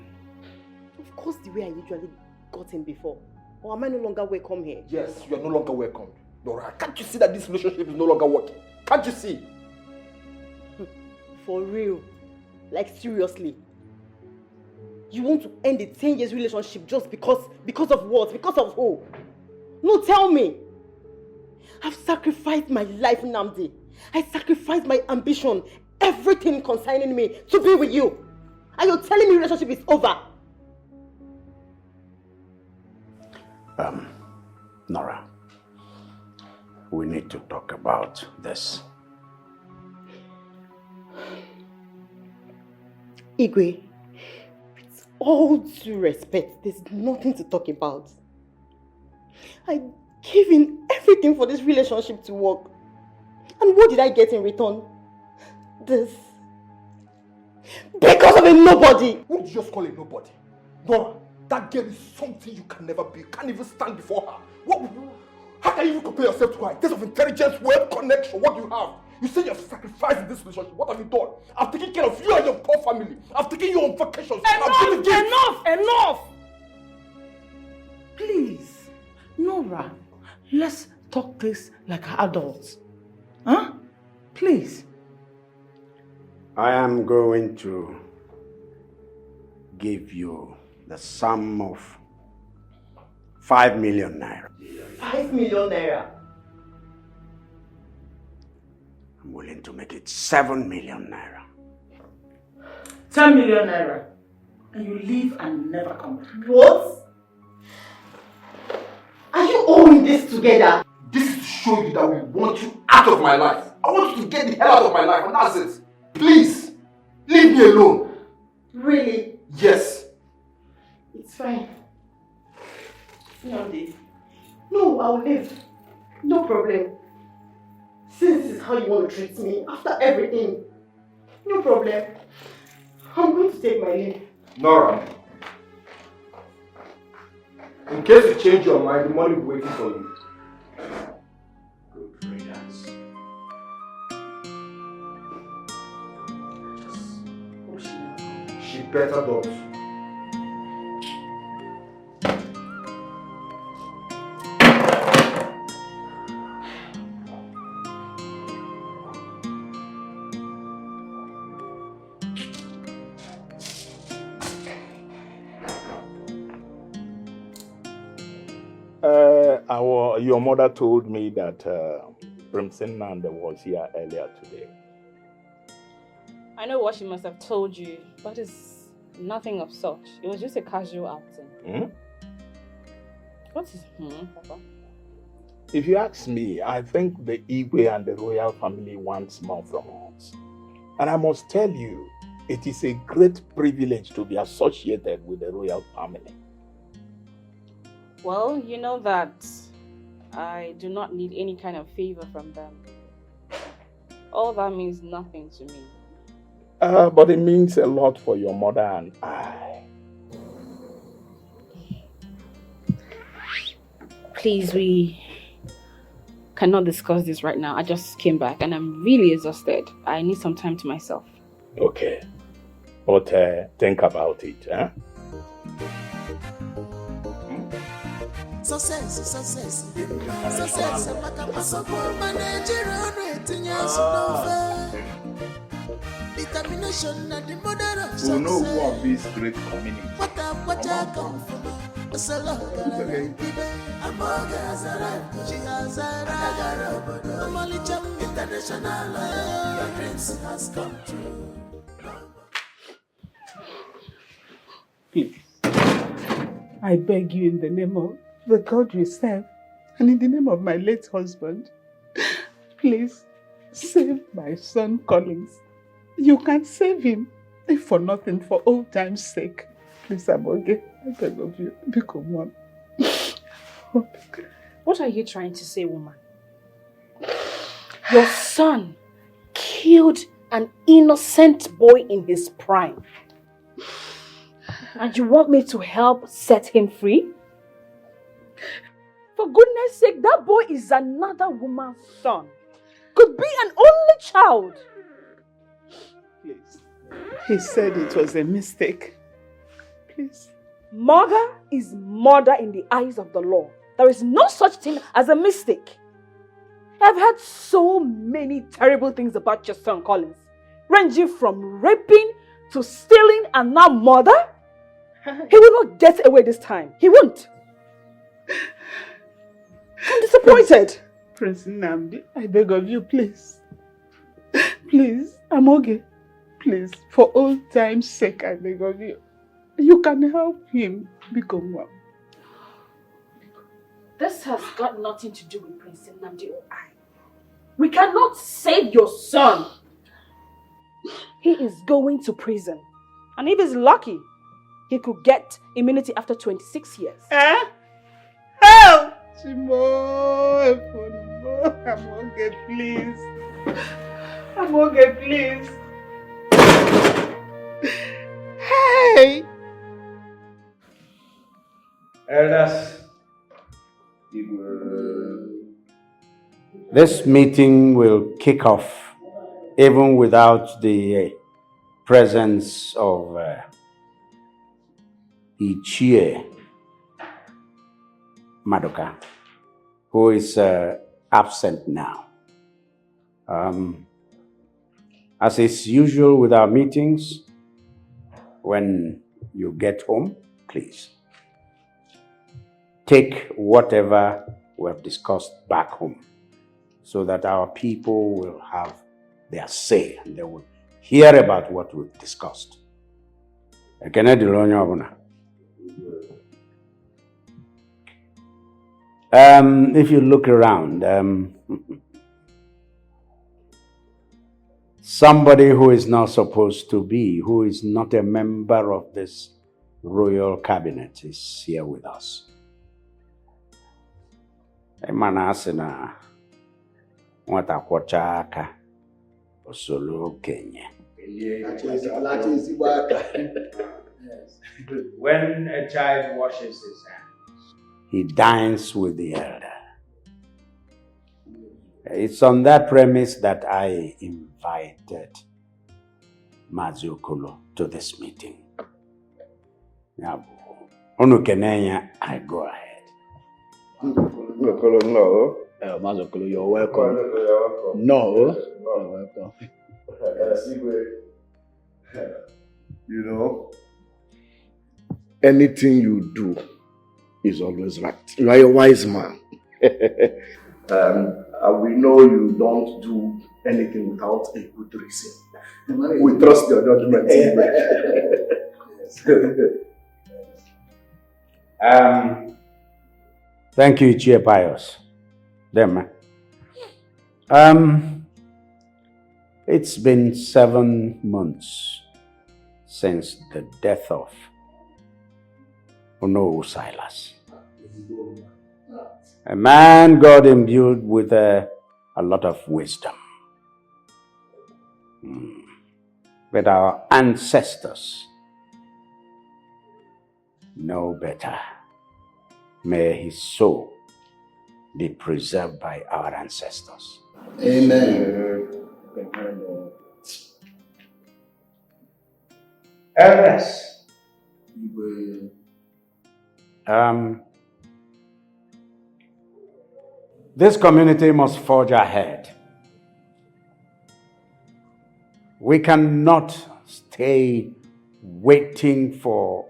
Of course, the way I usually got in before. Or am I no longer welcome here? Yes, you are no longer welcome. Dora, can't you see that this relationship is no longer working? Can't you see? For real? Like seriously? You want to end a 10 years relationship just because of what? Because of who? No, tell me. I've sacrificed my life, Nnamdi. I sacrificed my ambition, everything concerning me to be with you. And you're telling me relationship is over? Nora, we need to talk about this. Igwe, with all due respect, there's nothing to talk about. I gave in everything for this relationship to work. And what did I get in return? This. Because of a nobody! Who did you just call a nobody? Nora, that girl is something you can never be. You can't even stand before her. How can you even compare yourself to her? In terms of intelligence, word, connection, what do you have? You say you have sacrificed in this relationship. What have you done? I've taken care of you and your poor family. I've taken you on vacations. Enough! Please, Nora, let's talk this like adults. Huh? Please. I am going to give you the sum of 5 million naira. 5 million naira? I'm willing to make it 7 million naira. 10 million naira. And you leave and never come back. What? Are you all in this together? This is to show you that we want you out of my life. I want you to get the hell out of my life, and that's it. Please, leave me alone. Really? Yes. It's fine. Nnamdi. No, I'll leave. No problem. Since this is how you want to treat me, after everything, no problem. I'm going to take my leave. Nora, in case you change your mind, the money will be waiting for you. Good riddance. She better not. Your mother told me that Prince Nnamdi was here earlier today. I know what she must have told you, but it's nothing of such. It was just a casual outing. What is Papa? If you ask me, I think the Igwe and the royal family wants more from us. And I must tell you, it is a great privilege to be associated with the royal family. Well, you know that I do not need any kind of favor from them. All that means nothing to me. But it means a lot for your mother and I. Please, we cannot discuss this right now. I just came back and I'm really exhausted. I need some time to myself. Okay. But think about it, huh? Success. Determination and the mother of success. We'll know who of this great community. What I come from. It's a lot of international. Your dreams has come true. Please, I beg you in the name of the God we serve and in the name of my late husband, please save my son Collins. You can save him, if for nothing, for old time's sake. Please, Aboge, I beg of you, become one. What are you trying to say, woman? Your son killed an innocent boy in his prime. And you want me to help set him free? For goodness sake, that boy is another woman's son. Could be an only child. Please. He said it was a mistake. Please. Murder is murder in the eyes of the law. There is no such thing as a mistake. I've heard so many terrible things about your son, Collins. Ranging from raping to stealing and now murder. He will not get away this time. He won't. I'm disappointed. Prince Nnamdi, I beg of you, please. Please, Amoge. Please, for old time's sake, I beg of you. You can help him become one. This has got nothing to do with Prince Nnamdi or I. We cannot save your son. He is going to prison. And if he's lucky, he could get immunity after 26 years. Eh? Help! Chimo, Amoge, please. Amoge, please. Hey! Elders, this meeting will kick off even without the presence of Ichie Madoka, who is absent now. As is usual with our meetings, when you get home, please take whatever we have discussed back home so that our people will have their say and they will hear about what we've discussed. If you look around, somebody who is not supposed to be, who is not a member of this royal cabinet is here with us. Emanasina nwata kwọcha aka osolo okenye. When a child washes his hands, he dines with the elder. It's on that premise that I invited Mazi Okolo to this meeting. Onukenenya, I go ahead. Okolo, no. Mazi Okolo, you're welcome. No, you're welcome. You know, anything you do is always right. You are a wise man. We know you don't do anything without a good reason. We trust your judgment. Thank you, Ichie Pius. It's been 7 months since the death of Onowu Silas. A man God imbued with a lot of wisdom. But our ancestors know better. May his soul be preserved by our ancestors. Amen. Elders. This community must forge ahead. We cannot stay waiting for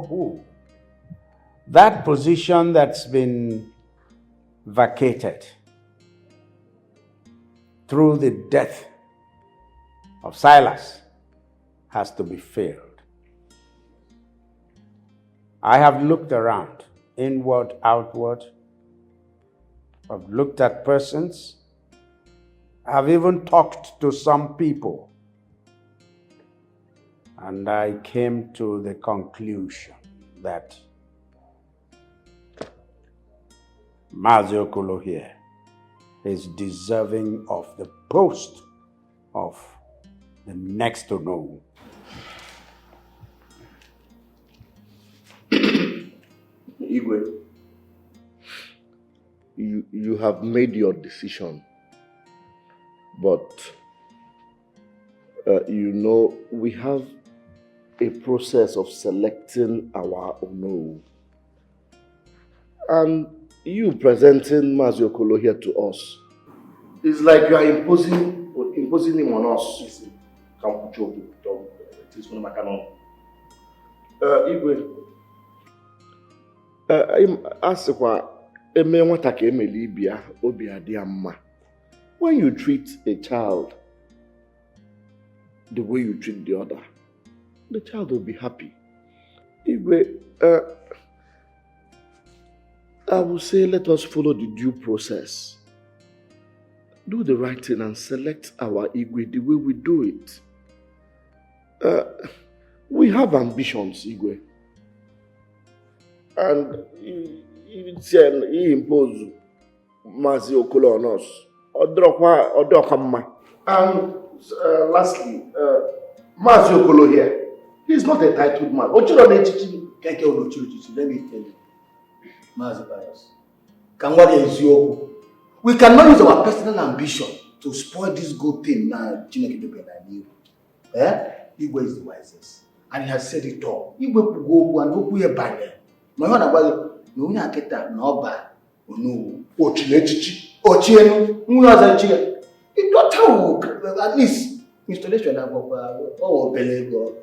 who? That position that's been vacated through the death of Silas has to be filled. I have looked around, inward, outward. I've looked at persons. I've even talked to some people. And I came to the conclusion that Mazi Okolo here is deserving of the post of the next to know. Igwe, you have made your decision, but we have a process of selecting our Onowu. And you presenting Mazi Okolo here to us, it's like you are imposing him on us. Igwe, when you treat a child the way you treat the other, the child will be happy. Igwe, I will say let us follow the due process. Do the right thing and select our Igwe the way we do it. We have ambitions, Igwe. And he imposed Mazi Okolo on us. And lastly, Mazi Okolo here, he is not a titled man. Let me tell you, Mazi Pius, we cannot use our personal ambition to spoil this good thing now. Igwe is the wisest, and he has said it all. Igwe could go and go here by there. My one about no one get that no bad. No, it don't tell at least installation of Belego.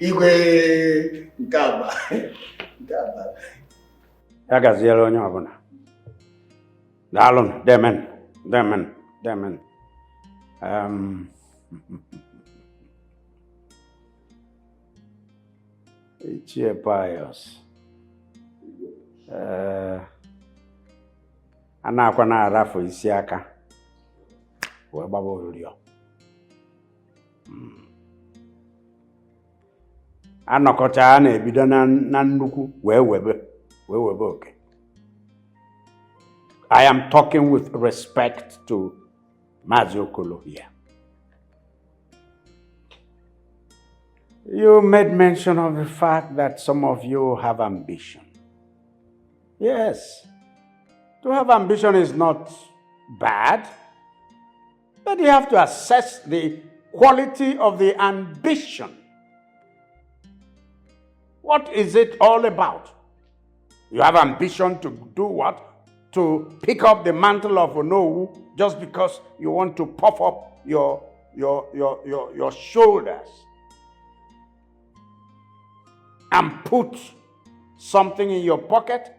Igwe Gaba. Agazielo Nyabona. Dalon, Demen. Ichie Pius. Anakwa na arafu isi aka. We gbaba orio. Anọkọcha na ebido na nnukwu wee webe oke. I am talking with respect to Mazi Okolo here. You made mention of the fact that some of you have ambition. Yes, to have ambition is not bad, but you have to assess the quality of the ambition. What is it all about? You have ambition to do what? To pick up the mantle of Onowu just because you want to puff up your shoulders and put something in your pocket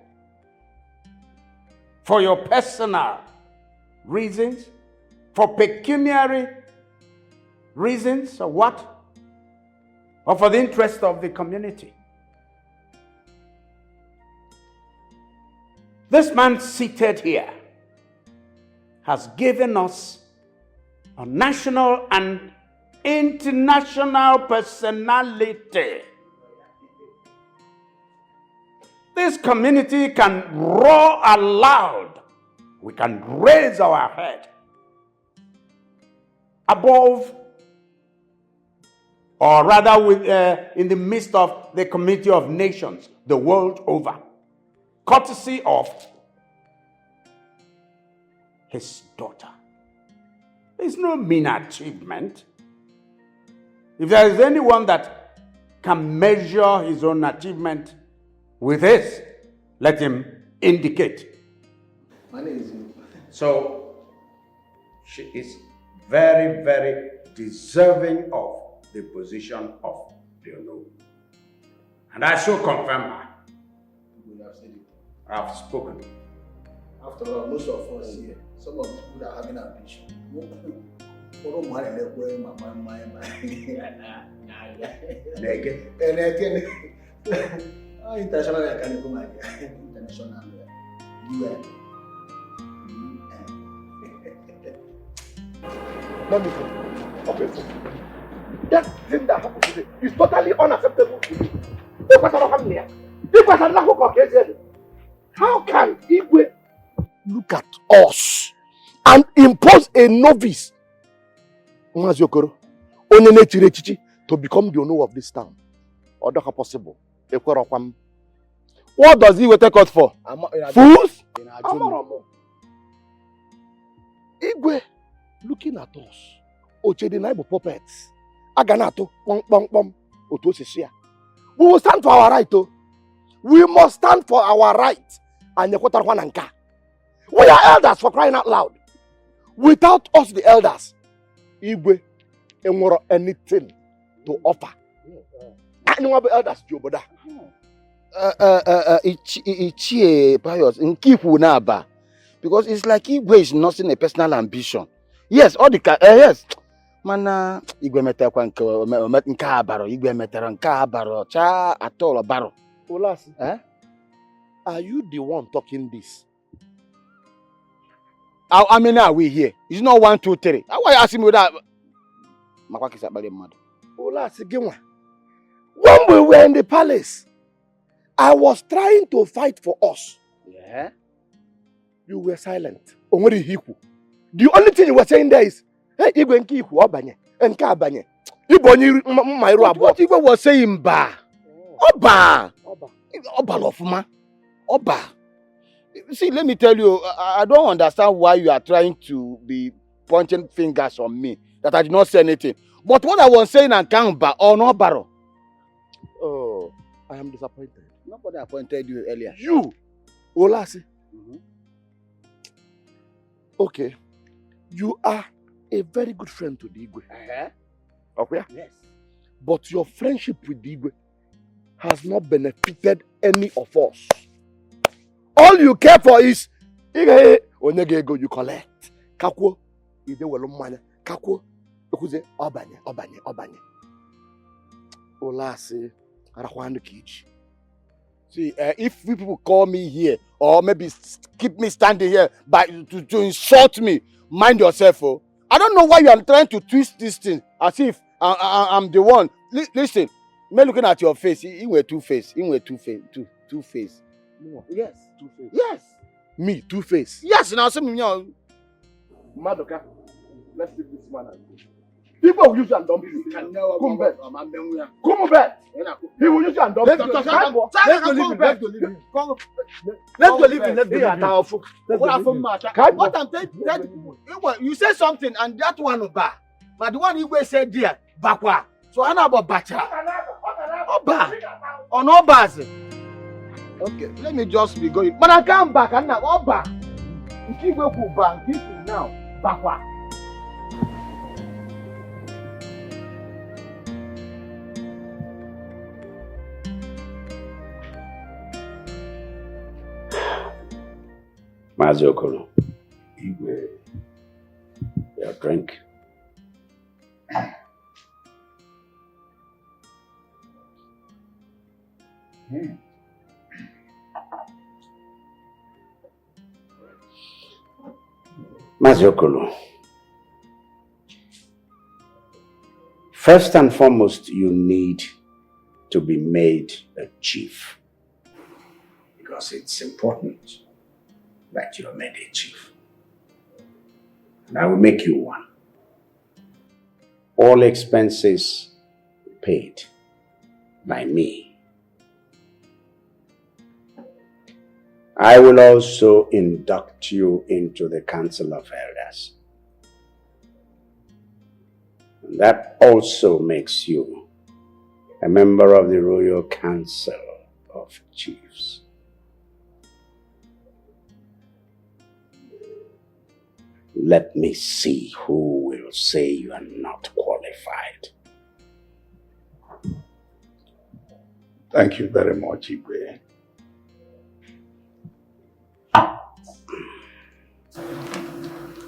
for your personal reasons, for pecuniary reasons, or what? Or for the interest of the community. This man seated here has given us a national and international personality. This community can roar aloud. We can raise our head above, or rather in the midst of the community of nations the world over, courtesy of his daughter. It's no mean achievement. If there is anyone that can measure his own achievement with his, let him indicate. So, she is very, very deserving of the position of the Onowu. And I shall confirm her. I have spoken. After all, most of us here, some of us people are having ambition. International international UN. Let me go. Okay, so that thing that happened today is totally unacceptable to me. How can Igwe look at us and impose a novice Mazi Okoro, onye na-echiri echichi to become the owner of this town. Or not possible. What does he take us for? Fools? Igwe, looking at us. Oche the neighbor puppets. Aganato, pom pom pom. Otosisia. We will stand for our right, oh. We must stand for our right. And we are elders, for crying out loud. Without us, the elders, Igwe, ain't anything to offer. Anyone be elders, Joboda. Ichie Pius, in Kipu Naba. Because it's like Igwe is nothing a personal ambition. Yes, all the yes. Mana Igwe metakwa nke abaro, Igwe metara nke abaro, cha atolo baro. Olasi, are you the one talking this? How many are we here? It's not 1, 2, 3. Why are you asking me that? Olasi, when we were in the palace, I was trying to fight for us. Yeah. You were silent. The only thing you were saying there is, hey, Igwe nke Ihu Obanye, nke Abanye. Ibonyi Mairu Abo. What Igwe was saying, Ba? Oba. Oba Lofuma. Oba. See, let me tell you, I don't understand why you are trying to be pointing fingers on me, that I did not say anything. But what I was saying and Kamba or no Baro. Oh, I am disappointed. Nobody appointed you earlier. You, Olasi. Okay, you are a very good friend to the Igwe. Okay? Yes. But your friendship with the Igwe has not benefited any of us. All you care for is ego you collect. Kakwo, ide welo mmanya. Kakwo, okuze obanye. Olasi, arakwanu kichi. See, if people call me here or maybe keep me standing here by to insult me, mind yourself. Oh. I don't know why you are trying to twist this thing as if I'm the one. Listen, me looking at your face, you were two-faced. You were two-faced. Two-faced. No. Yes. Two-faced. Yes. Me, two-faced. Yes, now some Madoka, let's leave this man and go. People will use you and dump you. Come back. Come back. He will use you and dump you. Let's go leave him. Let's go leave him. What I'm telling you, say something and that one Oba. But the one you said there, Bakwa. So I know about Bacha. Oba. On Oba's. Okay, let me just be going. But I come back and now Oba. You keep going back. Keep it now. Bakwa. Mazi Okoro, Igwe, your drink. Mazi Okoro, first and foremost, you need to be made a chief because it's important that you are made a chief. And I will make you one. All expenses paid by me. I will also induct you into the Council of Elders. And that also makes you a member of the Royal Council of Chiefs. Let me see who will say you are not qualified. Thank you very much, Igwe.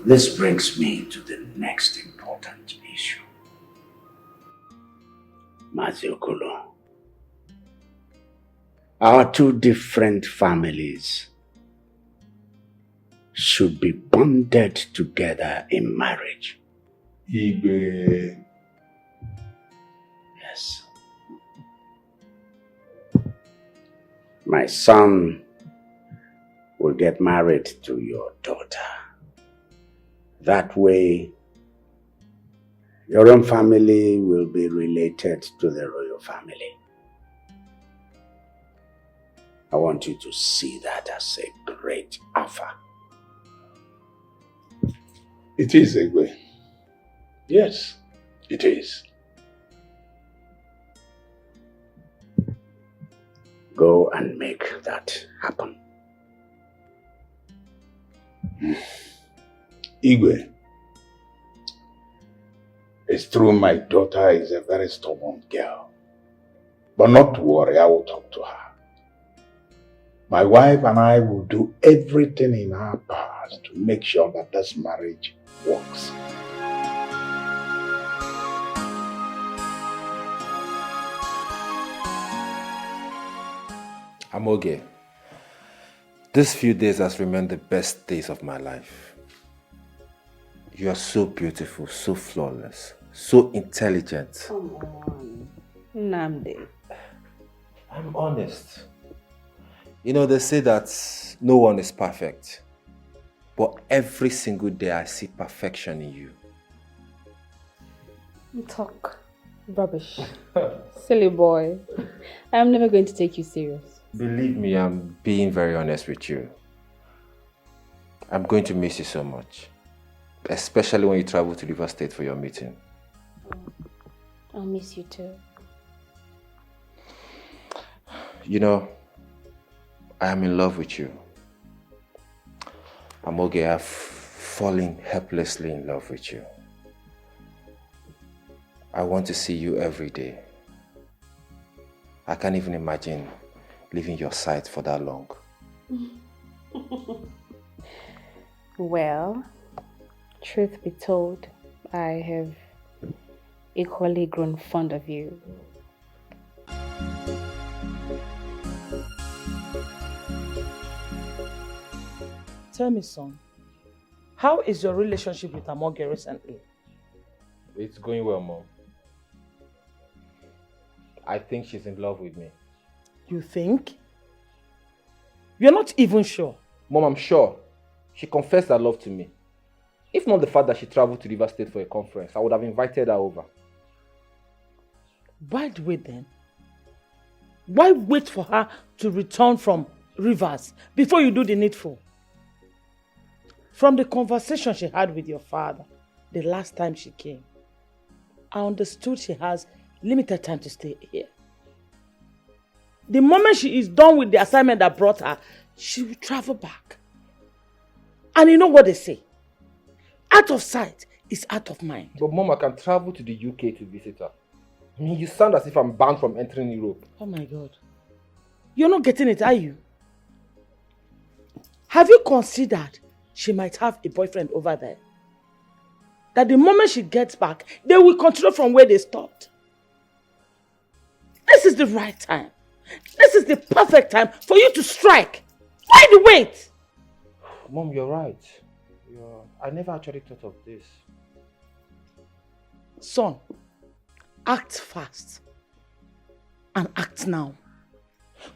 This brings me to the next important issue. Mazi Okoro, our two different families should be bonded together in marriage. Igwe. Yes. My son will get married to your daughter. That way, Your own family will be related to the royal family. I want you to see that as a great offer. It is, Egwe. Yes, it is. Go and make that happen. Igwe, it's true my daughter is a very stubborn girl. But not to worry, I will talk to her. My wife and I will do everything in our power to make sure that this marriage works. Amoge, these few days has remained the best days of my life. You are so beautiful, so flawless, so intelligent. Come on, Nnamdi. I'm honest. You know, they say that no one is perfect. But every single day I see perfection in you. You talk rubbish. Silly boy. I'm never going to take you serious. Believe me, I'm being very honest with you. I'm going to miss you so much. Especially when you travel to River State for your meeting. I'll miss you too. You know, I am in love with you. Amoge, I've fallen helplessly in love with you. I want to see you every day. I can't even imagine leaving your side for that long. Well, truth be told, I have equally grown fond of you. Tell me, son, how is your relationship with Amoge recently? It's going well, Mom. I think she's in love with me. You think? You're not even sure. Mom, I'm sure. She confessed her love to me. If not the fact that she traveled to River State for a conference, I would have invited her over. By the way then, why wait for her to return from Rivers before you do the needful? From the conversation she had with your father the last time she came, I understood she has limited time to stay here. The moment she is done with the assignment that brought her, she will travel back. And you know what they say? Out of sight is out of mind. But Mom, I can travel to the UK to visit her. I mean, you sound as if I'm banned from entering Europe. Oh my God. You're not getting it, are you? Have you considered she might have a boyfriend over there? That the moment she gets back, they will continue from where they stopped. This is the right time. This is the perfect time for you to strike. Why the wait? Mom, you're right. I never actually thought of this. Son, act fast and act now.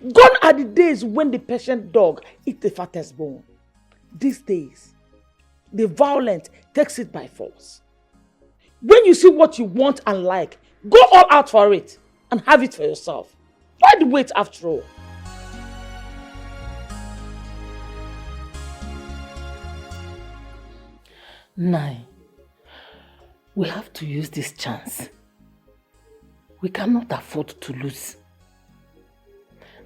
Gone are the days when the patient dog eats the fattest bone. These days, the violent takes it by force. When you see what you want and like, go all out for it and have it for yourself. Why the wait after all? Nai, we have to use this chance. We cannot afford to lose.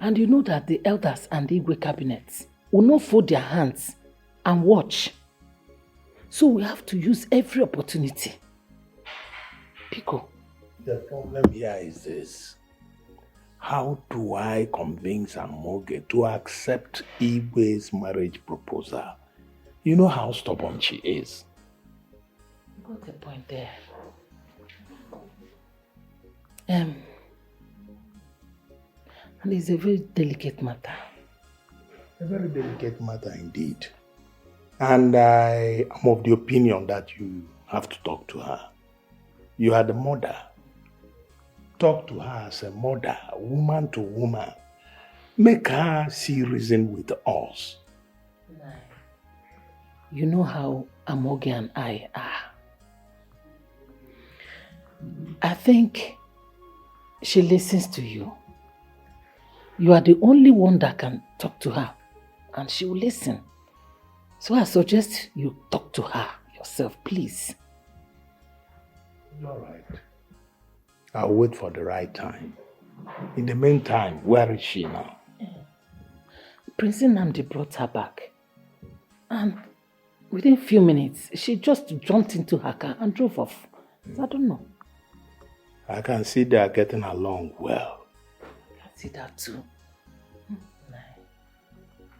And you know that the elders and the Igwe cabinets will not fold their hands and watch. So we have to use every opportunity. Pico. The problem here is this. How do I convince Amoge to accept Igwe's marriage proposal? You know how stubborn she is. You got a point there. And it's a very delicate matter. A very delicate matter indeed. And I am of the opinion that you have to talk to her. You are the mother. Talk to her as a mother, woman to woman. Make her see reason with us. You know how Amoge and I are. I think she listens to you. You are the only one that can talk to her, and she will listen. So I suggest you talk to her yourself, please. All right. I'll wait for the right time. In the meantime, where is she now? Prince Nnamdi brought her back. And within a few minutes, she just jumped into her car and drove off. So I don't know. I can see they are getting along well. I see that too.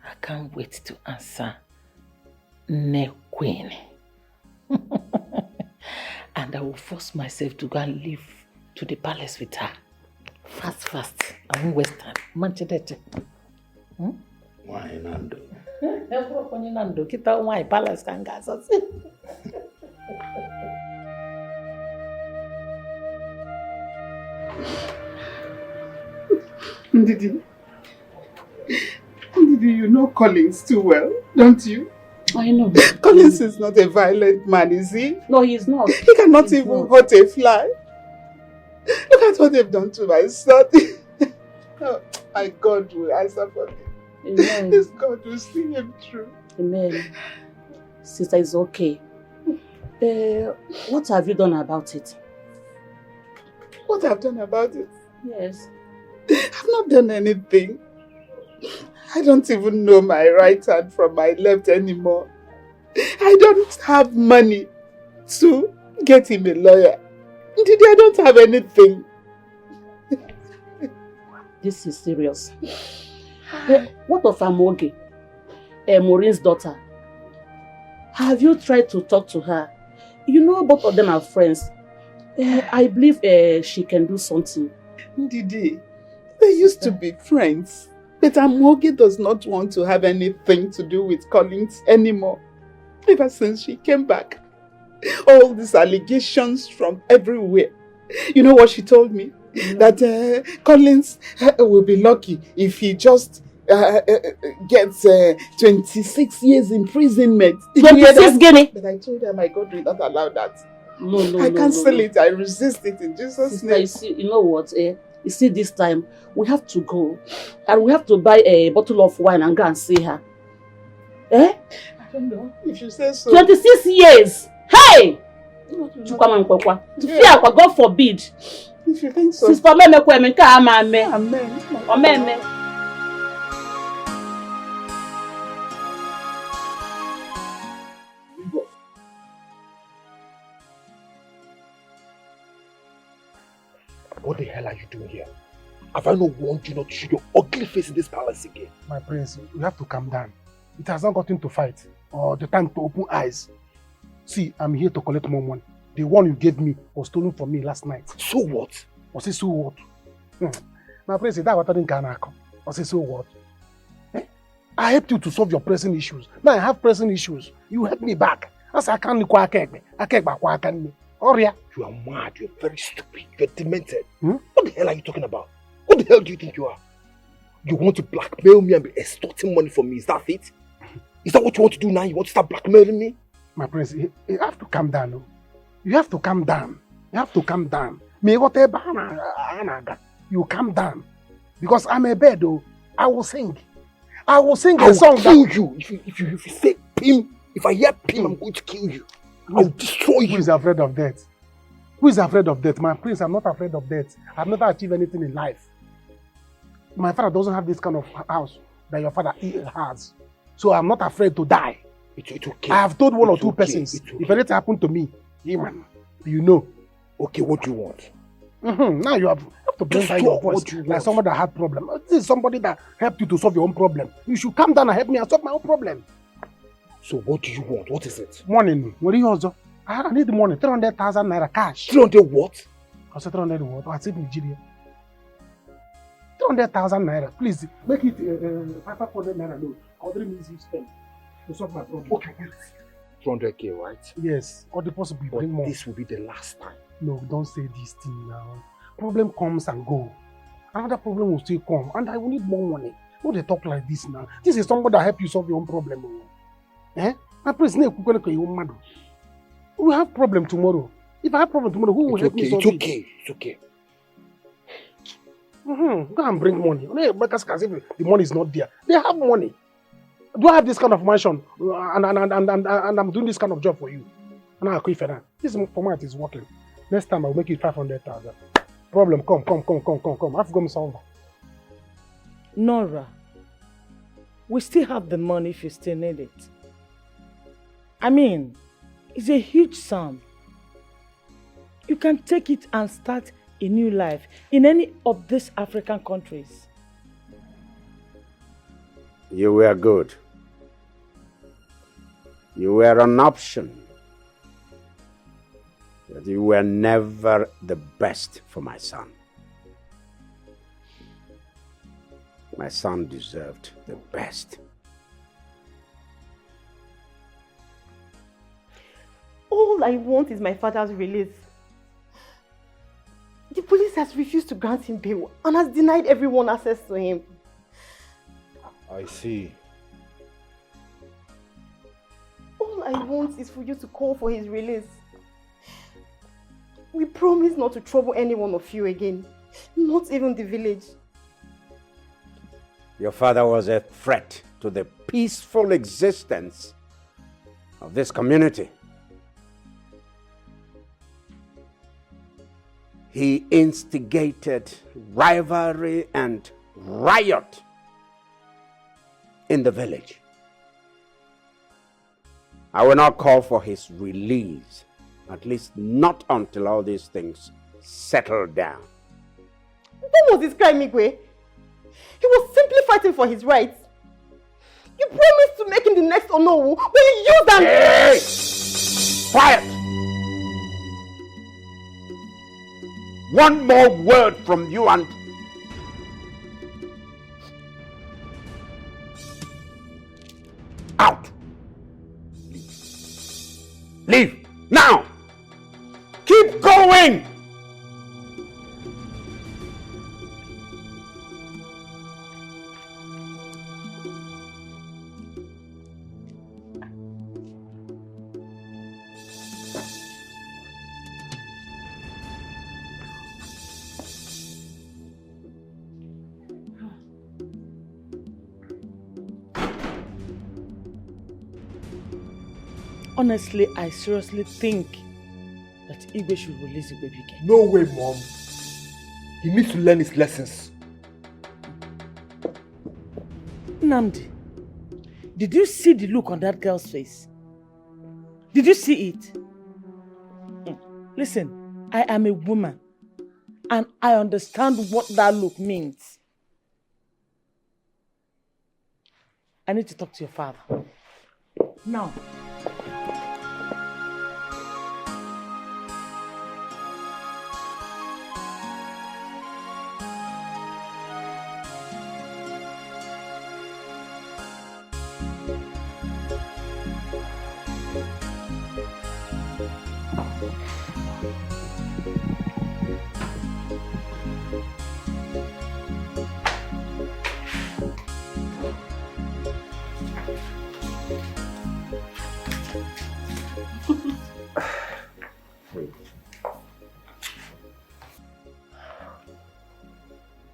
I can't wait to answer Ne Queen. And I will force myself to go and live to the palace with her. Fast. I won't waste time. Manchedete. Why, Nando? Nando, kita why palace can gas us. Ndidi, you know Collins too well, don't you? I know. Collins is not a violent man, is he? No, he's not. He cannot even hurt a fly. Look at what they've done to my son. Oh, my God will answer for me. Amen. This God will see him through. Amen. Sister, it's okay. What have you done about it? What I've done about it? Yes. I've not done anything. I don't even know my right hand from my left anymore. I don't have money to get him a lawyer. Didi, I don't have anything. This is serious. What of Amoge, Maureen's daughter? Have you tried to talk to her? You know both of them are friends. I believe she can do something. Didi, they used to be friends. But Amoge does not want to have anything to do with Collins anymore. Ever since she came back. All these allegations from everywhere. You know what she told me? That Collins will be lucky if he just gets 26 years imprisonment. 26 guinea? But I told her my God will not allow that. No. I cancel it. I resist it in Jesus' name. You know what? You see, this time we have to go and we have to buy a bottle of wine and go and see her. I don't know. If you say so. 26 years! Hey! God forbid. If you think so. Sister, Amen. Amen. What the hell are you doing here? Have I not warned you not to show your ugly face in this palace again? My prince, you have to calm down. It has not gotten to fight or the time to open eyes. See, I'm here to collect more money. The one you gave me was stolen from me last night. So what? Was it so what? My prince, that what I didn't come. Was it so what? I helped you to solve your pressing issues. Now I have pressing issues. You help me back. As I can't I can't. You are mad, you're very stupid, you're demented. What the hell are you talking about? What the hell do you think you are? You want to blackmail me and be extorting money from me, is that it? Is that what you want to do now? You want to start blackmailing me? My prince, you have to calm down. No? You have to calm down. You have to calm down. You calm down. Because I'm a bird, though. I will sing. I will sing a song. I will kill you. If you say Pim, if I hear Pim, I'm going to kill you. I'll destroy you. Who is afraid of death? Who is afraid of death? My prince, I'm not afraid of death. I've never achieved anything in life. My father doesn't have this kind of house that your father has. So I'm not afraid to die. It's okay. I have told one or two persons, if anything happened to me, you know. Okay, what do you want? Now you have to bring down your voice like somebody that had problem. This is somebody that helped you to solve your own problem. You should come down and help me and solve my own problem. So what do you want? What is it? Money. What do you also? I need the money. 300,000 naira cash. 300 what? I said 300 what? I said Nigeria. 300,000 naira. Please make it 500 naira loan. Ordering me to spend to solve my problem. Okay, 200k, right? Yes. Or the possible bring more. This will be the last time. No, don't say this thing now. Problem comes and go. Another problem will still come, and I will need more money. Don't they talk like this now? This is somebody that help you solve your own problem. My prince, we have problem tomorrow. If I have problem tomorrow, who will help me solve it? It's okay. Go and bring money. Because as if the money is not there. They have money. Do I have this kind of mansion and I'm doing this kind of job for you? And I'll quit for that. This format is working. Next time I'll make it 500,000. Problem, come. I've got solve. Nora, we still have the money if you still need it. I mean, it's a huge sum. You can take it and start a new life in any of these African countries. You were good. You were an option. But you were never the best for my son. My son deserved the best. All I want is my father's release. The police has refused to grant him bail and has denied everyone access to him. I see. All I want is for you to call for his release. We promise not to trouble any one of you again. Not even the village. Your father was a threat to the peaceful existence of this community. He instigated rivalry and riot in the village. I will not call for his release, at least not until all these things settle down. What was his crime, Igwe? He was simply fighting for his rights. You promised to make him the next Onowu, but you used them. Hey! Quiet! One more word from you and... out! Leave! Now! Keep going! Honestly, I seriously think that Igwe should release Igwe again. No way, Mom. He needs to learn his lessons. Nnamdi, did you see the look on that girl's face? Did you see it? Listen, I am a woman and I understand what that look means. I need to talk to your father. Now.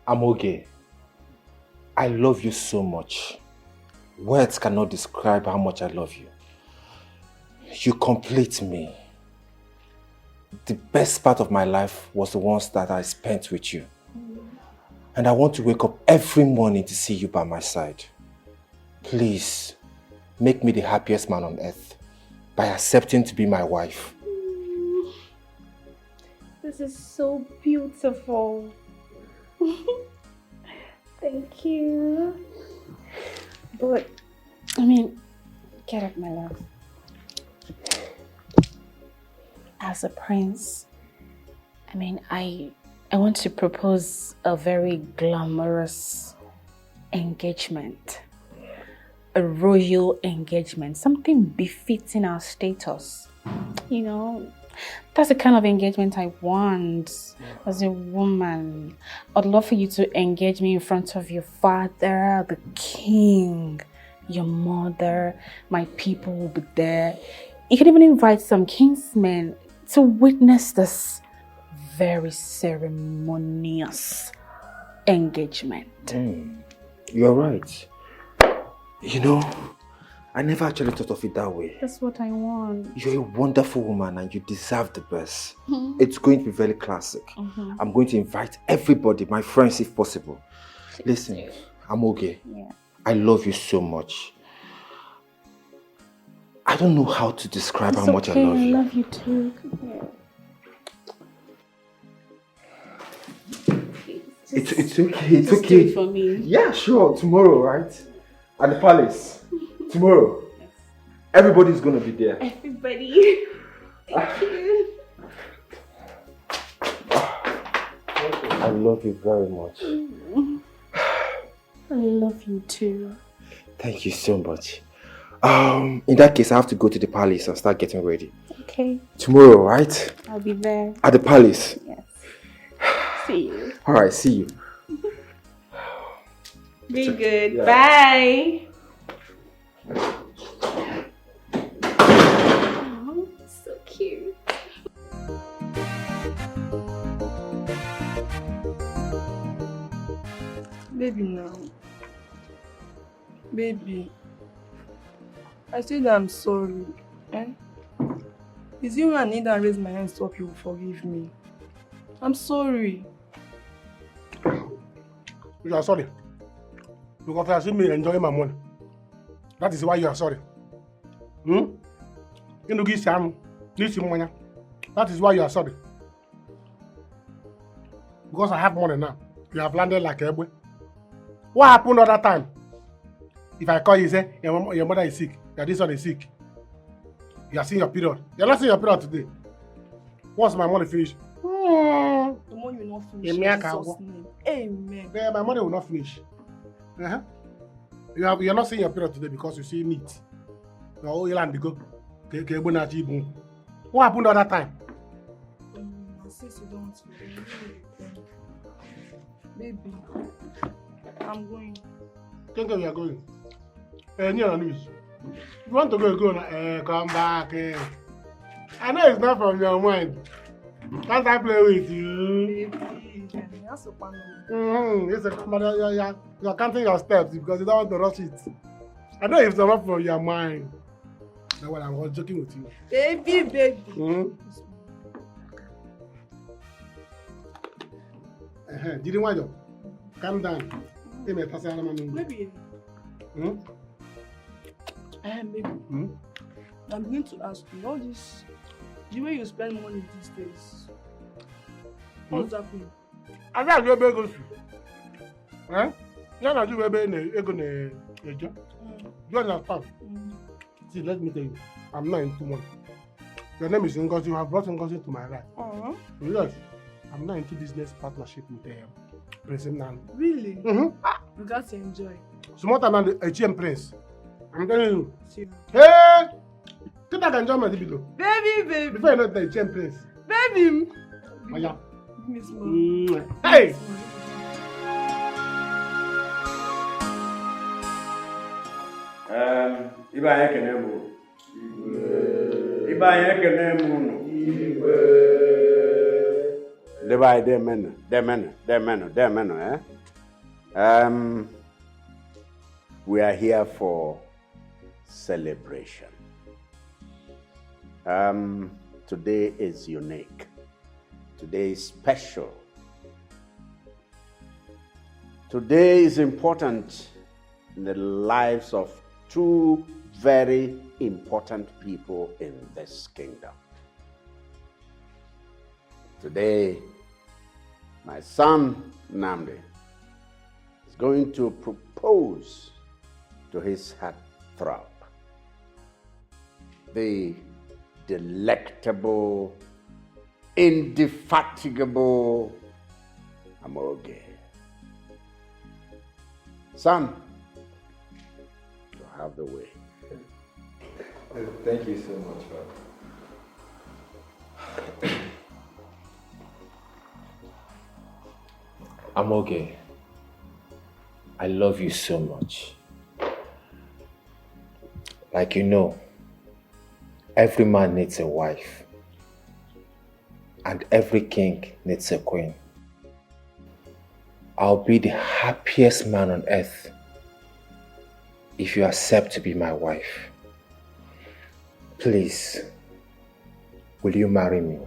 Amoge, I love you so much. Words cannot describe how much I love you. You complete me. The best part of my life was the ones that I spent with you. And I want to wake up every morning to see you by my side. Please, make me the happiest man on earth by accepting to be my wife. This is so beautiful. Thank you. But, I mean, get up, my love. As a prince, I mean, I want to propose a very glamorous engagement. A royal engagement. Something befitting our status. You know, that's the kind of engagement I want as a woman. I'd love for you to engage me in front of your father, the king, your mother, my people will be there. You can even invite some kinsmen to witness this very ceremonious engagement. You're right. You know, I never actually thought of it that way. That's what I want. You're a wonderful woman and you deserve the best. It's going to be very classic. I'm going to invite everybody, my friends if possible. Listen, I'm okay. Yeah. I love you so much. I don't know how to describe how much I love you. I love you too. Come here. It's okay. It's Just okay. do it for me. Yeah, sure. Tomorrow, right? At the palace. Tomorrow. Everybody's gonna be there. Everybody. Thank you. I love you very much. I love you too. Thank you so much. In that case, I have to go to the palace and start getting ready. Okay. Tomorrow, right? I'll be there. At the palace. Yes. See you. Alright, see you. Be good. Yeah. Bye. Oh, so cute. Baby now. Baby. I said I'm sorry. It's you I need to raise my hands up, you will forgive me. I'm sorry. You are sorry. Because I see me enjoying my money. That is why you are sorry. You know, this money. That is why you are sorry. Because I have money now. You have landed like a boy. What happened other time? If I call you, say your mother is sick, that this one is sick. You are seeing your period. You are not seeing your period today. Once my money finish, The money will not finish. In Amen. Jesus' name. Amen. Yeah, my money will not finish. You are not seeing your period today because you see neat. What happened the other time? Since you don't baby, I'm going. Think of you are going. Near news. You want to go, come back. I know it's not from your mind. Can't I play with you? Baby, that's so funny. It's a you're counting your steps because you don't want to rush it. I know it's not from your mind. That's why I was joking with you. Baby. Didn't want you. Calm down. Maybe. Baby. I'm going to ask you, all this, the way you spend money these days, what's happening? I got your bagels. You're not doing a job. You understand? See, let me tell you, I'm not into money. Your name is Ngozi. You have brought Ngozi to my life. Yes, I'm not into business partnership with President Nando. Really? You got to enjoy. Small time and a GM Prince. I'm telling you. See. Hey! Get that enjoyment below. Baby. Before you know the GM Prince. Baby. Oh, yeah. Give me small. Hey! Iba yekene mu. Iba yekene mu. Deba de meno, we are here for celebration. Today is unique. Today is special. Today is important in the lives of two very important people in this kingdom. Today, my son Nnamdi is going to propose to his heartthrob, the delectable, indefatigable Amoge. Son, you have the way. Thank you so much, Father. Amoge, I love you so much. Like you know, every man needs a wife. and every king needs a queen. I'll be the happiest man on earth if you accept to be my wife. Please, will you marry me?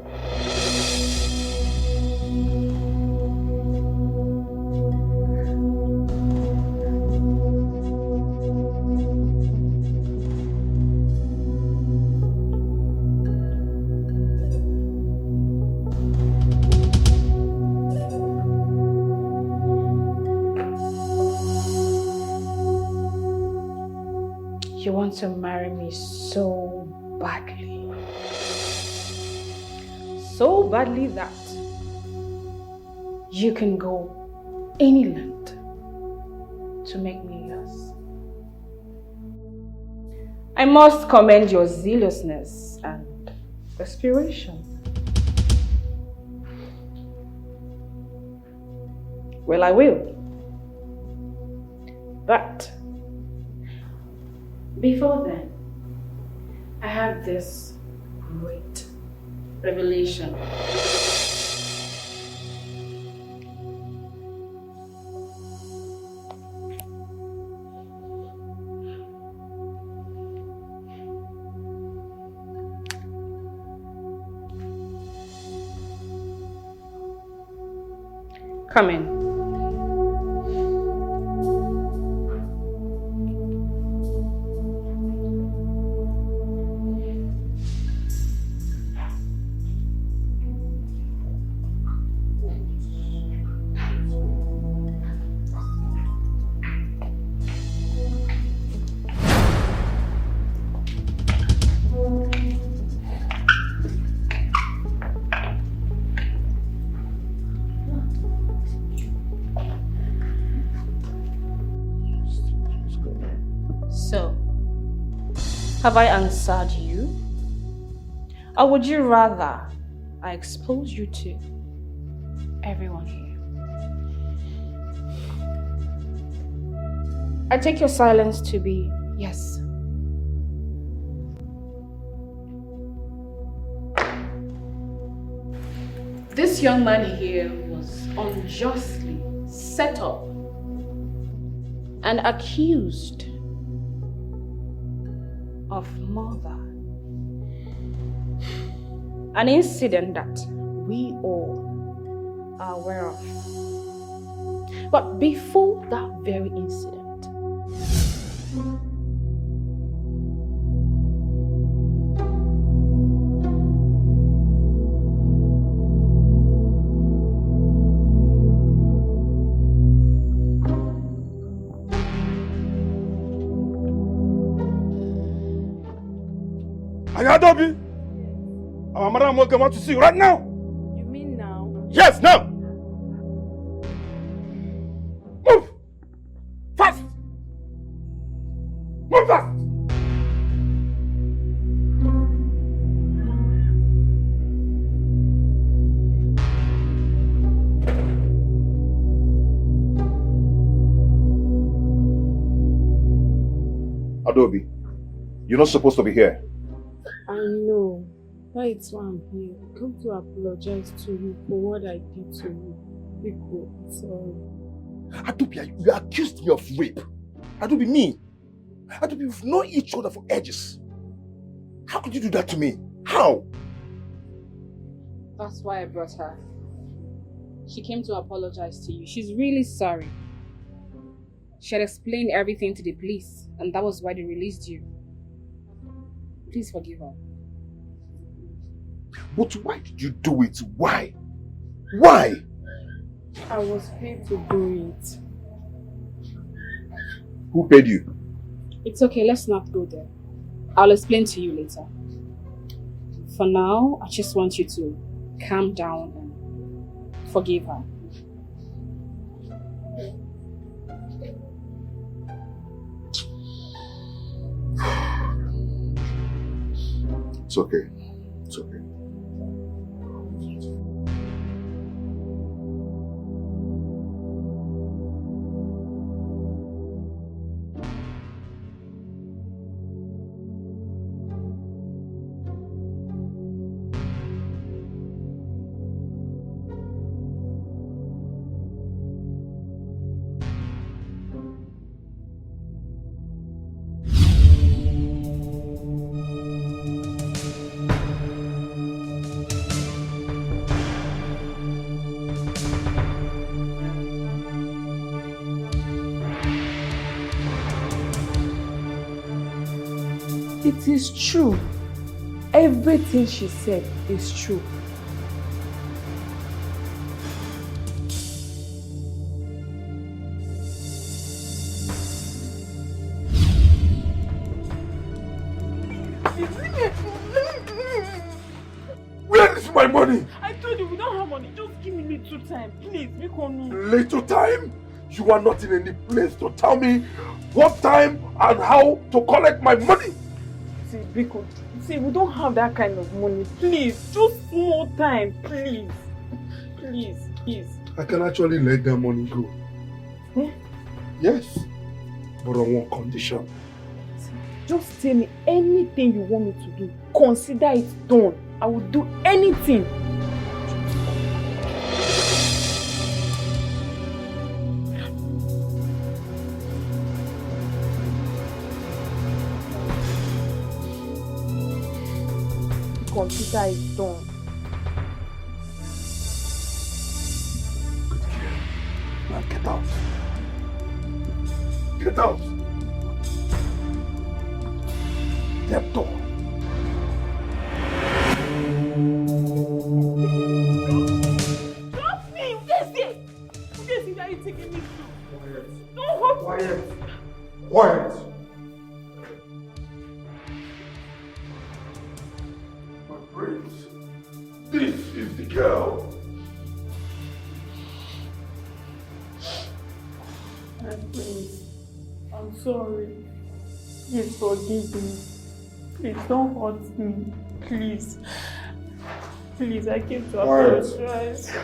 You want to marry me so badly. So badly that you can go any length to make me yours. I must commend your zealousness and desperation. Well, I will. But before then, I have this great revelation. Come in. So, have I answered you? Or would you rather I expose you to everyone here? I take your silence to be yes. This young man here was unjustly set up and accused of murder. An incident that we all are aware of. But before that very incident, Ayadobi, our madam will come out to see you right now. You mean now? Yes, now. Move. Fast. Move fast. Adobe, you're not supposed to be here. I know. That's why I'm here. I come to apologize to you for what I did to you. Biko, sorry. Adobe, you accused me of rape. Adobe, me. Adobe, we've known each other for ages. How could you do that to me? How? that's why I brought her. She came to apologize to you. She's really sorry. She had explained everything to the police, and that was why they released you. Please forgive her. But why did you do it? Why? Why? I was paid to do it. Who paid you? It's okay, let's not go there. I'll explain to you later. For now, I just want you to calm down and forgive her. It's okay. It's okay. It is true. Everything she said is true. Where is my money? I told you we don't have money. Just give me little time. Please, make one move. Little time? You are not in any place to tell me what time and how to collect my money. See, Biko, see, we don't have that kind of money. Please, just more time, please. Please, please. I can actually let that money go. Eh? Yes, but on one condition. Just tell me anything you want me to do. Consider it done. I will do anything. Consider it done. Now get out. Get out. Step door. Drop me! Udesi, where are you taking me to? Quiet. Don't hurt Quiet. Quiet. My prince, this is the girl. Please, I'm sorry. Please forgive me. Please don't hurt me. Please. Please, I came to Quiet. apologize.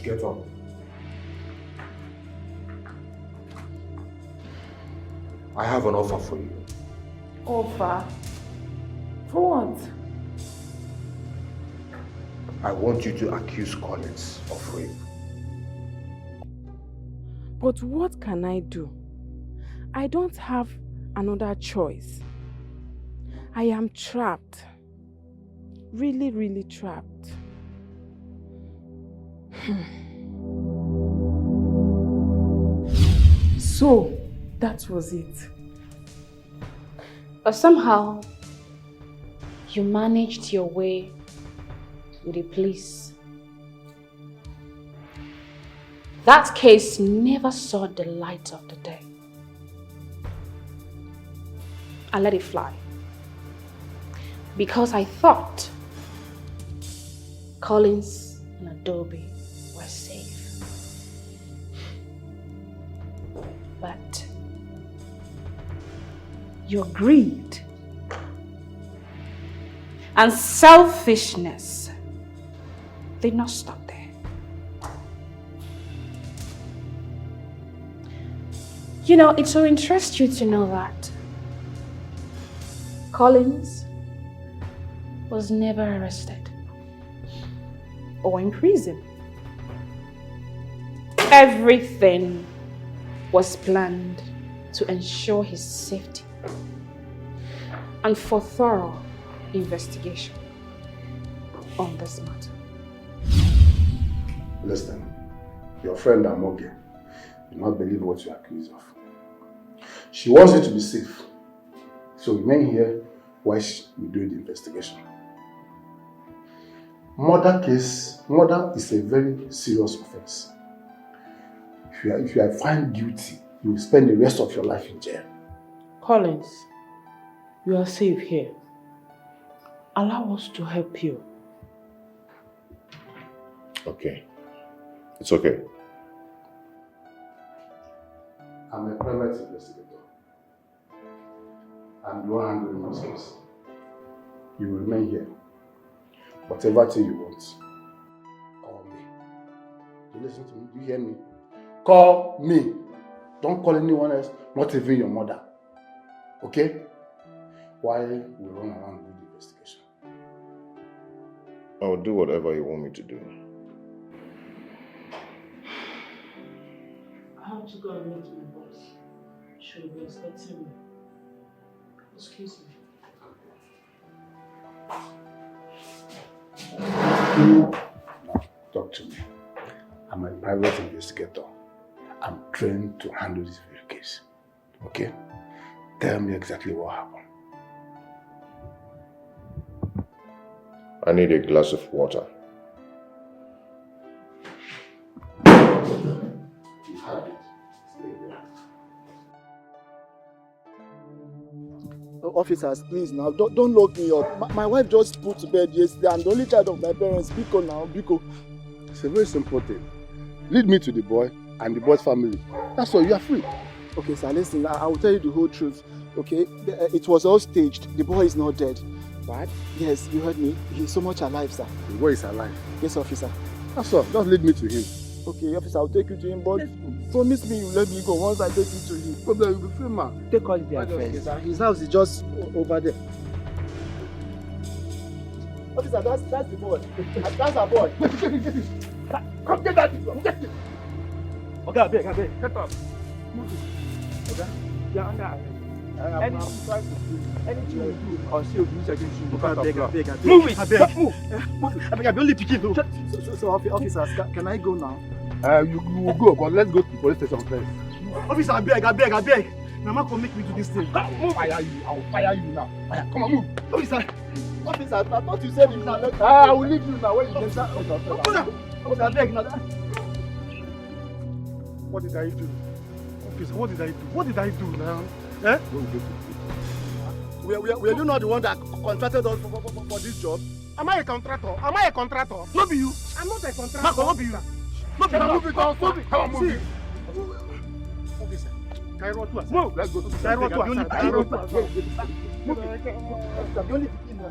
Get up. I have an offer for you. Offer? For what? I want you to accuse Collins of rape. But what can I do? I don't have another choice. I am trapped. Really, really trapped. So, that was it. But somehow, you managed your way with the police. That case never saw the light of the day. I let it fly. Because I thought Collins and Adobe were safe. But your greed and selfishness did not stop there. You know, it will interest you to know that Collins was never arrested or in prison. Everything was planned to ensure his safety and for thorough investigation on this matter. Listen, your friend Amoge do not believe what you accuse of. She wants you to be safe. So remain here while we do the investigation. Murder is a very serious offense. If you are found guilty, you will spend the rest of your life in jail. Collins, you are safe here. Allow us to help you. Okay. It's okay. I'm a private investigator. I'm the one handling this case. You will remain here. Whatever thing you want, call me. You listen to me? Do you hear me? Call me. Don't call anyone else, not even your mother. Okay? While we run around and do the investigation. I'll do whatever you want me to do. I have to go and meet my boss. She'll be expecting me. Excuse me. Now, talk to me. I'm a private investigator. I'm trained to handle this very case. Okay? Tell me exactly what happened. I need a glass of water. Officers, please now, don't lock me up. My wife just put to bed yesterday. I'm the only child of my parents. Biko now, Biko. It's a very simple thing. Lead me to the boy and the boy's family. That's all, you are free. Okay, sir, listen, I will tell you the whole truth. Okay, it was all staged. The boy is not dead. What? Yes, you heard me. He's so much alive, sir. The boy is alive? Yes, officer. That's all, just lead me to him. Okay, officer, I'll take you to him, but promise me you let me go once I take you to him. Problem, you'll be free, man. Take all the affairs. His house is just over there. Officer, that's the boy. That's our boy. Come get that. Get it. Okay, I beg. Get up. Okay. Yeah, under arrest. Anything you do, I'll say you use against you. I beg. Move it. I beg. Move. I beg. I'm only picking. So, officers, can I go now? You will go, but let's go to the police station first. Officer, I beg. Mama can make me do this thing. Move. I'll fire you now. Come on, move. Officer, I thought you said you now. I will leave you now. When you get that. Officer, I beg now. What did I do? Officer, what did I do? What did I do now? Eh? Were you not the one that contracted us for this job? Am I a contractor? No be you. I'm not a contractor. Marco, no be you. No be you. Move it on. Move it. Come on, move it. Officer, Cairo to us. Move. Let's go to Cairo to us. Cairo to us. Move it. The only thing in the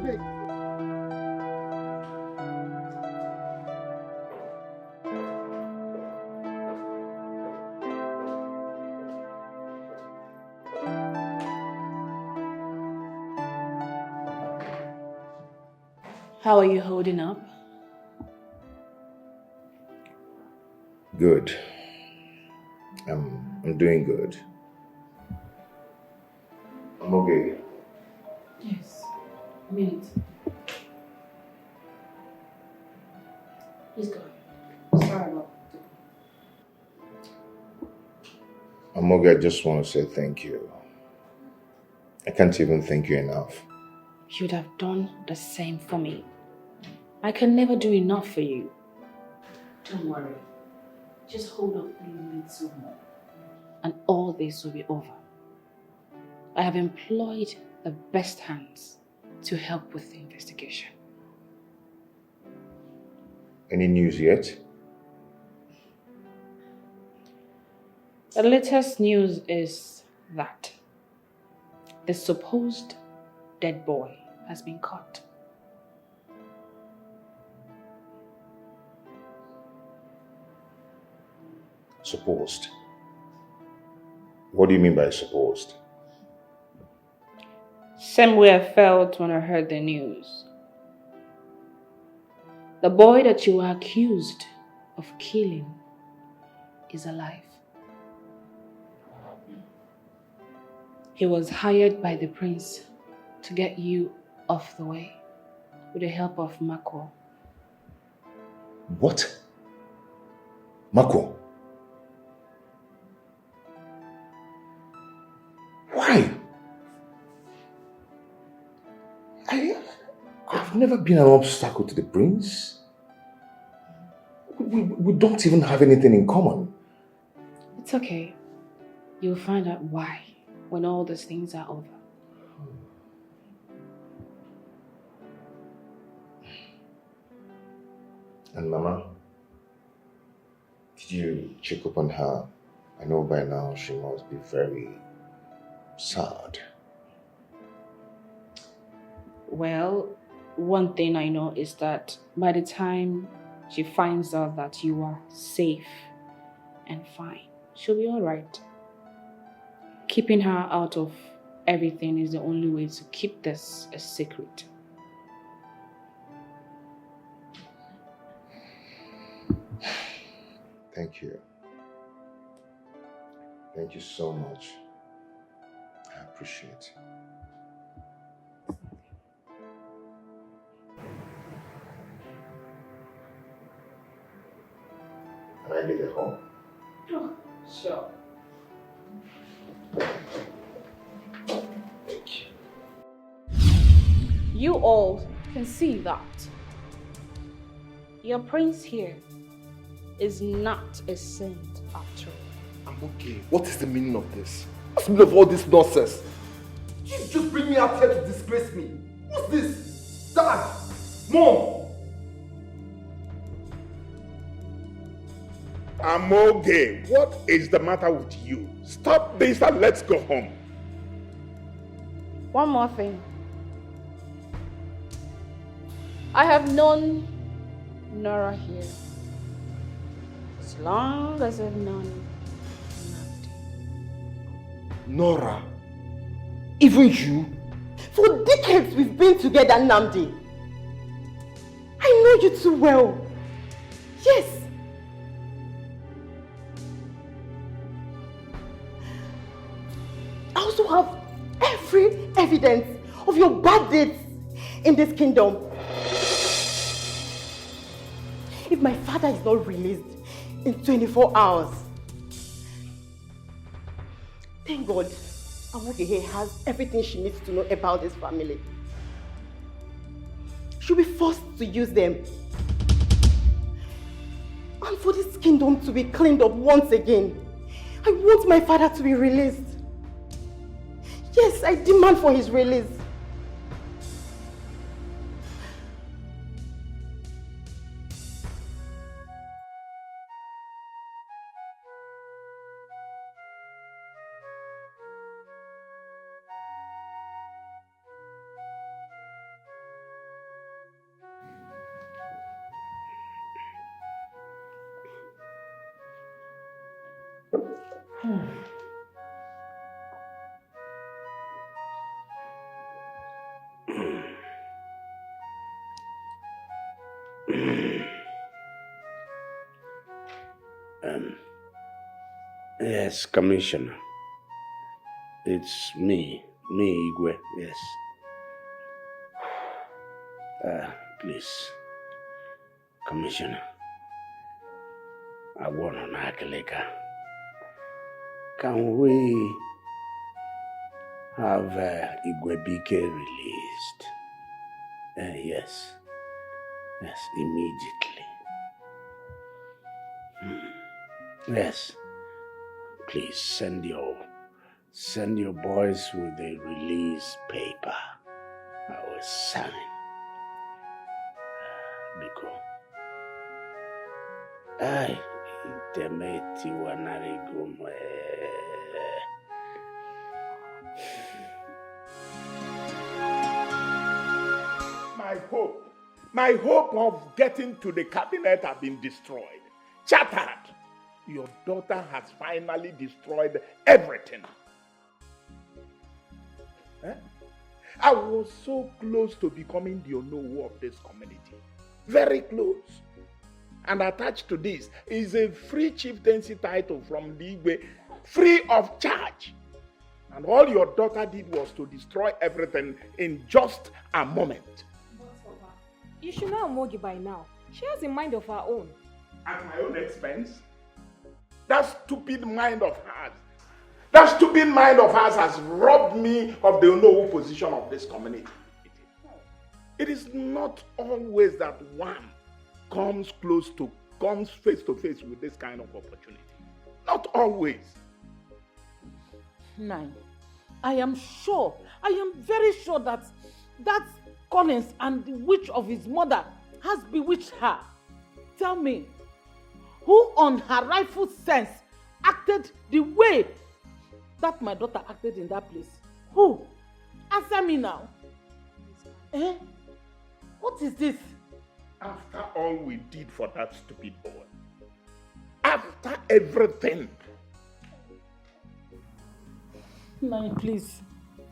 How are you holding up? Good. I'm doing good. I'm okay. Yes. A minute. Please go. Sorry about Amoge, I just want to say thank you. I can't even thank you enough. You'd have done the same for me. I can never do enough for you. Don't worry. Just hold up a little more. And all this will be over. I have employed the best hands to help with the investigation. Any news yet? The latest news is that the supposed dead boy has been caught. Supposed? What do you mean by supposed? Same way I felt when I heard the news. The boy that you were accused of killing is alive. He was hired by the prince to get you off the way with the help of Mako. What? Mako? Why? I've never been an obstacle to the prince. We don't even have anything in common. It's okay. You'll find out why when all those things are over. And Mama, did you check up on her? I know by now she must be very sad. Well, one thing I know is that by the time she finds out that you are safe and fine, she'll be all right. Keeping her out of everything is the only way to keep this a secret. Thank you. Thank you so much. I appreciate it. Can I get it home? Oh, sure. You all can see that Your prince here is not a saint after all. I'm okay. What is the meaning of this? What's the meaning of all this nonsense? You just bring me out here to disgrace me. What's this? Dad! Mom! Amoge, what is the matter with you? Stop this and let's go home. One more thing. I have known Nora here as long as I've known Nora? Even you? For decades we've been together, Nnamdi. I know you too well. Yes. I also have every evidence of your bad deeds in this kingdom. If my father is not released in 24 hours, thank God Amogehe has everything she needs to know about this family. She'll be forced to use them. And for this kingdom to be cleaned up once again, I want my father to be released. Yes, I demand for his release. Yes, Commissioner. It's me, Igwe, yes. Please, Commissioner, I want an Akaleka. Can we have Igwebike released? Yes, immediately. Yes. Please send your boys with the release paper. I will sign. Because I intimate wanarigume. My hope of getting to the cabinet have been destroyed. Shattered. Your daughter has finally destroyed everything. I was so close to becoming the Onowu of this community. Very close. And attached to this is a free chieftaincy title from the Igwe, free of charge. And all your daughter did was to destroy everything in just a moment. You should know Amoge by now. She has a mind of her own. At my own expense? That stupid mind of hers. That stupid mind of hers has robbed me of the Onowu position of this community. It is not always that one comes face to face with this kind of opportunity. Not always. Nine. I am very sure that Collins and the witch of his mother has bewitched her. Tell me, who on her rightful sense acted the way that my daughter acted in that place? Who? Answer me now. What is this? After all we did for that stupid boy. After everything. Nine, please.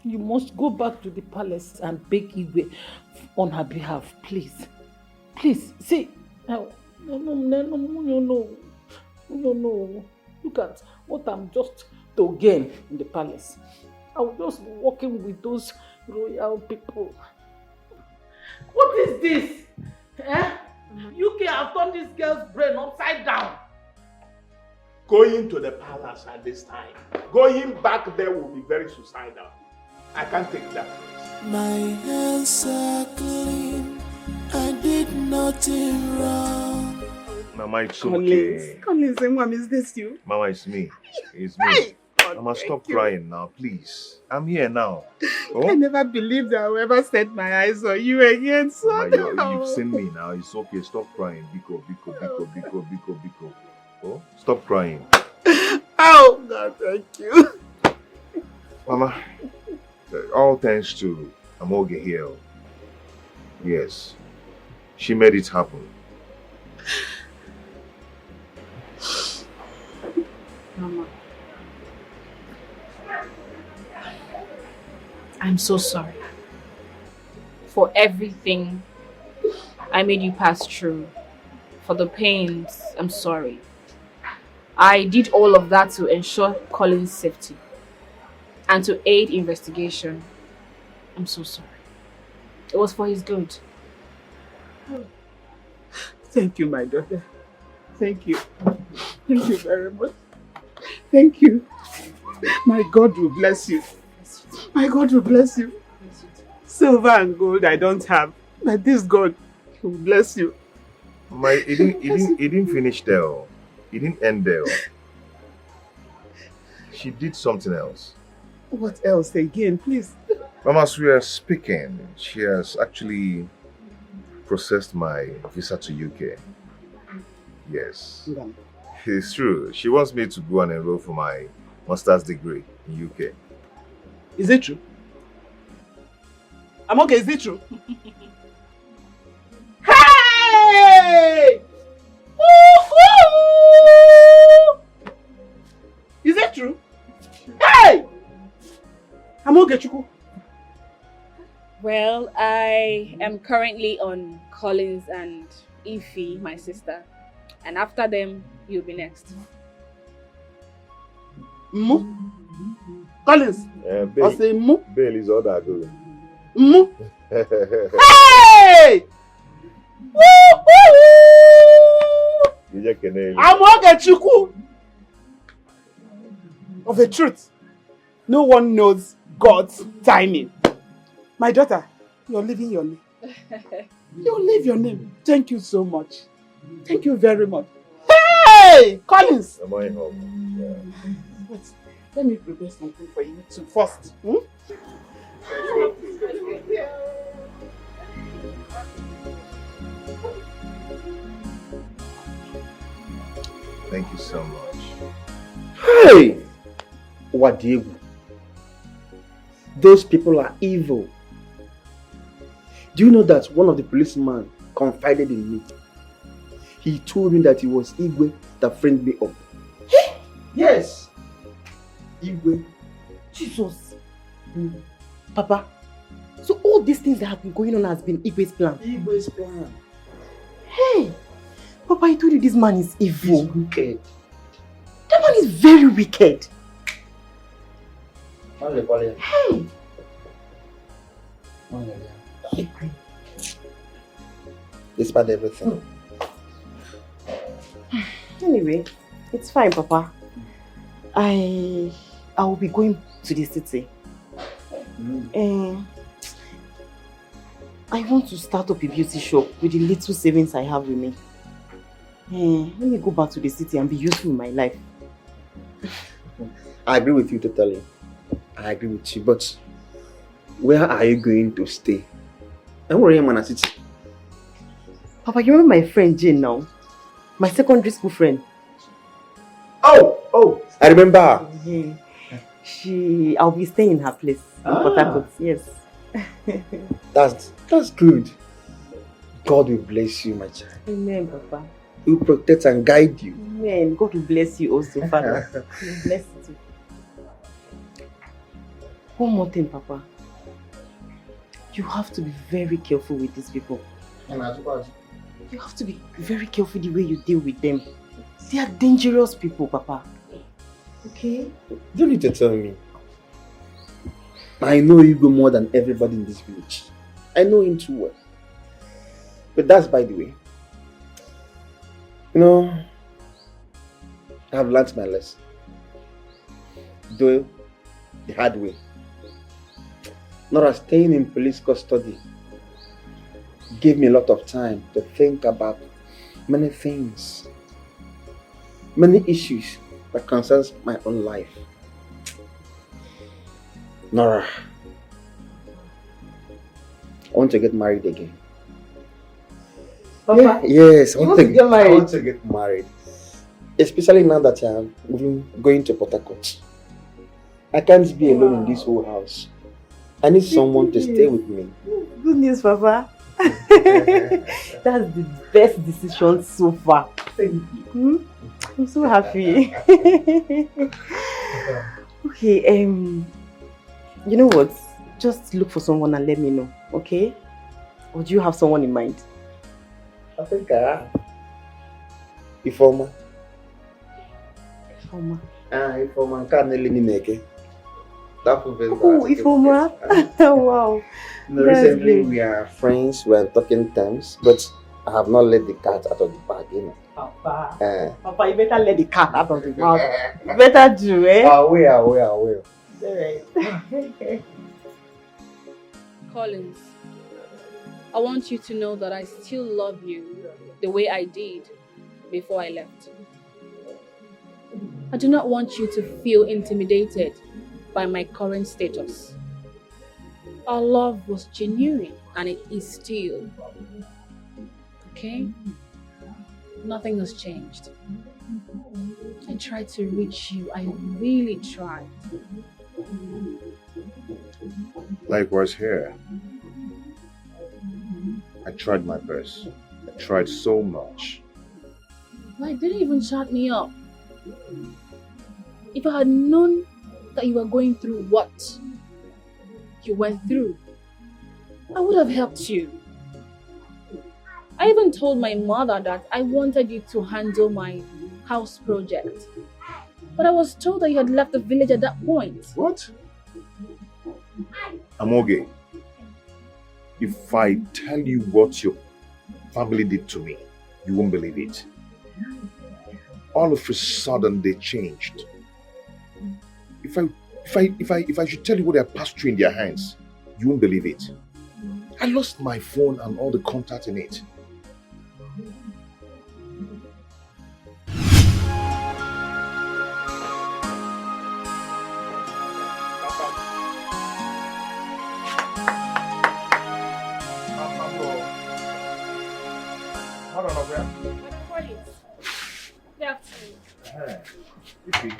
You must go back to the palace and beg Igwe on her behalf, please. Please, see. No. Look at what I'm just to gain in the palace. I was just walking with those royal people. What is this? UK have turned this girl's brain upside down. Going to the palace at this time, going back there will be very suicidal. I can't take that risk. My hands are clean I did nothing wrong. Mama, it's okay. Collins, Mom, is this you? Mama, it's me. It's me. Mama, stop crying now, please. I'm here now. Oh? I never believed I would ever set my eyes on you again, son. Mama, you've seen me now. It's okay. Stop crying. Biko. Oh, stop crying. Oh, God, thank you. Mama, all thanks to Amoge here. Yes, she made it happen. Mama, I'm so sorry for everything I made you pass through. For the pains, I'm sorry. I did all of that to ensure Colin's safety and to aid investigation. I'm so sorry. It was for his good. Thank you, my daughter. Thank you. Thank you very much. Thank you. My God will bless you. My God will bless you. Silver and gold I don't have, but this God will bless you. It didn't finish there. It didn't end there. She did something else. What else again, please? Mama, as we are speaking, she has actually processed my visa to UK. Yes. It's true. She wants me to go and enroll for my master's degree in UK. Is it true? I'm okay, is it true? Hey! Is it true? Hey! I'm okay, Chuku. Well, I am currently on Collins and Ify, my sister. And after them, you'll be next. Collins. Bail, I say Mu. Bail is all that good. Mu. Hey! I'm okay, Chuku. Of the truth, no one knows God's timing. My daughter, you're leaving your name. You leave your name. Thank you so much. Thank you very much. Hey! Collins! Am I home? Yeah. Wait, let me prepare something for you too first. Thank you so much. Hey! Wadiegu. Those people are evil. Do you know that one of the policemen confided in me? He told me that it was Igwe that framed me up. Yes! Igwe. Jesus. Papa, so all these things that have been going on has been Igwe's plan? Igwe's plan. Hey! Papa, I told you this man is evil. He's wicked. That man is very wicked. Hey! Despite everything. Anyway, it's fine, Papa. I will be going to the city. I want to start up a beauty shop with the little savings I have with me. Let me go back to the city and be useful in my life. I agree with you totally. I agree with you, but where are you going to stay? And where am I in city? Papa, you remember my friend Jane now? My secondary school friend. Oh, I remember. Yeah. I'll be staying in her place in Port Harcourt. Yes. That's good. God will bless you, my child. Amen, Papa. He will protect and guide you. Amen. God will bless you also, Father. He will bless you too. One more thing, Papa. You have to be very careful with these people. You have to be very careful the way you deal with them. They are dangerous people, Papa. Okay? You don't need to tell me. I know Igwe more than everybody in this village. I know him too well. But that's by the way. You know, I've learnt my lesson. Though the hard way. Not as staying in police custody gave me a lot of time to think about many things, many issues that concerns my own life. Nora, I want to get married again. Papa, yes, I you want to get married. I want to get married. Especially now that I'm going to Port Harcourt. I can't be alone in this whole house. I need someone to stay with me. Good news, Papa. That's the best decision so far. Thank you. I'm so happy. Okay, you know what? Just look for someone and let me know, okay? Or do you have someone in mind? I think I have. Ifoma. Ifoma can't neke. That will be oh, Ifoma. Wow. No, recently we are friends, we are talking terms, but I have not let the cat out of the bag, you know. Papa, Papa, you better let the cat out of the bag. You better do, eh? I will. Alright. Collins, I want you to know that I still love you the way I did before I left. I do not want you to feel intimidated by my current status. Our love was genuine and it is still. Okay? Nothing has changed. I tried to reach you. I really tried. Likewise here. I tried my best. I tried so much. Why didn't even shut me up? If I had known that you were going through what you went through, I would have helped you. I even told my mother that I wanted you to handle my house project. But I was told that you had left the village at that point. What? Amoge, if I tell you what your family did to me, you won't believe it. All of a sudden they changed. If I should tell you what I passed through in their hands, you won't believe it. I lost my phone and all the contact in it. Ify,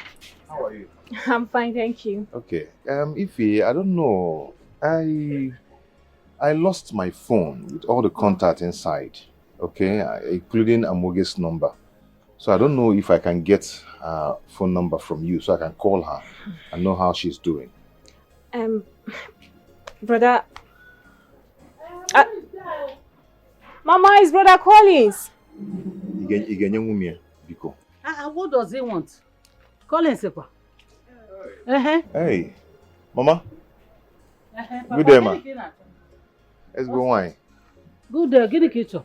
how are you? I'm fine, thank you. Okay. Ify, I don't know. I lost my phone with all the contact inside. Okay, including Amoge's number. So I don't know if I can get her phone number from you so I can call her and know how she's doing. Brother. Mama, is Brother Collins. What does he want? Collins, Sepa. Hey, Mama. Good day, ma. Let's go wine. Good day, get the kitchen.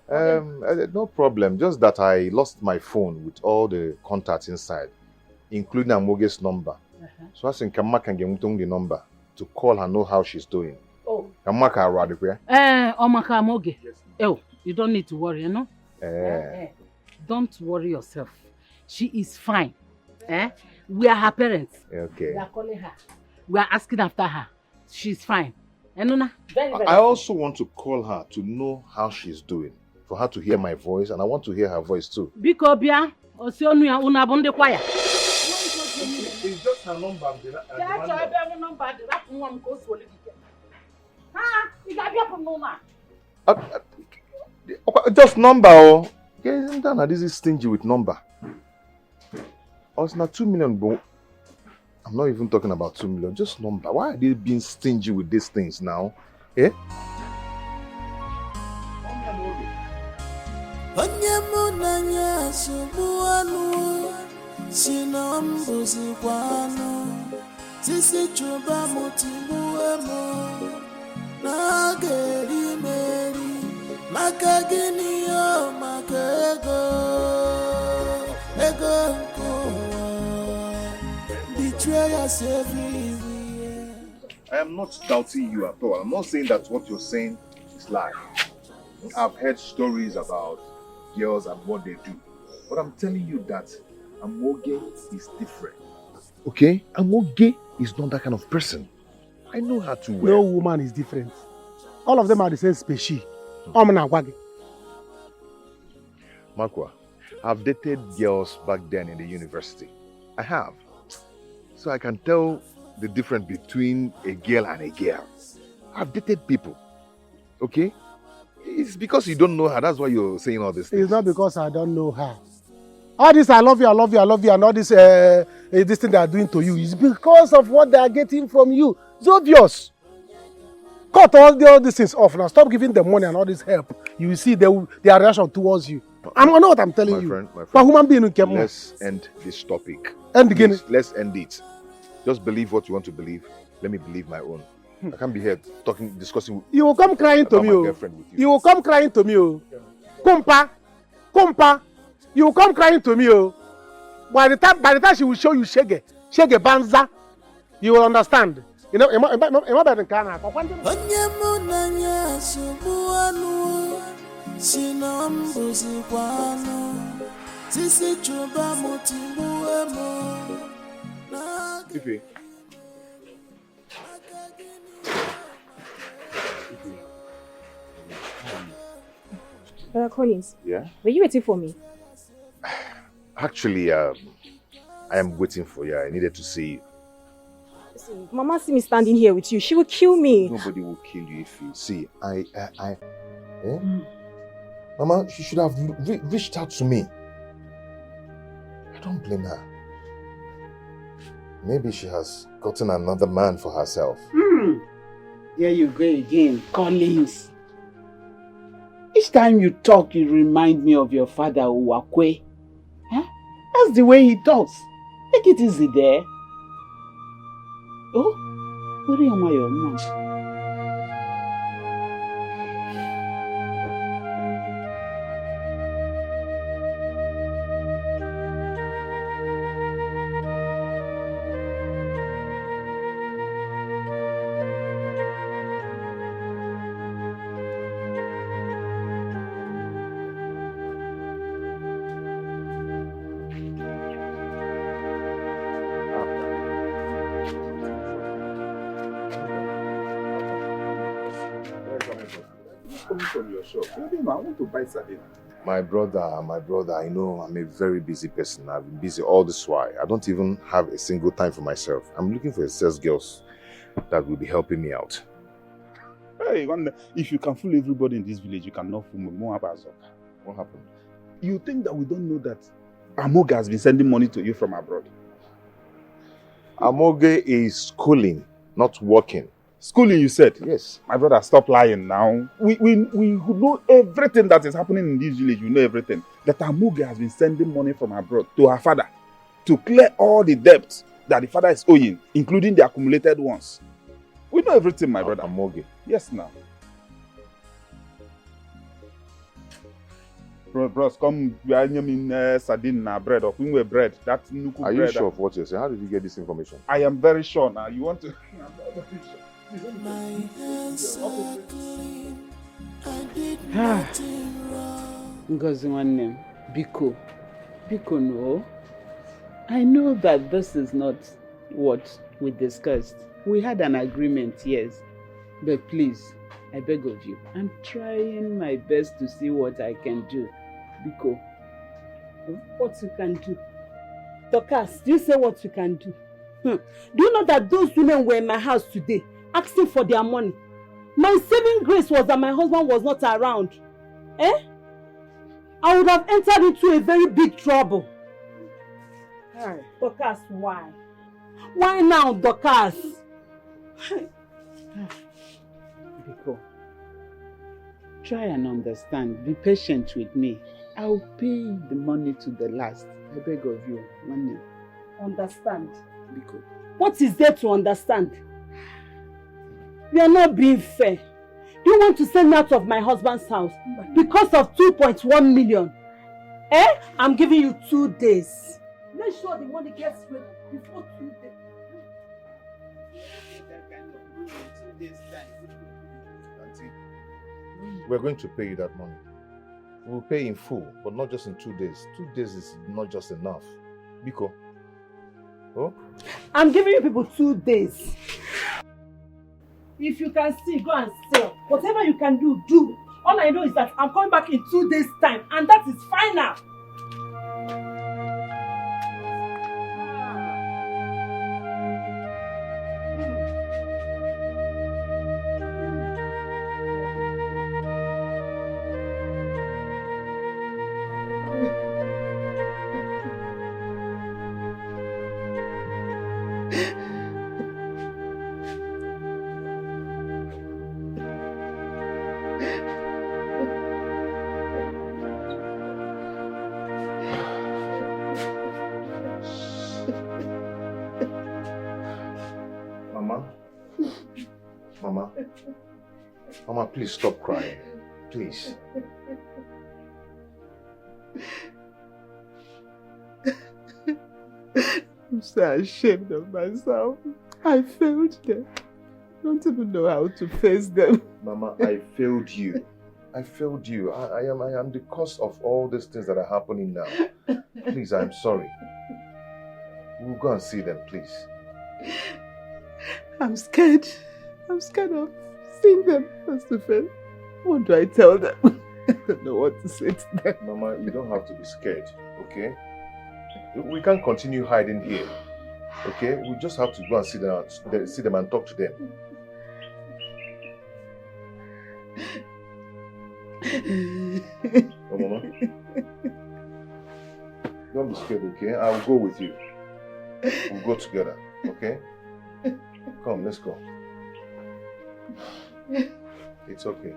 No problem. Just that I lost my phone with all the contacts inside, including Amoge's number. So I think Kamma can get the number to call her, know how she's doing. Oh. Kamma can ride it. Omaka Amoge. Oh, you don't need to worry, you know? Don't worry yourself. She is fine. We are her parents. Okay. We are calling her. We are asking after her. She's fine. Enuna? I also want to call her to know how she's doing. For her to hear my voice, and I want to hear her voice too. Biko bia, osionu una bunde kwaya. It's just her number. Just number, oh. This is stingy with number. Oh, it's not 2 million, bro. I'm not even talking about 2 million. Just number. Why are they being stingy with these things now? Eh? Sisi chuba mutibuemo na geri meri makagini yo makego ego betray us everywhere. I am not doubting you at all. I'm not saying that what you're saying is lie. I've heard stories about girls and what they do. But I'm telling you that Amoge is different. Okay? Amoge is not that kind of person. I know her too well. No woman is different. All of them are the same species. Makwa, I've dated girls back then in the university. I have. So I can tell the difference between a girl and a girl. I've dated people. Okay? It's because you don't know her. That's why you're saying all this things. It's not because I don't know her. All this I love you, and all this this thing they are doing to you is because of what they are getting from you. It's obvious. Cut all these things off now. Stop giving them money and all this help. You will see their reaction towards you. I know what I'm telling you. My friend, for human being, let's end this topic. End again. Let's end it. Just believe what you want to believe. Let me believe my own. I can't be here discussing. You will come crying to me. You will come crying to me. Kumpa. You will come crying to me. By the time she will show you shege banza, you will understand. You know, Onye munanya subuanu, sinombuzi kwanu, sisi chuba mutimbuemo. Ife. Collins. Yeah? Were you waiting for me? Actually, I am waiting for you. I needed to see you. Listen, Mama see me standing here with you. She will kill me. Nobody will kill you if you see. Mama, she should have reached out to me. I don't blame her. Maybe she has gotten another man for herself. Here you go again, Collins. Each time you talk, you remind me of your father, Uwakwe. Huh? That's the way he talks. Take it easy there. Oh, where am I, your mom? From your shop. I want to buy sardine. My brother, I know I'm a very busy person. I've been busy all this while. I don't even have a single time for myself. I'm looking for a sales girls that will be helping me out. Hey, if you can fool everybody in this village, you cannot fool me. What happened? You think that we don't know that Amoge has been sending money to you from abroad? Amoge is schooling, not working. Schooling, you said? Yes. My brother, stop lying now. We know everything that is happening in this village. We know everything. That Amoge has been sending money from abroad to her father to clear all the debts that the father is owing, including the accumulated ones. We know everything, my brother. Amoge? Yes, now. Bros, come, we are in sardine bread or bread. That's nuku bread. Are you sure of what you're saying? How did you get this information? I am very sure now. You want to... My hands are clean. I did nothing wrong. Ngozi nwanne, Biko no. I know that this is not what we discussed. We had an agreement, yes. But please, I beg of you, I'm trying my best to see what I can do. Biko. What you can do? Dorcas, do you say what you can do? Do you know that those women were in my house today asking for their money? My saving grace was that my husband was not around. I would have entered into a very big trouble. Hey. Dorcas, why? Why now, Dorcas? Biko, try and understand. Be patient with me. I'll pay the money to the last. I beg of you, money. Understand? Biko. What is there to understand? You are not being fair. Do you want to send me out of my husband's house because of 2.1 million? I'm giving you 2 days. Make sure the money gets ready before 2 days. That kind of money in 2 days' time. Auntie. we're going to pay you that money. We'll pay in full, but not just in 2 days. 2 days is not just enough. Biko. Oh? I'm giving you people 2 days. If you can see, go and sell. Whatever you can do, do. All I know is that I'm coming back in 2 days' time, and that is final. Mama, please stop crying. Please. I'm so ashamed of myself. I failed them. I don't even know how to face them. Mama, I failed you. I failed you. I am the cause of all these things that are happening now. Please, I'm sorry. We'll go and see them, please. I'm scared. I'm scared of seeing them face to face. What do I tell them? I don't know what to say to them. Mama, you don't have to be scared, okay? We can't continue hiding here, okay? We just have to go and see them and talk to them. Oh, Mama. Don't be scared, okay? I'll go with you. We'll go together, okay? Come, let's go. It's okay.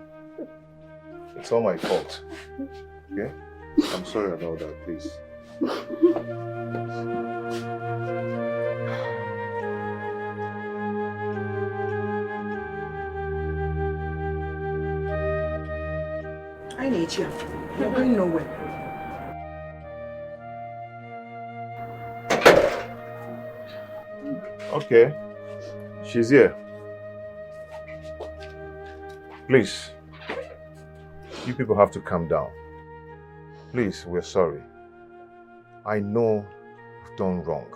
It's all my fault. Okay? I'm sorry about that, please. I need you. You're going nowhere. Okay. She's here. Please. You people have to calm down. Please, we're sorry. I know you've done wrong.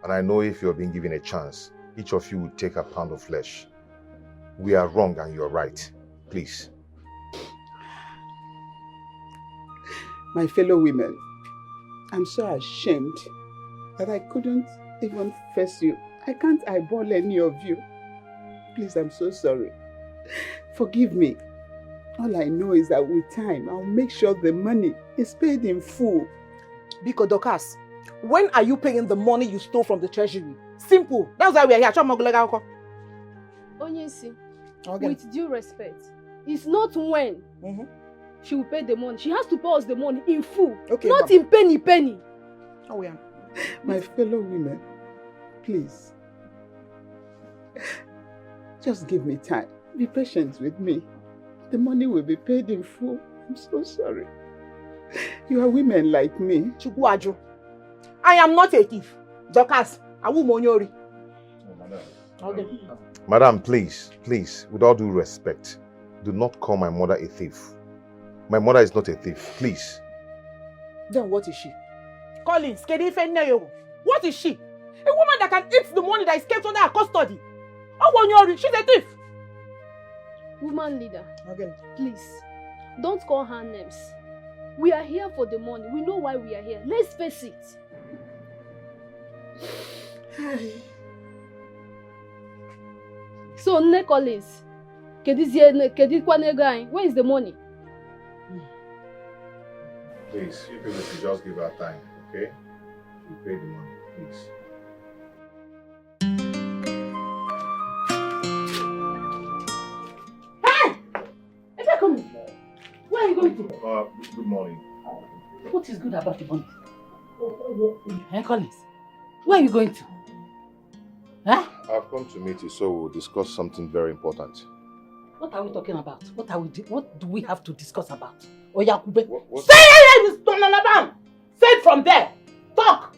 And I know if you're being given a chance, each of you will take a pound of flesh. We are wrong and you're right. Please. My fellow women, I'm so ashamed that I couldn't even face you. I can't eyeball any of you. Please, I'm so sorry. Forgive me. All I know is that with time, I'll make sure the money is paid in full. Biko Dorcas, when are you paying the money you stole from the treasury? Simple. That's why we are here. Onyesi, Okay. with due respect, it's not when she will pay the money. She has to pay us the money in full, not in penny. Oh, yeah. My fellow women, please. Just give me time. Be patient with me. The money will be paid in full. I'm so sorry. You are women like me. Chukwuaju, I am not a thief. Dorcas, I will monyori. Okay. Madam, please, with all due respect, do not call my mother a thief. My mother is not a thief, please. Then what is she? Collins, what is she? A woman that can eat the money that is kept under her custody. Oh, she's a thief. Woman leader, Okay. please, don't call her names. We are here for the money. We know why we are here. Let's face it. So, Nne Collins, where is the money? Please, you people should just give her time, okay? You pay the money, please. Where are you going to? Good morning. What is good about the money? Hey, Collins, where are you going to? Huh? I've come to meet you, so we'll discuss something very important. What are we talking about? What do we have to discuss about? Oyakube. What? Say it! Say it from there. Talk.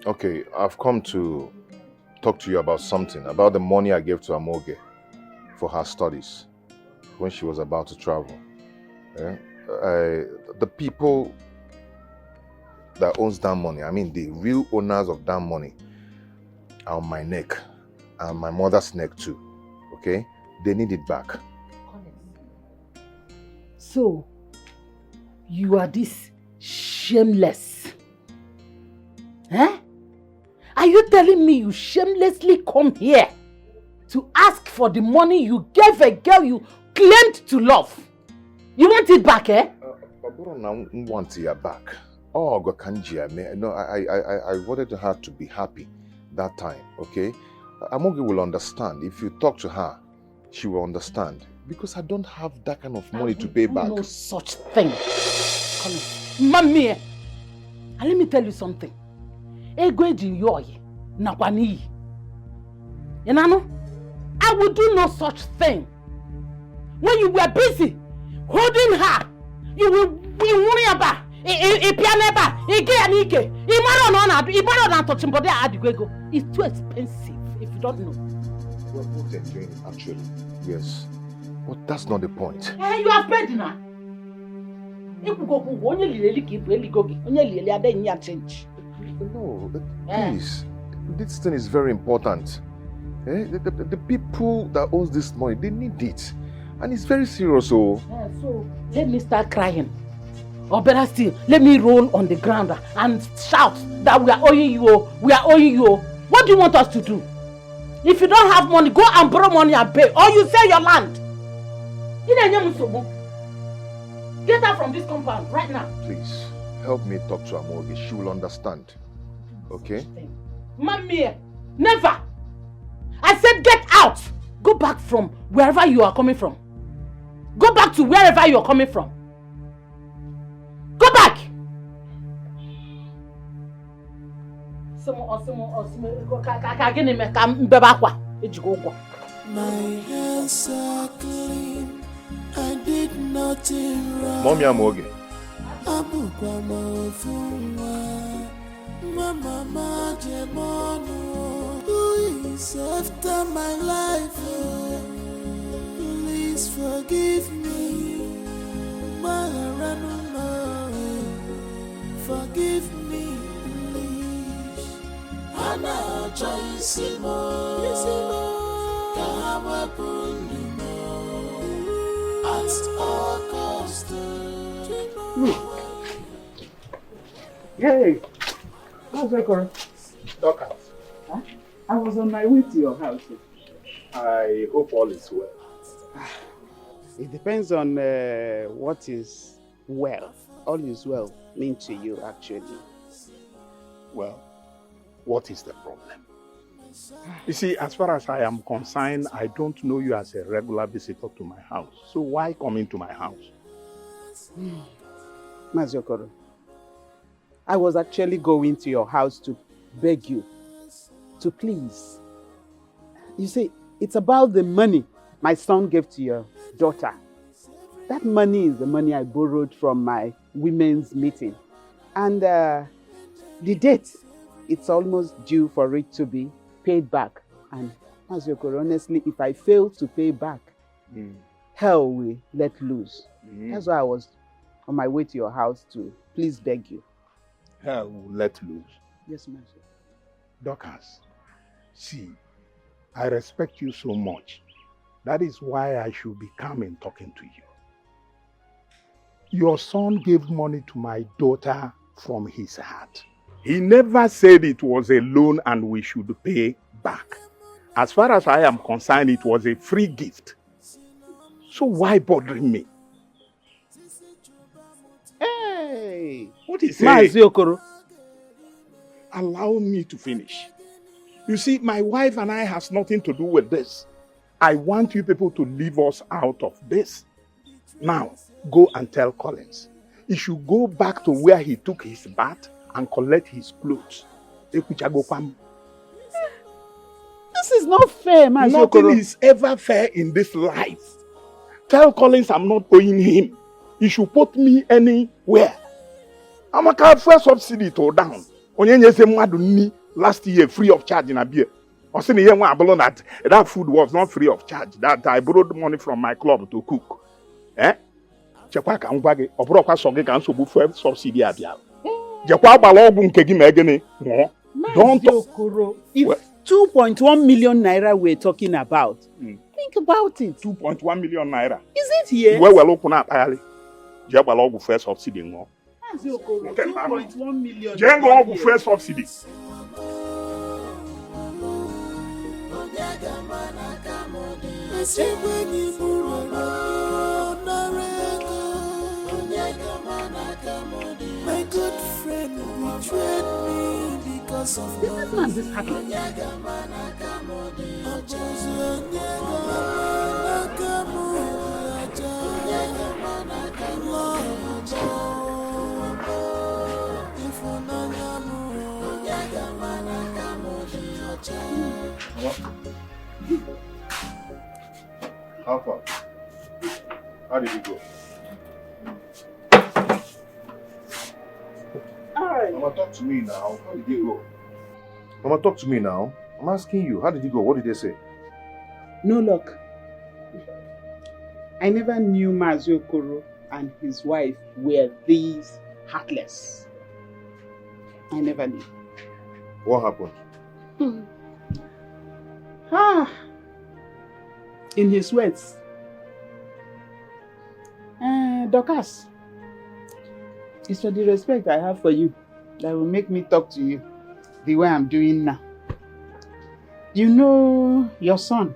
Okay, I've come to talk to you about something, about the money I gave to Amoge for her studies. when she was about to travel. The people that owns that money, I mean the real owners of that money, are on my neck and my mother's neck too. Okay? They need it back. So, you are this shameless. Eh? Are you telling me you shamelessly come here to ask for the money you gave a girl you claimed to love? You want it back, eh? I want it back. Oh, no, I wanted her to be happy that time, okay? Amoge will understand. If you talk to her, she will understand. Because I don't have that kind of money to pay back. No such thing. Mommy, and let me tell you something. Ego eji yoyi nakwani. You know? I will do no such thing. When you were busy holding her, you will be worrying about it's too expensive if you don't know. We're both enjoying it, actually. Yes. But that's not the point. Hey, you are paid now. No, please. This thing is very important. The people that owns this money, they need it. And it's very serious. So let me start crying. Or better still, let me roll on the ground and shout that we are owing you. We are owing you. What do you want us to do? If you don't have money, go and borrow money and pay. Or you sell your land. Get out from this compound right now. Please, help me talk to Amoge. She will understand. Okay? Mommy, never. I said get out. Go back from wherever you are coming from. Go back to wherever you are coming from. Go back. My hands are clean. I did nothing wrong. Mommy Amoge. Mama Jemono, who is after my life? Please forgive me. Forgive me, please. Ana Chaisimo, Kahawa Pundimo, at all cost. Hey, how's it going? Dorcas. Huh? I was on my way to your house. I hope all is well. It depends on what is well. All is well mean to you, actually. Well, what is the problem? You see, as far as I am concerned, I don't know you as a regular visitor to my house. So why come into my house? Maziokoro, I was actually going to your house to beg you to please. You see, it's about the money my son gave to your daughter. That money is the money I borrowed from my women's meeting. And the date, it's almost due for it to be paid back. And Maziokoro, honestly, if I fail to pay back, hell will let loose. That's why I was on my way to your house to please beg you. Hell will let loose. Yes, ma'am. Dorcas, see, I respect you so much. That is why I should be coming talking to you. Your son gave money to my daughter from his heart. He never said it was a loan and we should pay back. As far as I am concerned, it was a free gift. So why bothering me? Hey! What is it? Maziokoro. Allow me to finish. You see, my wife and I has nothing to do with this. I want you people to leave us out of this. Now, go and tell Collins. He should go back to where he took his bath and collect his clothes. This is not fair, Maziokoro. Nothing is ever fair in this life. Tell Collins I'm not owing him. He should put me anywhere. I'm a car first subsidy to down. Last year free of charge in a beer. I said, that food was not free of charge. That I borrowed money from my club to cook. Eh? Chekwa ka ngwa gị, ọ bụrụ kwa sọ gị ka nsogbu fuel subsidy abịa. Jekwa agbala ọgwụ nke gị ma egene nwụọ. Don't Okoro, if 2.1 million naira we're talking about, think about it. 2.1 million naira. Is it here? Well, okwu na akpaghalị. Je agbala ọgwụ fuel subsidy nwụọ. 2.1 million. Je ṅụọ ọgwụ fuel subsidy. My good friend betrayed me because of this is not this happening. How far? How did you go? Mama, talk to me now. How did you go? Mama, talk to me now. I'm asking you. How did you go? What did they say? No luck. I never knew Mazi Okoro and his wife were these heartless. I never knew. What happened? In his words, Dorcas, it's for the respect I have for you that will make me talk to you the way I'm doing now. You know, your son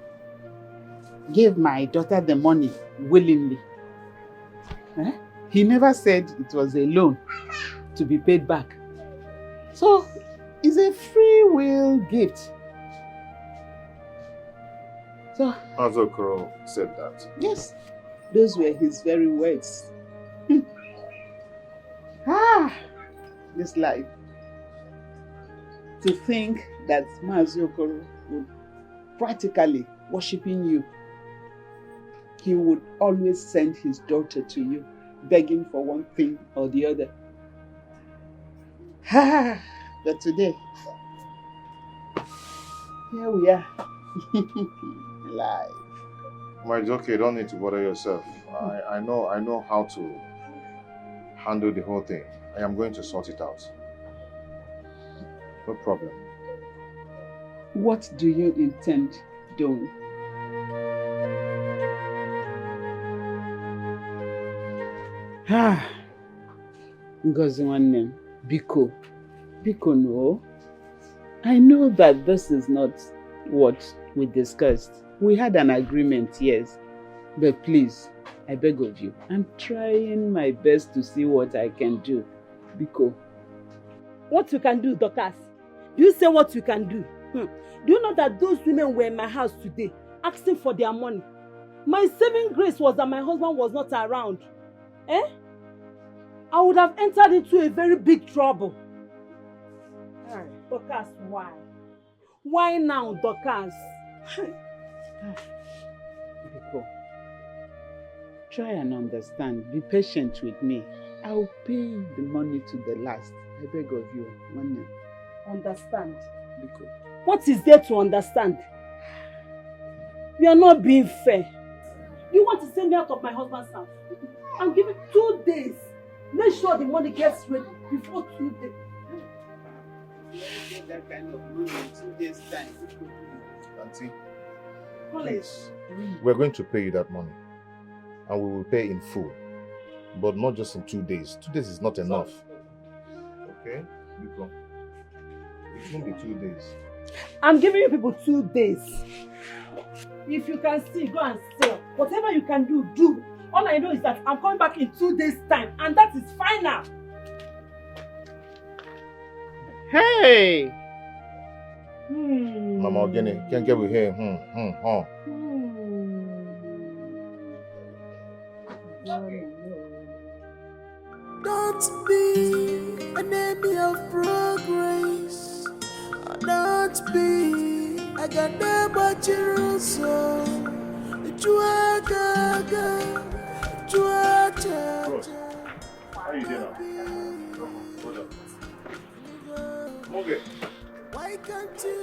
gave my daughter the money willingly. He never said it was a loan to be paid back. So, it's a free will gift. So, Mazi Okoro said that. Yes, those were his very words. This life. To think that Mazi Okoro would practically worshiping you. He would always send his daughter to you, begging for one thing or the other. But today, here we are. Live. Ma, it's okay. Don't need to bother yourself. I know how to handle the whole thing. I am going to sort it out. No problem. What do you intend doing? Ngozi nwanne, Biko. Biko, no. I know that this is not what we discussed. We had an agreement, yes. But please, I beg of you, I'm trying my best to see what I can do. Biko. What you can do, Dorcas? Do you say what you can do? Do you know that those women were in my house today, asking for their money? My saving grace was that my husband was not around. I would have entered into a very big trouble. Dorcas, why? Why now, Dorcas? Biko, try and understand. Be patient with me. I'll pay the money to the last. I beg of you, Nwanne. Understand? Biko. What is there to understand? You are not being fair. You want to send me out of my husband's house? I'm giving 2 days. Make sure the money gets ready before 2 days. Get that kind of money in 2 days' time. Auntie, please, we're going to pay you that money. And we will pay in full. But not just in 2 days. 2 days is not enough. Okay? Biko. It won't be 2 days. I'm giving you people 2 days. If you can see, go and sell. Whatever you can do, do. All I know is that I'm coming back in 2 days' time. And that is final. Hey! Mama Ogene, can't get with here. Don't be an enemy of progress. Don't be a Gandaba Chiruso. How are you doing now? Okay. Why can't you?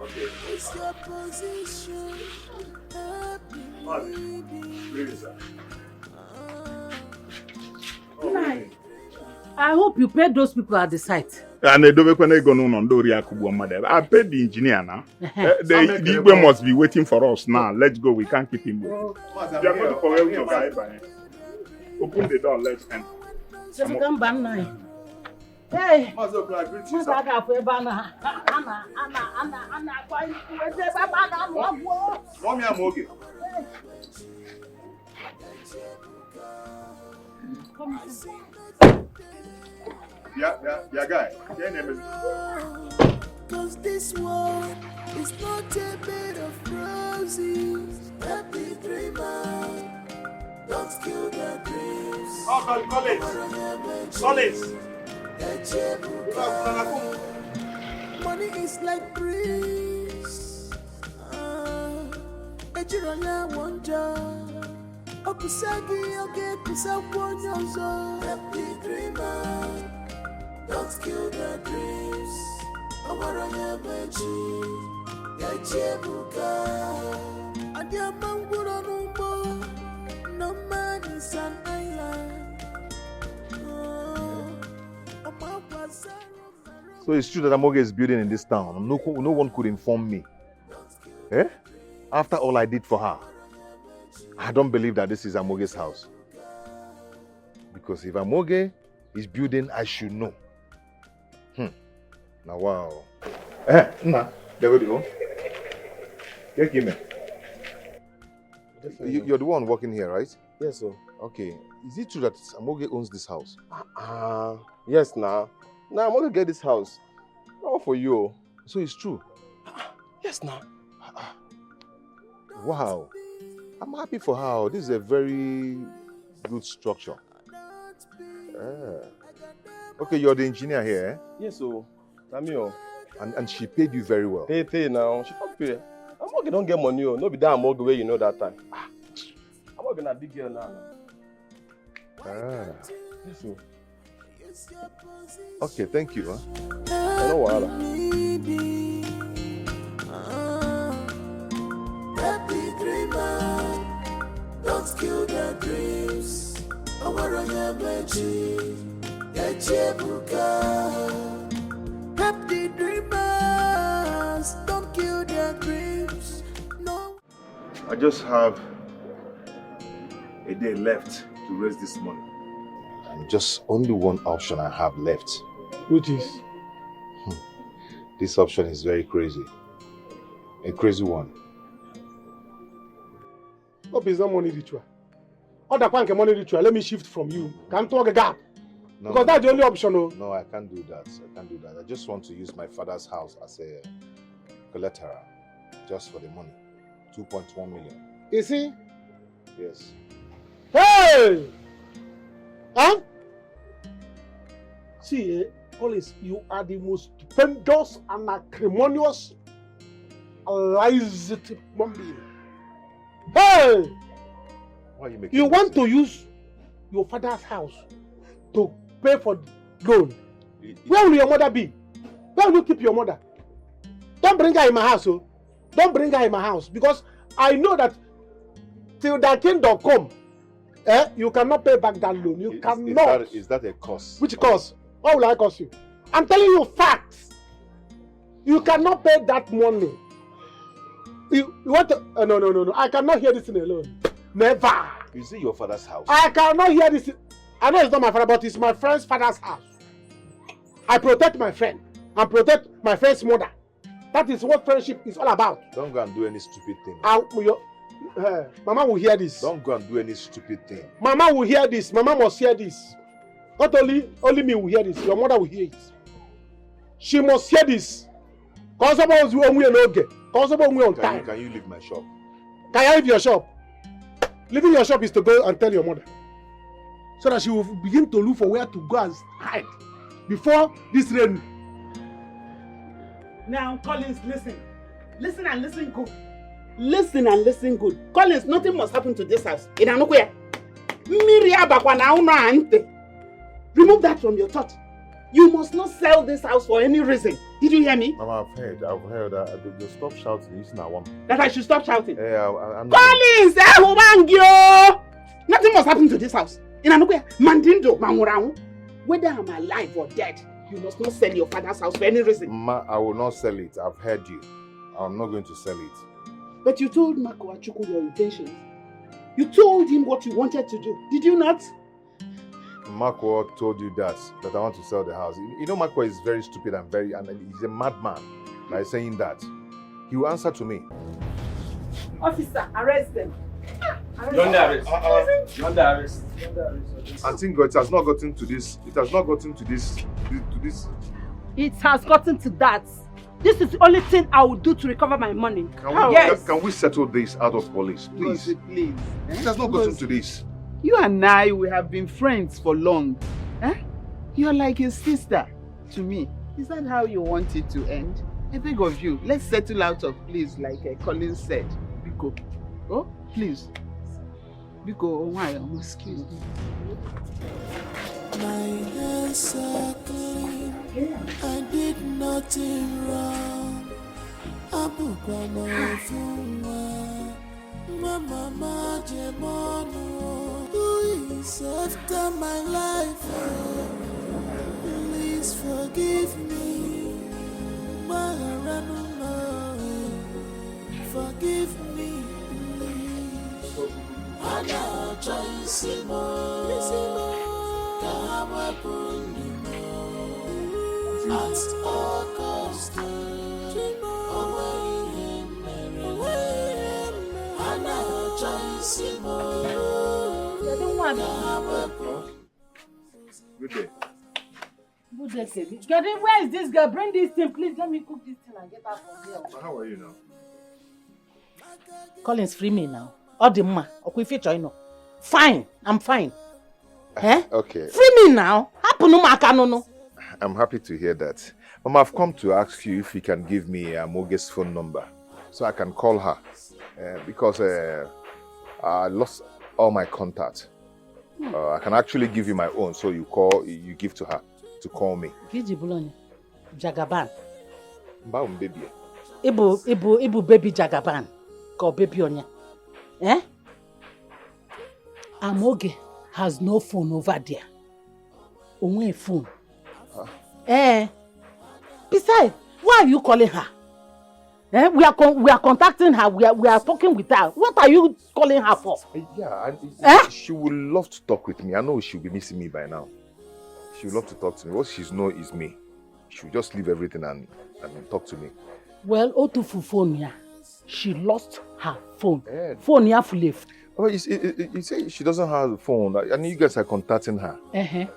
Okay. It's your position. Please, sir. I hope you paid those people at the site. And I paid the engineer now. The Igwe must be waiting for us now. Let's go. We can't keep him waiting. They are going to correct your guy by. Open the door. Let's enter. Hey, Yeah, guy. Cause this world is not a bed of roses. Happy dreamer, don't kill their dreams. Collins. Money is like breeze. Ejiranya wonja. Okusagi oge kusaponyozo. Happy dreamer, don't kill their dreams. Amaranya mechi, yachebuka. Adiamanguro numbo, no man is an island. So it's true that Amoge is building in this town. No one could inform me. Eh? After all I did for her. I don't believe that this is Amoge's house. Because if Amoge is building, I should know. Now, wow. Nah, there we go. You're the one working here, right? Yes, sir. Okay. Is it true that Amoge owns this house? Yes, now. Now I'm going to get this house. Not for you. So it's true? Yes, now. Wow. I'm happy for her. This is a very good structure. Okay, you're the engineer here, eh? Yes, sir. Samuel. And she paid you very well. Pay now. She can't pay. Amoge don't get money. No be that Amoge way you know that time. Amoge a big girl now. Yes, sir. Okay, thank you. No wahala. Happy dreamer, don't kill their dreams. Amaranya mechi, yachebuka. Happy dreamers, don't kill their dreams. No. I just have a day left to raise this money. And just only one option I have left. Which is? This option is very crazy. A crazy one. What is that money ritual? Other one money ritual, let me shift from you. Can't talk a gap. No, because that's the only option. No, I can't do that. I just want to use my father's house as a collateral. Just for the money. 2.1 million. You see? Yes. Hey! Huh? See, Collins, you are the most stupendous and acrimonious Elizabeth Mumby. Hey! Why are you making You want to use your father's house to pay for loan. Where will your mother be? Where will you keep your mother? Don't bring her in my house, oh. Don't bring her in my house because I know that till that kingdom come, you cannot pay back that loan. You cannot. Is that a cost? Which cost? What will I cost you? I'm telling you facts. You cannot pay that money. You want to? No. I cannot hear this thing alone. Never. Is it your father's house? I cannot hear this. I know it's not my father, but it's my friend's father's house. I protect my friend and protect my friend's mother. That is what friendship is all about. Don't go and do any stupid thing. Mama will hear this. Don't go and do any stupid thing. Mama will hear this. Mama must hear this. Not only me will hear this. Your mother will hear it. She must hear this. Can you leave my shop? Can I leave your shop? Leaving your shop is to go and tell your mother. So that she will begin to look for where to go and hide. Before this rain. Now, Collins, listen. Listen and listen good. Listen and listen good. Collins, nothing must happen to this house. Remove that from your thought. You must not sell this house for any reason. Did you hear me? Mama, I've heard. Just stop shouting. Listen, I want. That I should stop shouting? I'm Collins, nothing must happen to this house. In Anukwea, Mandindo, Mamuramu. Whether I'm alive or dead, you must not sell your father's house for any reason. Ma, I will not sell it. I've heard you. I'm not going to sell it. But you told Marco Achuku your intentions. You told him what you wanted to do. Did you not? Marco told you that I want to sell the house. You know, Marco is very stupid and he's a madman by saying that. He will answer to me. Officer, arrest them. Don't arrest. Don't arrest. I think it has not gotten to this. It has not gotten to this. It has gotten to that. This is the only thing I will do to recover my money. Can we settle this out of police, please? Please. It has not gotten to this. You and I, we have been friends for long. You're like a sister to me. Is that how you want it to end? I beg of you, let's settle out of place like Colin said. Biko. Oh, please. Biko, why? Excuse me. My hands are clean. I did nothing wrong. Mama Jemonu, who is after my life? Please forgive me. Forgive me, please. Ana choisimo, kama punimo, at all cost. Good day. Good day, Kevin. Kevin, where is this girl? Bring this thing, please. Let me cook this thing and get out from here. How are you now? Collins, free me now. All the ma. Fine. I'm fine. Okay. Free me now. I'm happy to hear that. Mama, I've come to ask you if you can give me Moge's phone number so I can call her. Because I lost all my contacts. I can actually give you my own, so you give to her to call me. Jagaban. Baby. Ibu baby Jagaban. Call baby onya. Amoge has no phone over there. Only a phone. Besides, why are you calling her? We are contacting her. We are talking with her. What are you calling her for? Yeah, she would love to talk with me. I know she'll be missing me by now. She would love to talk to me. What she's know is me. She will just leave everything and talk to me. Well, Otufu phone here. She lost her phone. Phone here full left. Oh, you say she doesn't have a phone. I know you guys are contacting her. I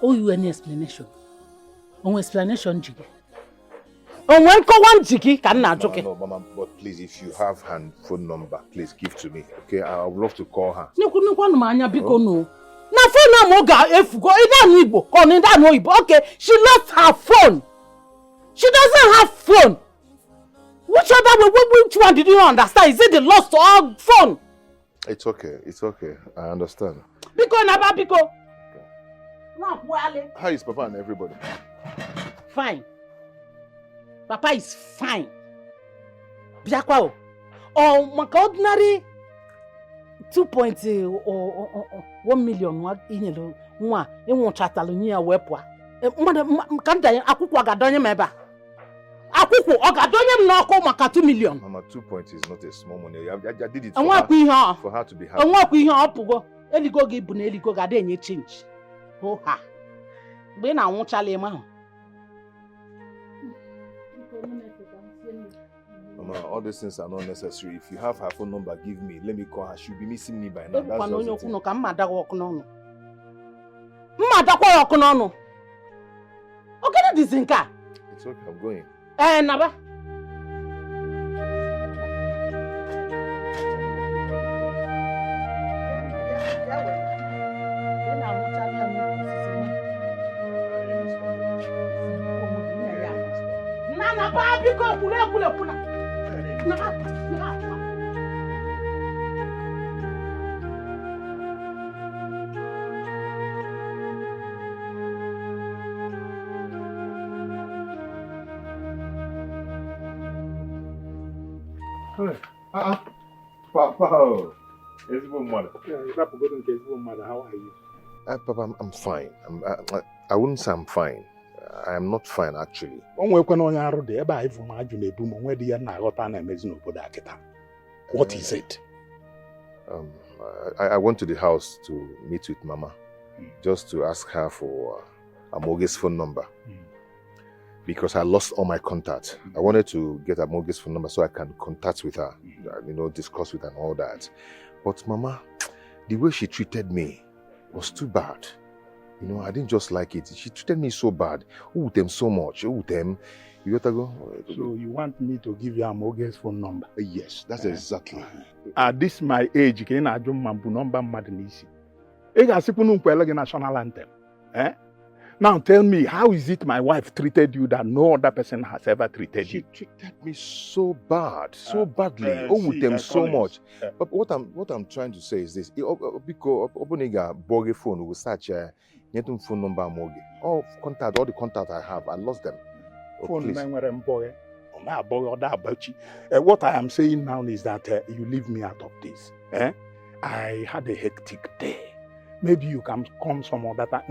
owe you any explanation. An explanation, Jiggy. No, Mama, but please, if you have her phone number, please give to me. Okay, I would love to call her. Okay, she lost her phone. She doesn't have phone. Which one did you understand? Is it the lost or phone? It's okay. I understand. Biko. How is Papa and everybody? Fine. Papa is fine. Biakwao. Oh, my ordinary 2.1 million inyelo nwa enwo chatalo nya wepwa. Kanda akwukwu agadonye meba. Akwukwu ogadonye m na ọkụ maka 2 million. Mama, 2 points is not a small money. I did it for her to be happy. Onwakwu ihe opugo. Eligo gi bu na eligo ga denye change. Ho ha. Mgbe na anwụchala ime ahụ. Mama, all these things are not necessary. If you have her phone number, give me. Let me call her. She'll be missing me by now. That's just it. It's okay, I'm going. Naba. Papa, ezigbo mother. How are you? Papa, I'm fine. I wouldn't say I'm fine. I am not fine, actually. What is it? I went to the house to meet with Mama, just to ask her for Amoge's phone number. Because I lost all my contacts. I wanted to get Amoge's phone number so I can contact with her, discuss with her and all that. But Mama, the way she treated me was too bad. I didn't just like it. She treated me so bad. Them so much. Them. You got to go. So you want me to give you Amoge's phone number? Yes, that's exactly. At this my age, can I do my number madness? I got to national anthem. Now tell me, how is it my wife treated you that no other person has ever treated you? She treated me so bad, so badly. Them so much. But what I'm trying to say is this: because Oboniga Borge phone will search phone number Amoge. All the contact I have, I lost them. What I am saying now is that you leave me out of this. I had a hectic day. Maybe you can come some other time.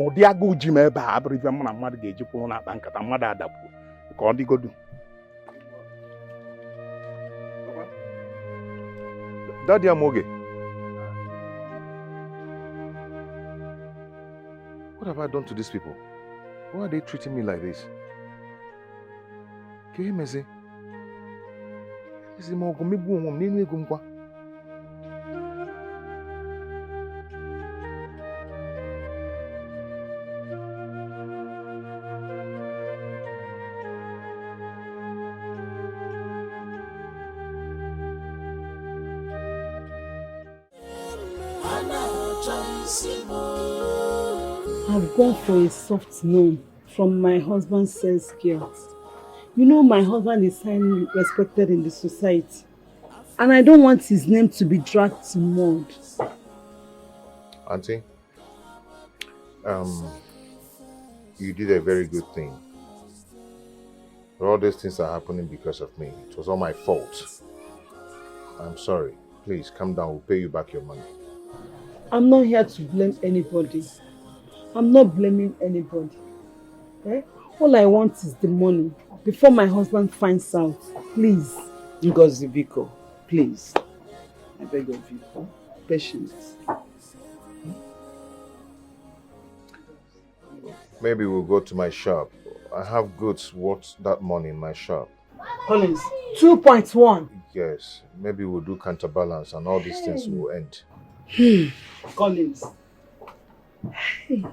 Daddy Amoge. What have I done to these people? Why are they treating me like this? Can you imagine? I've gone for a soft no from my husband's sales girls. You know my husband is highly respected in the society. And I don't want his name to be dragged to mud. Auntie, you did a very good thing. All these things are happening because of me. It was all my fault. I'm sorry. Please, calm down. We'll pay you back your money. I'm not here to blame anybody. I'm not blaming anybody. All I want is the money before my husband finds out. Please. Ngozi Biko, please. I beg of you. Patience. Maybe we'll go to my shop. I have goods worth that money in my shop. Collins, 2.1. Yes. Maybe we'll do counterbalance and all these things will end. Collins. Hey.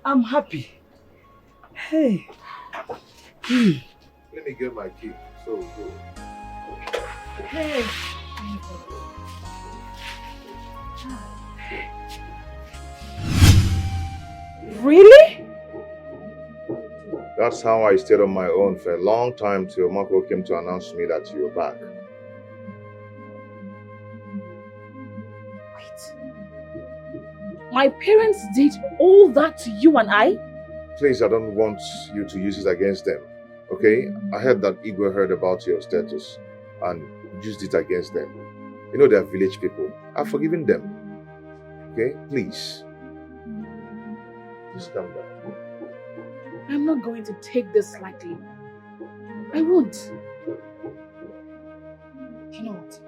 I'm happy. Hey. Let me get my key. So go. Hey. Really? That's how I stayed on my own for a long time till Marco came to announce to me that you were back. My parents did all that to you and I? Please, I don't want you to use it against them, okay? I heard that Igwe heard about your status and used it against them. You know, they're village people. I've forgiven them, okay? Please. Just calm down. I'm not going to take this lightly. I won't. You know what?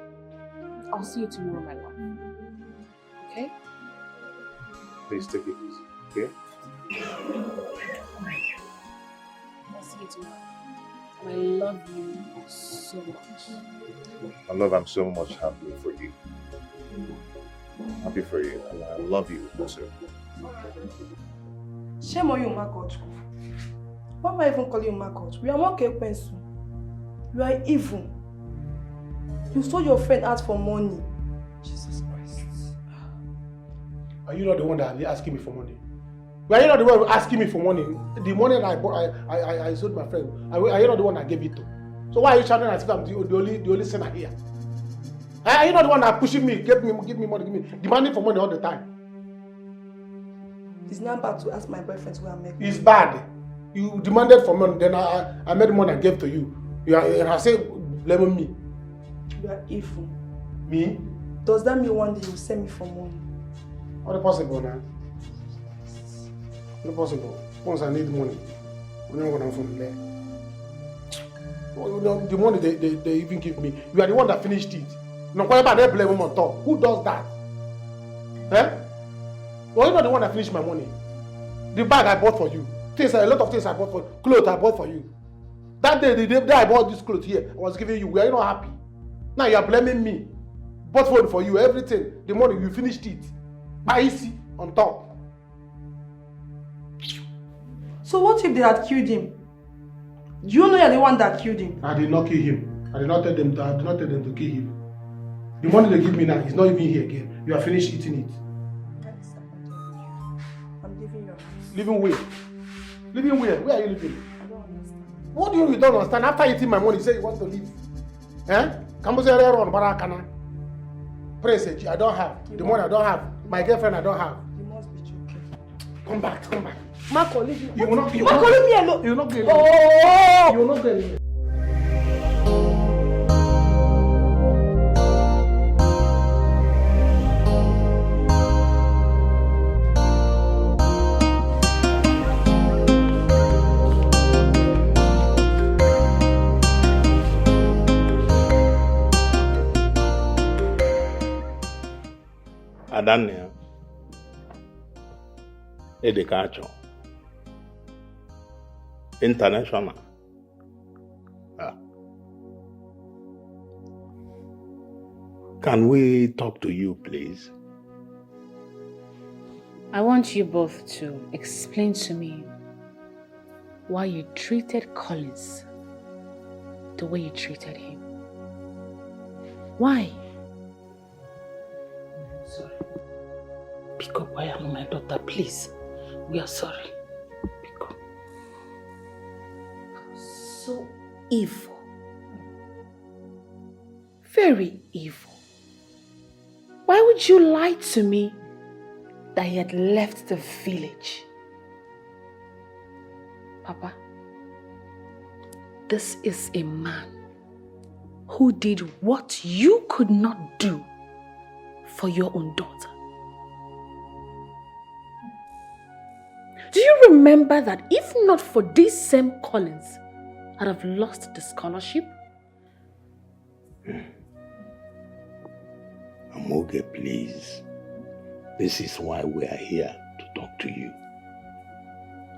I'll see you tomorrow, my love. Okay? Please take it easy, okay? I'll see you tomorrow. And I love you so much. My love, I'm so much happy for you. Happy for you. And I love you too. Shame on you, Marcos. Why am I even calling you Marcos? We are not Pencil. You are evil. You sold your friend out for money. Jesus Christ. Are you not the one that is asking me for money? Are you not the one asking me for money? The money that I bought, I sold my friend. Are you not the one that gave it to? So why are you shouting as if I'm the only sinner here? Are you not the one that pushing me, give me money, demanding for money all the time? It's not bad to ask my boyfriend to go and make money. It's bad. You demanded for money, then I made money and gave to you. And I say, blaming me. You are evil. Me? Does that mean one day you will send me for money? Not possible now. Not possible. Once I need money, we're not going to from there. The money they even give me, you are the one that finished it. No, why about they blame him on top? Who does that? Eh? Well, you're not the one that finished my money. The bag I bought for you. A lot of things I bought for you. Clothes I bought for you. That day, the day I bought this clothes here, I was giving you. Were you not happy? Now you are blaming me. Bought food for you, everything. The money, you finished it. Easy on top. So what if they had killed him? Do you know you're the one that killed him? I did not kill him. I did not tell them to kill him. The money they give me now is not even here again. You are finished eating it. I'm leaving your house. Living where? Living where? Where are you living? I don't understand. What do you don't understand? After eating my money, you say you want to leave. Eh? Prince, I don't have. The money I don't have. My girlfriend I don't have. You must be joking. Come back. Marco, leave me. You will not be Marco, leave me alone. You will not be alone. Oh! You will not be alone. Adania, Edekacho, International. Can we talk to you, please? I want you both to explain to me why you treated Collins the way you treated him. Why? Sorry. Pick up, why am my daughter, please? We are sorry. Pick up. So evil. Very evil. Why would you lie to me that he had left the village? Papa, this is a man who did what you could not do for your own daughter. Do you remember that if not for this same Collins, I'd have lost the scholarship? Amoge, please. This is why we are here to talk to you.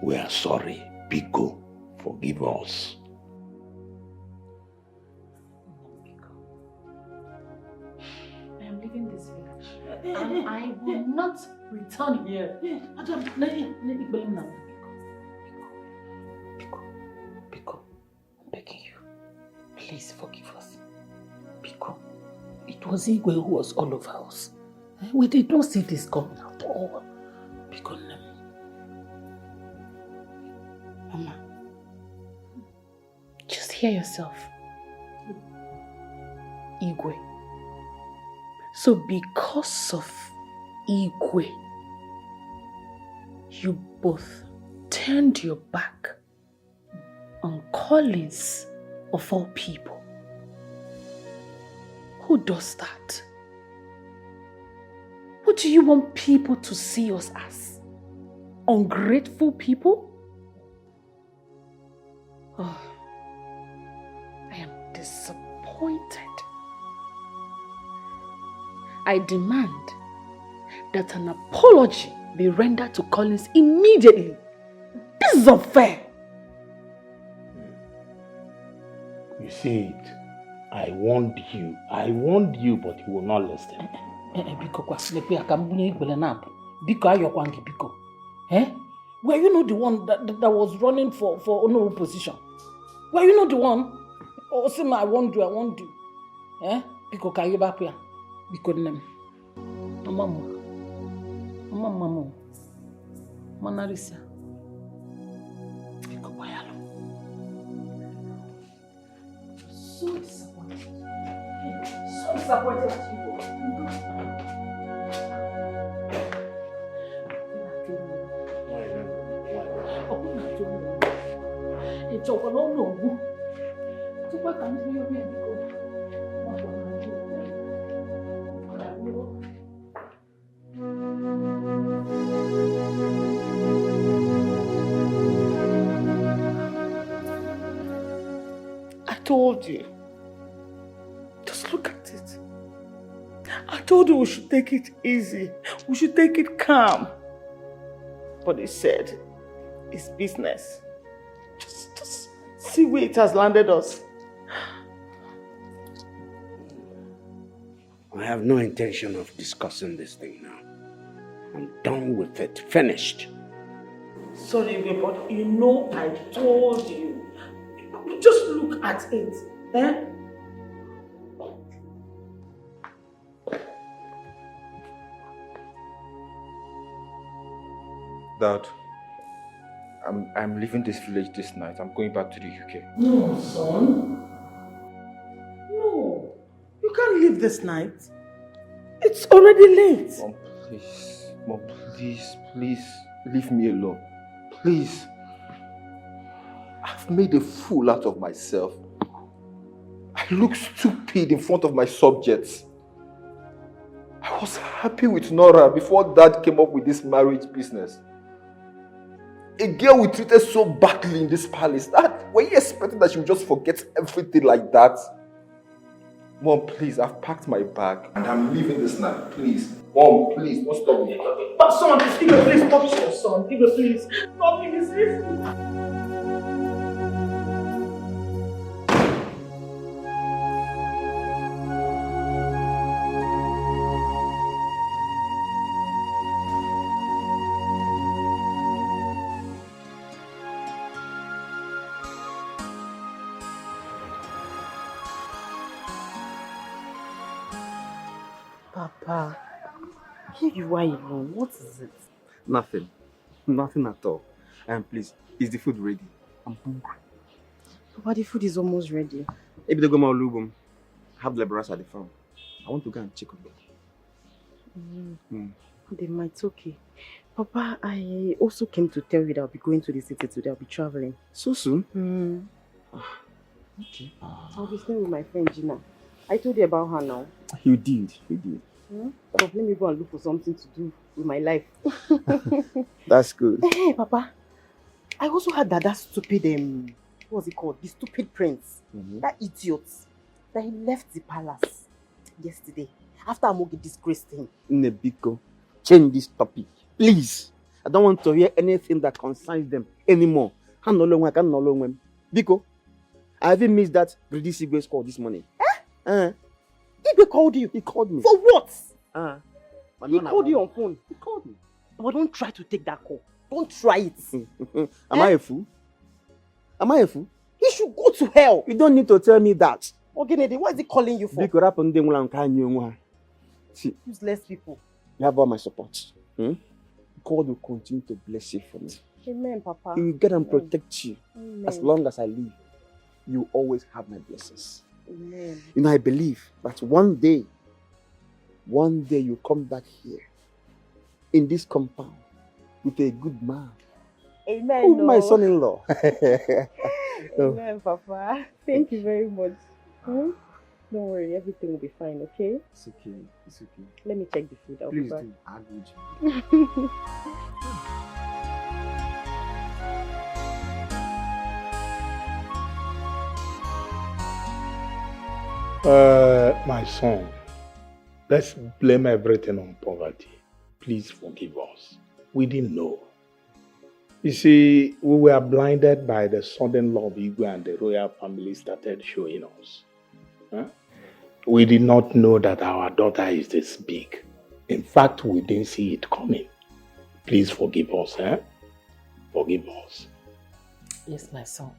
We are sorry. Biko, forgive us. I am leaving this village and I will not return here. Adam, Biko, I'm begging you. Please forgive us. Biko, it was Igwe who was all over us. We did not see this coming at all. Biko, Mama, just hear yourself. Igwe. So because of Igwe, you both turned your back on Collins of all people. Who does that? What do you want people to see us as? Ungrateful people? Oh, I am disappointed. I demand that an apology be rendered to Collins immediately. This is unfair. You see it. I warned you, but you will not listen. Biko, Biko. Were you not the one that was running for honorable position? Were you not the one? Oh, Sima, I won't do. Biko, can you back here? Biko, nem. Mama. Manarisia. Biko, bayalo. So disappointed. So disappointed at you. I told you. Just look at it. I told you we should take it easy. We should take it calm. But he said, it's business. Just see where it has landed us. I have no intention of discussing this thing now. I'm done with it. Finished. Sorry, babe, but you know I told you. Just look at it. Eh? Dad, I'm leaving this village this night. I'm going back to the UK. No, son. No. You can't leave this night. It's already late. Mom, please. Mom, please leave me alone. Please. I've made a fool out of myself. I look stupid in front of my subjects. I was happy with Nora before Dad came up with this marriage business. A girl we treated so badly in this palace. Dad, were you expecting that she would just forget everything like that? Mom, please, I've packed my bag and I'm leaving this night. Please. Mom, please, don't stop me. But son, please stop your son. Please. Stop me, please. Papa, here you are alone. What is it? Nothing. Nothing at all. And please, is the food ready? I'm hungry. Papa, the food is almost ready. Maybe they go my lubum. Have laborers at the farm. I want to go and check on them. They might okay. Papa, I also came to tell you that I'll be going to the city today. I'll be traveling. So soon? Okay. I'll be staying with my friend Gina. I told you about her now. You did. But let me go and look for something to do with my life. That's good. Hey, Papa. I also heard that stupid, what's it called? The stupid prince. That idiot. That he left the palace yesterday. After Amogi disgraced him. Nebiko, change this topic. Please. I don't want to hear anything that concerns them anymore. I no longer can no longer. Biko, I haven't missed that greedy Sigwe's call this morning. Igwe called you? He called me. For what? He called you on phone? He called me. But don't try to take that call. Don't try it. Am I a fool? Am I a fool? He should go to hell. You don't need to tell me that. Ogenede, what is he calling you for? See, useless people. You have all my support. God will continue to bless you for me. Amen, Papa. He will get and protect you. Amen. As long as I live, you always have my blessings. Amen. You know, I believe that one day you come back here in this compound with a good man. Amen. Oh, my son-in-law. Amen, Papa. Thank you very much. Don't worry, everything will be fine, okay? It's okay. It's okay. Let me check the food. I'll be back. Please do. I'll do it. My son, let's blame everything on poverty. Please forgive us. We didn't know. You see, we were blinded by the sudden love Igwe and the royal family started showing us. We did not know that our daughter is this big. In fact, we didn't see it coming. Please forgive us, Forgive us. Yes, my son.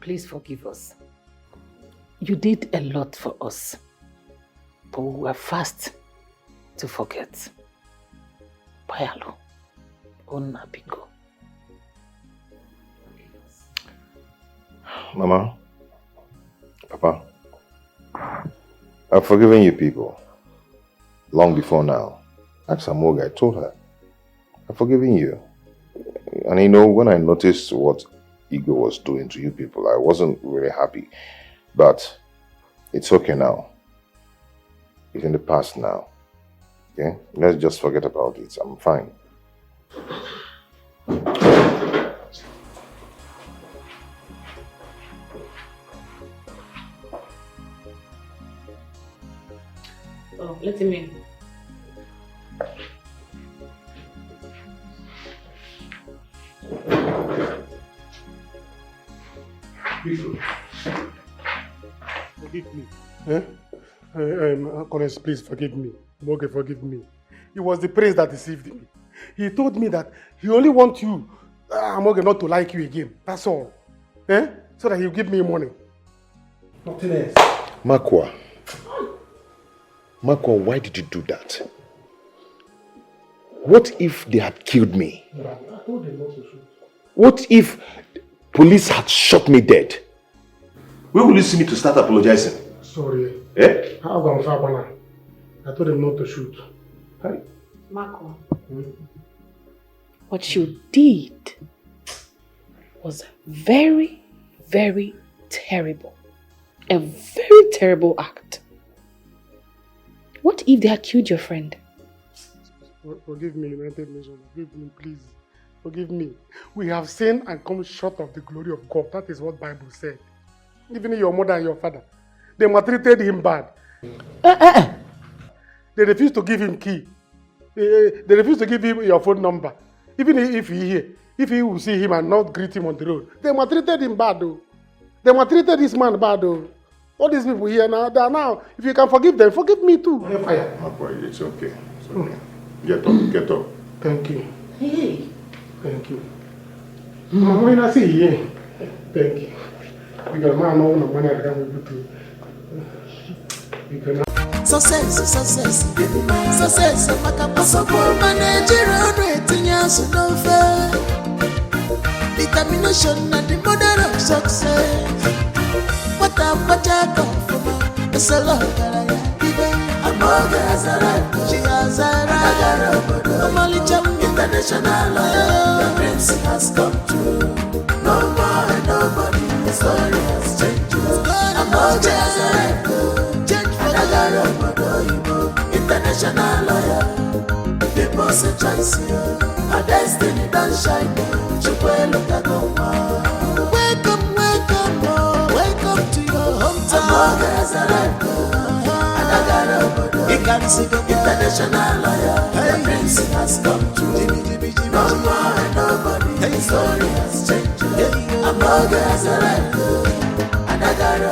Please forgive us. You did a lot for us, but we were fast to forget. Payalo, Onabiko. Mama, Papa, I've forgiven you people. Long before now. Ask Amoga, I told her. I've forgiven you. And you know, when I noticed what ego was doing to you people. I wasn't really happy. But it's okay now. It's in the past now. Okay? Let's just forget about it. I'm fine. Oh, let him in. Forgive me. Collins, please forgive me. Moge, forgive me. It was the prince that deceived me. He told me that he only wants you, Moge, not to like you again. That's all. So that he'll give me money. Nothing else. Makwa, why did you do that? What if they had killed me? I told them not to shoot. What if police had shot me dead? Where will you see me to start apologizing? Sorry. Eh? How about Fabana? I told them not to shoot. Hey. Marco, what you did was very, very terrible. A very terrible act. What if they had killed your friend? Forgive me, United Nations. Forgive me, please. Forgive me. We have sinned and come short of the glory of God. That is what the Bible said. Even your mother and your father, they maltreated him bad. They refused to give him key. They refused to give him your phone number. Even if he will see him and not greet him on the road. They maltreated him bad though. They maltreated this man bad though. All these people here now, they are now, if you can forgive them, forgive me too. It's okay. It's okay. Get up. Thank you. Hey. Thank you. When I see you, thank you. Because man, no money I can able to. Success, Makapasopo managerial rating, yes, no fair. Determination and the mother of success. What I come from, it's a lot I'm as a right, she has a right. I'm only international lawyer. The prince has come true. No more and nobody, the story has changed. I'm as a right. International lawyer, people say choice, a destiny don't shine. Welcome to your hometown. International lawyer, the prince has come true. No more and nobody, the story has changed. I'm as a right, and I got a